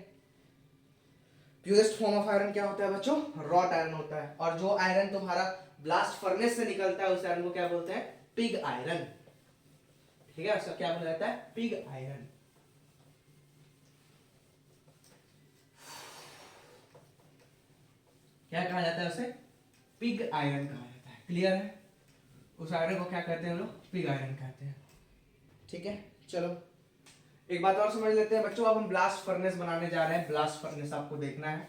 प्योरेस्ट फॉर्म ऑफ आयरन क्या होता है बच्चों? रॉट आयरन होता है। और जो आयरन तुम्हारा ब्लास्ट फर्नेस से निकलता है उस आयरन को क्या बोलते हैं? Pig iron. ठीक है, उसका क्या बोला जाता है? Pig iron. क्या कहा जाता है उसे? पिग आयरन कहा जाता है। क्लियर है? उस आयरन को क्या कहते हैं हम लोग? पिग आयरन कहते हैं। ठीक है, चलो एक बात और समझ लेते हैं बच्चों। अब हम ब्लास्ट फर्नेस बनाने जा रहे हैं। ब्लास्ट फर्नेस आपको देखना है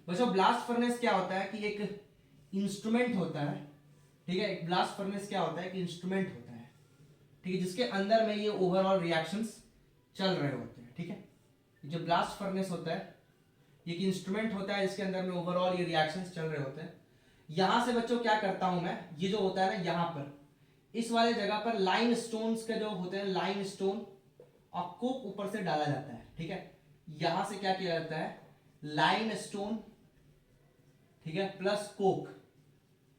बच्चों। ब्लास्ट फर्नेस क्या होता है कि एक इंस्ट्रूमेंट होता है। ठीक है, एक ब्लास्ट फर्नेस क्या होता है कि इंस्ट्रूमेंट होता है। ठीक है, जिसके अंदर में ये ओवरऑल रिएक्शंस चल रहे होते हैं। ठीक है, जो ब्लास्ट फर्नेस होता है ये एक इंस्ट्रूमेंट होता है जिसके अंदर में ओवरऑल ये रिएक्शंस चल रहे होते हैं। यहां से बच्चों क्या करता हूं मैं, ये जो होता है ना यहाँ पर इस वाले जगह पर लाइम स्टोन्स के जो होते हैं, लाइम स्टोन और कोक ऊपर से डाला जाता है। ठीक है, यहां से क्या किया जाता है? लाइम स्टोन, ठीक है, प्लस कोक,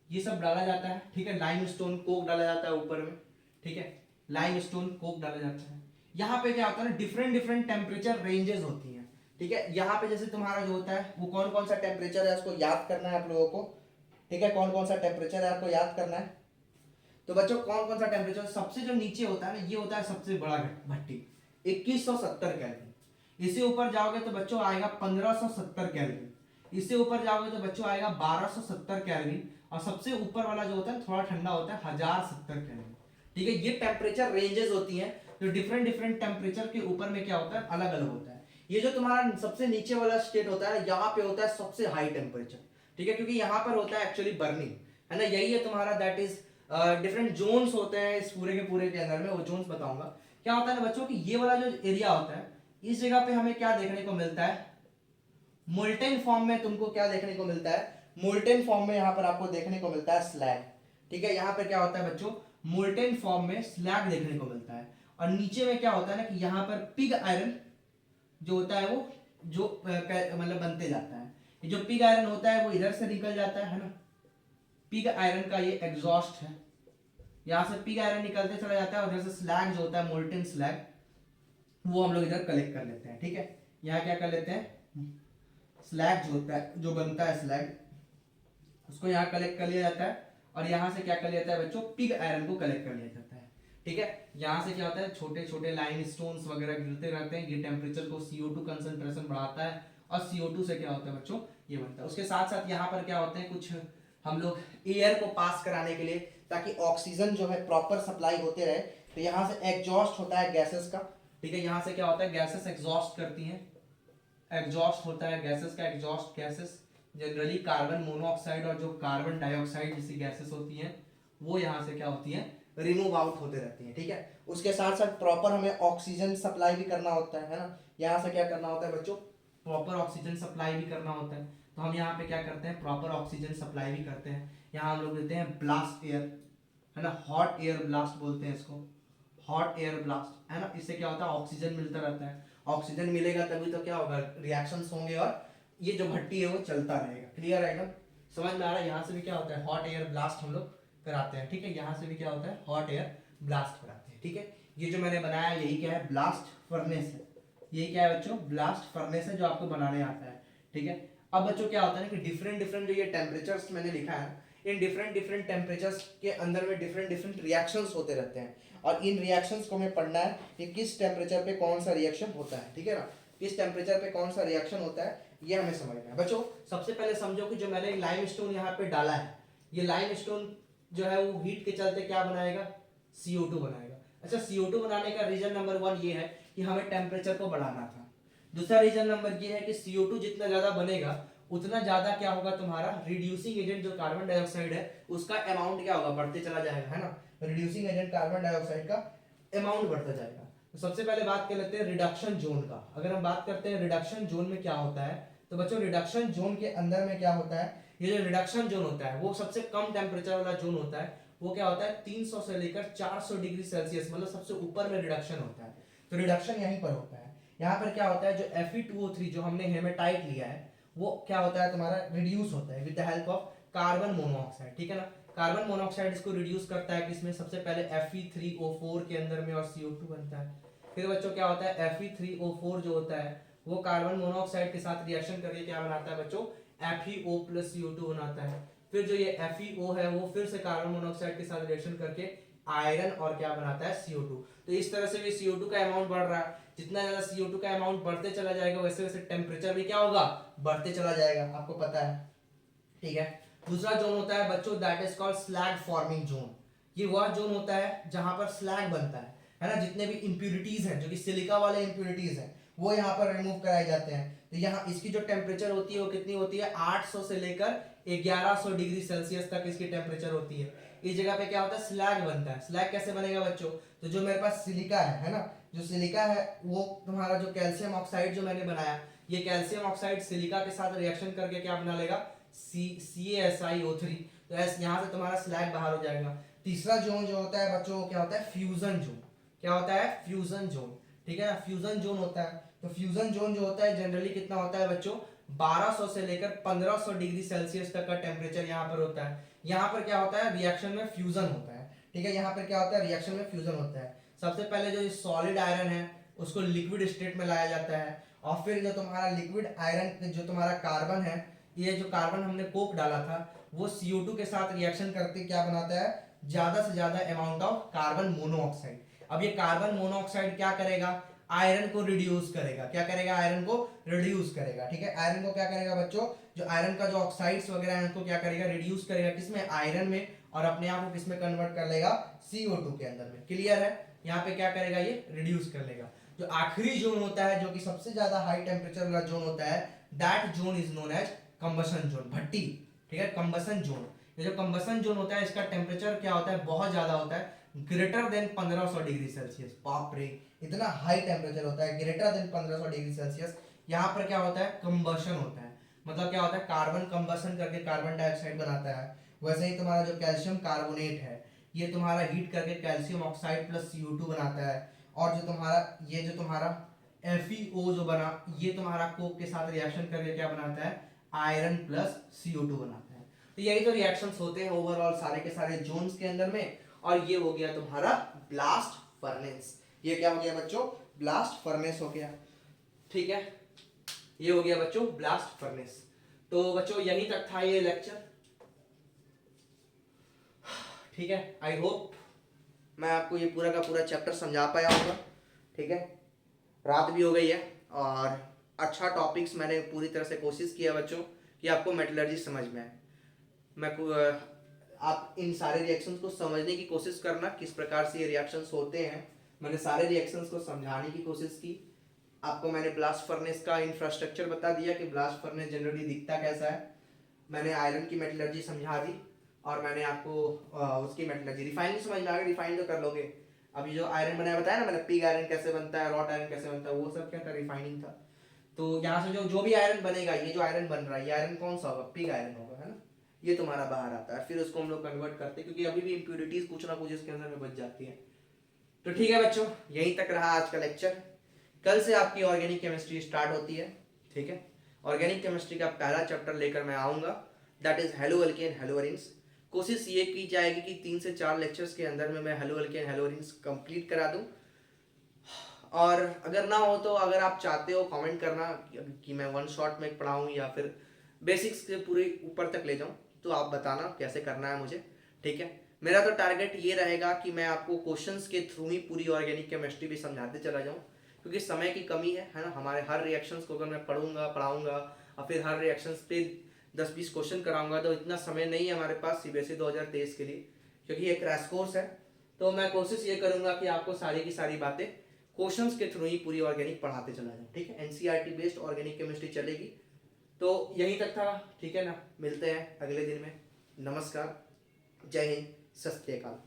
ये सब डाला जाता है। ठीक है, लाइम स्टोन कोक डाला जाता है ऊपर में। ठीक है, लाइम स्टोन कोक डाला जाता है। यहाँ पे क्या होता है ना, डिफरेंट डिफरेंट टेम्परेचर रेंजेस होती हैं। ठीक है, यहाँ पे जैसे तुम्हारा जो होता है वो कौन कौन सा टेम्परेचर है उसको याद करना है आप लोगों को। ठीक है, कौन कौन सा टेम्परेचर है आपको याद करना है। तो बच्चों कौन कौन सा टेम्परेचर, सबसे जो नीचे होता है ना ये होता है सबसे बड़ा भट्टी, 2170 केल्विन। इससे ऊपर जाओगे तो बच्चों आएगा 1570 केल्विन। इससे ऊपर जाओगे तो बच्चों आएगा 1270 केल्विन। और सबसे ऊपर वाला जो होता है थोड़ा ठंडा होता है 1070 केल्विन। ठीक है, ये टेम्परेचर रेंजेस होती हैं जो डिफरेंट डिफरेंट टेम्परेचर के ऊपर में क्या होता है अलग अलग होता है। ये जो तुम्हारा सबसे नीचे वाला स्टेट होता है यहाँ पे होता है सबसे हाई टेम्परेचर। ठीक है, क्योंकि यहाँ पर होता है एक्चुअली बर्निंग, है ना, यही है तुम्हारा दैट इज डिफरेंट जोन्स होते हैं इस पूरे के पूरे के अंदर में, वो जोन्स बताऊंगा। क्या होता है ना बच्चों कि ये वाला जो एरिया होता है इस जगह पे हमें क्या देखने को मिलता है? मोल्टेन फॉर्म में तुमको क्या देखने को मिलता है? मोल्टेन फॉर्म में यहाँ पर आपको देखने को मिलता है स्लैग। ठीक है, यहाँ पर क्या होता है बच्चों? मोल्टेन फॉर्म में स्लैग देखने को मिलता है। और नीचे में क्या होता है ना कि यहाँ पर पिग आयरन जो होता है वो जो मतलब बनते जाता है। ये जो पिग आयरन होता है वो इधर से निकल जाता है ना, पिग आयरन का ये एग्जॉस्ट है। यहाँ से पिग आयरन निकलते चला जाता है और उधर से स्लैग जो होता है मोल्टेन स्लैग वो हम लोग इधर कलेक्ट कर लेते हैं। ठीक है, यहाँ क्या कर लेते हैं? स्लैग जो होता है जो बनता है स्लैग उसको यहाँ कलेक्ट कर लिया जाता है। और यहाँ से क्या कर लिया जाता है बच्चों? पिग आयरन को कलेक्ट कर लिया जाता है। ठीक है, यहाँ से क्या होता है छोटे छोटे लाइम स्टोन्स वगैरह गिरते रहते हैं। ये टेम्परेचर को CO2 कंसंट्रेशन बढ़ाता है और CO2 से क्या होता है बच्चों? ये बनता है। उसके साथ साथ यहाँ पर क्या होते हैं कुछ हम लोग एयर को पास कराने के लिए ताकि ऑक्सीजन जो है प्रॉपर सप्लाई होते रहे, तो यहाँ से एग्जॉस्ट होता है गैसेस का। ठीक है, यहाँ से क्या होता है गैसेस एग्जॉस्ट करती हैं, एग्जॉस्ट होता है गैसेस का। Exhaust gases generally carbon monoxide और जो कार्बन डाइऑक्साइड जैसी गैसेस होती हैं वो यहाँ से क्या होती हैं? रिमूव आउट होते रहती हैं। ठीक है, उसके साथ साथ प्रॉपर हमें ऑक्सीजन सप्लाई भी करना होता है ना। यहाँ से क्या करना होता है बच्चों? प्रॉपर ऑक्सीजन सप्लाई भी करना होता है। तो हम यहाँ पे क्या करते हैं? प्रॉपर ऑक्सीजन सप्लाई भी करते हैं। यहाँ हम लोग देते हैं ब्लास्ट एयर, है ना, हॉट एयर ब्लास्ट बोलते हैं इसको, हॉट एयर ब्लास्ट, है ना। इससे क्या होता है? ऑक्सीजन मिलता रहता है। ऑक्सीजन मिलेगा तभी तो क्या होगा? रिएक्शंस होंगे और ये जो भट्टी है वो चलता रहेगा। क्लियर है एकदम? समझ में आ रहा है? यहाँ से भी क्या होता है? हॉट एयर ब्लास्ट हम लोग कराते हैं। ठीक है, यहाँ से भी क्या होता है? हॉट एयर ब्लास्ट कराते हैं। ठीक है, ये जो मैंने बनाया यही क्या है? ब्लास्ट फर्नेस है। ये क्या है बच्चों? ब्लास्ट फर्नेस है जो आपको बनाने आता है। ठीक है, अब बच्चों क्या होता है कि डिफरेंट डिफरेंट जो ये टेम्परेचर्स मैंने लिखा है इन डिफरेंट डिफरेंट टेम्परेचर्स के अंदर में डिफरेंट डिफरेंट रिएक्शंस होते रहते हैं। और इन रिएक्शंस को हमें पढ़ना है कि किस टेम्परेचर पे कौन सा रिएक्शन होता है। ठीक है ना, किस टेम्परेचर पे कौन सा रिएक्शन होता है ये हमें समझना है। बच्चों सबसे पहले समझो कि जो मैंने लाइम स्टोन यहाँ पे डाला है, ये लाइम स्टोन जो है वो हीट के चलते क्या बनाएगा? CO2 बनाएगा। अच्छा, CO2 बनाने का रीजन नंबर 1 ये है कि हमें टेम्परेचर को बढ़ाना था। दूसरा रीजन नंबर ये है कि CO2 जितना ज्यादा बनेगा उतना ज्यादा क्या होगा, तुम्हारा रिड्यूसिंग एजेंट जो कार्बन डाइऑक्साइड है उसका अमाउंट क्या होगा, बढ़ते चला जाएगा, है ना। रिड्यूसिंग एजेंट कार्बन डाइऑक्साइड का अमाउंट बढ़ता जाएगा। तो सबसे पहले बात कर लेते हैं रिडक्शन जोन का। अगर हम बात करते हैं रिडक्शन जोन में क्या होता है, तो बच्चों रिडक्शन जोन के अंदर में क्या होता है, ये जो रिडक्शन जोन होता है वो सबसे कम टेम्परेचर वाला जोन होता है। वो क्या होता है 300 से लेकर 400 डिग्री सेल्सियस, मतलब सबसे ऊपर में रिडक्शन होता है। तो रिडक्शन यहीं पर होता है। यहाँ पर क्या होता है, जो Fe2O3 जो हमने हेमेटाइट लिया है वो क्या होता है तुम्हारा, रिड्यूस होता है with the help of carbon monoxide, ठीक है ना। कार्बन मोनोऑक्साइड इसको रिड्यूस करता है किसमें, सबसे पहले Fe3O4 के अंदर में, और CO2 बनता है। फिर बच्चों क्या होता है, Fe3O4 जो होता है वो कार्बन मोनोऑक्साइड के साथ रिएक्शन करके क्या बनाता है बच्चों, FeO प्लस CO2 बनाता है। फिर जो ये FeO है वो फिर से कार्बन मोनोऑक्साइड के साथ रिएक्शन करके आयरन और क्या बनाता है, CO2। तो इस तरह से भी CO2 का अमाउंट बढ़ रहा है। जितना ज्यादा CO2 का अमाउंट बढ़ते चला जाएगा वैसे वैसे टेम्परेचर भी क्या होगा, बढ़ते चला जाएगा, आपको पता है, ठीक है। दूसरा जोन होता है बच्चों that is called slag forming zone. ये वह जोन होता है जहां पर स्लैग बनता है ना। जितने भी इंप्यूरिटीज हैं, जो कि सिलिका वाले इंप्यूरिटीज हैं, वो यहाँ पर रिमूव कराए जाते हैं। तो यहाँ इसकी जो टेम्परेचर होती है वो कितनी होती है, 800 से लेकर 1100 डिग्री सेल्सियस तक इसकी टेम्परेचर होती है। इस जगह पे क्या होता है, स्लैग बनता है। स्लैग कैसे बनेगा बच्चों, तो जो मेरे पास सिलिका है ना, जो सिलिका है वो तुम्हारा जो कैल्शियम ऑक्साइड जो मैंने बनाया, ये कैल्शियम ऑक्साइड सिलिका के साथ रिएक्शन करके क्या बना लेगा, CaSiO3। तो यहाँ से तुम्हारा स्लैग बाहर हो जाएगा। तीसरा जोन जो होता है बच्चों क्या होता है, फ्यूजन जोन। क्या होता है, फ्यूजन जोन, ठीक है ना। फ्यूजन जोन होता है, तो फ्यूजन जोन जो होता है जनरली कितना होता है बच्चों, 1200 से लेकर 1500 डिग्री सेल्सियस तक का टेम्परेचर यहाँ पर होता है। यहाँ पर क्या होता है, रिएक्शन में फ्यूजन होता है, ठीक है। यहाँ पर क्या होता है, रिएक्शन में फ्यूजन होता है। सबसे पहले जो सॉलिड आयरन है उसको लिक्विड स्टेट में लाया जाता है, और फिर जो तुम्हारा लिक्विड आयरन जो तुम्हारा कार्बन है, ये जो कार्बन हमने कोक डाला था वो CO2 के साथ रिएक्शन करके क्या बनाता है, ज्यादा से ज्यादा अमाउंट ऑफ कार्बन मोनोऑक्साइड। अब ये कार्बन मोनोऑक्साइड क्या करेगा, आयरन को रिड्यूस करेगा। क्या करेगा, आयरन को रिड्यूस करेगा, ठीक है। आयरन को क्या करेगा बच्चों, जो आयरन का जो ऑक्साइड्स वगैरह है उनको क्या करेगा, रिड्यूस करेगा किसमें, आयरन में, और अपने आप को किसमें कन्वर्ट कर लेगा, CO2 के अंदर में। क्लियर है, यहाँ पे क्या करेगा, ये रिड्यूस कर लेगा। जो आखिरी जोन होता है जो कि सबसे ज्यादा हाई टेम्परेचर वाला जोन होता है, that zone is known as combustion zone, भट्टी, ठीक है, कंबशन जोन। ये जो कंबशन जोन होता है इसका टेम्परेचर क्या होता है, बहुत ज्यादा होता है, ग्रेटर देन 1500 डिग्री सेल्सियस। बाप रे, इतना हाई टेम्परेचर होता है, ग्रेटर देन 1500 डिग्री सेल्सियस। यहाँ पर क्या होता है, कंबशन होता है, मतलब क्या होता है, कार्बन कंबशन करके कार्बन डाइऑक्साइड बनाता है। वैसे ही तुम्हारा जो कैल्शियम कार्बोनेट है ये तुम्हारा हीट करके कैल्शियम ऑक्साइड प्लस CO2 बनाता है। और जो तुम्हारा ये जो तुम्हारा FeO जो बना, ये तुम्हारा कोक के साथ रिएक्शन करके क्या बनाता है, आयरन प्लस CO2 बनाता है। तो यही तो रिएक्शंस होते हैं ओवरऑल सारे के सारे जोन्स के अंदर में। और ये हो गया तुम्हारा ब्लास्ट फर्नेस। ये क्या हो गया बच्चों, ब्लास्ट फर्नेस हो गया, ठीक है। ये हो गया बच्चों ब्लास्ट फर्नेस। तो बच्चों यहीं तक था ये लेक्चर, ठीक है। आई होप मैं आपको ये पूरा का पूरा चैप्टर समझा पाया होगा, ठीक है। रात भी हो गई है और अच्छा टॉपिक्स मैंने पूरी तरह से कोशिश किया बच्चों कि आपको मेटलर्जी समझ में आए। आप इन सारे रिएक्शंस को समझने की कोशिश करना, किस प्रकार से ये रिएक्शंस होते हैं। मैंने सारे रिएक्शंस को समझाने की कोशिश की। आपको मैंने ब्लास्ट फर्नेस का इंफ्रास्ट्रक्चर बता दिया कि ब्लास्ट फर्नेस जनरली दिखता कैसा है। मैंने आयरन की मेटलर्जी समझा दी, और मैंने आपको उसकी मेटलर्जी, रिफाइनिंग समझ में आ गया, रिफाइन तो कर लोगे। अभी जो आयरन बनाया बताया ना मैंने, पिग आयरन कैसे बनता है, रॉट आयरन कैसे बनता है, वो सब क्या था, रिफाइनिंग था। तो यहाँ से जो जो भी आयरन बनेगा, ये जो आयरन बन रहा है ये आयरन कौन सा होगा, पिग आयरन होगा, है ना। ये तुम्हारा बाहर आता है, फिर उसको हम लोग कन्वर्ट करते हैं क्योंकि अभी भी इंप्यूरिटीज कुछ ना कुछ इसके अंदर में बच जाती है। तो ठीक है बच्चों, यहीं तक रहा आज का लेक्चर। कल से आपकी ऑर्गेनिक केमिस्ट्री स्टार्ट होती है, ठीक है। ऑर्गेनिक केमिस्ट्री का पहला चैप्टर लेकर मैं आऊंगा, that is halo alkane hello arenes. कोशिश ये की जाएगी कि 3 से 4 लेक्चर्स के अंदर में मैं halo alkane hello arenes complete करा दूं। और अगर ना हो तो अगर आप चाहते हो कमेंट करना कि मैं वन शॉट में पढ़ाऊँ या फिर बेसिक्स के पूरे ऊपर तक ले जाऊँ, तो आप बताना कैसे करना है मुझे, ठीक है। मेरा तो टारगेट ये रहेगा कि मैं आपको क्वेश्चंस के थ्रू ही पूरी ऑर्गेनिक केमिस्ट्री भी समझाते चला जाऊँ, क्योंकि समय की कमी है ना। हमारे हर रिएक्शंस को अगर मैं पढ़ूंगा पढ़ाऊंगा और फिर हर रिएक्शंस पे 10-20 क्वेश्चन कराऊंगा तो इतना समय नहीं है हमारे पास CBSE 2023 के लिए, क्योंकि ये क्रैश कोर्स है। तो मैं कोशिश ये करूंगा कि आपको सारी की सारी बातें क्वेश्चंस के थ्रू ही पूरी ऑर्गेनिक पढ़ाते चला जाऊँ, ठीक है। एनसीईआरटी बेस्ड ऑर्गेनिक केमिस्ट्री चलेगी। तो यहीं तक था, ठीक है ना। मिलते हैं अगले दिन में। नमस्कार, जय हिंद, सत श्री अकाल।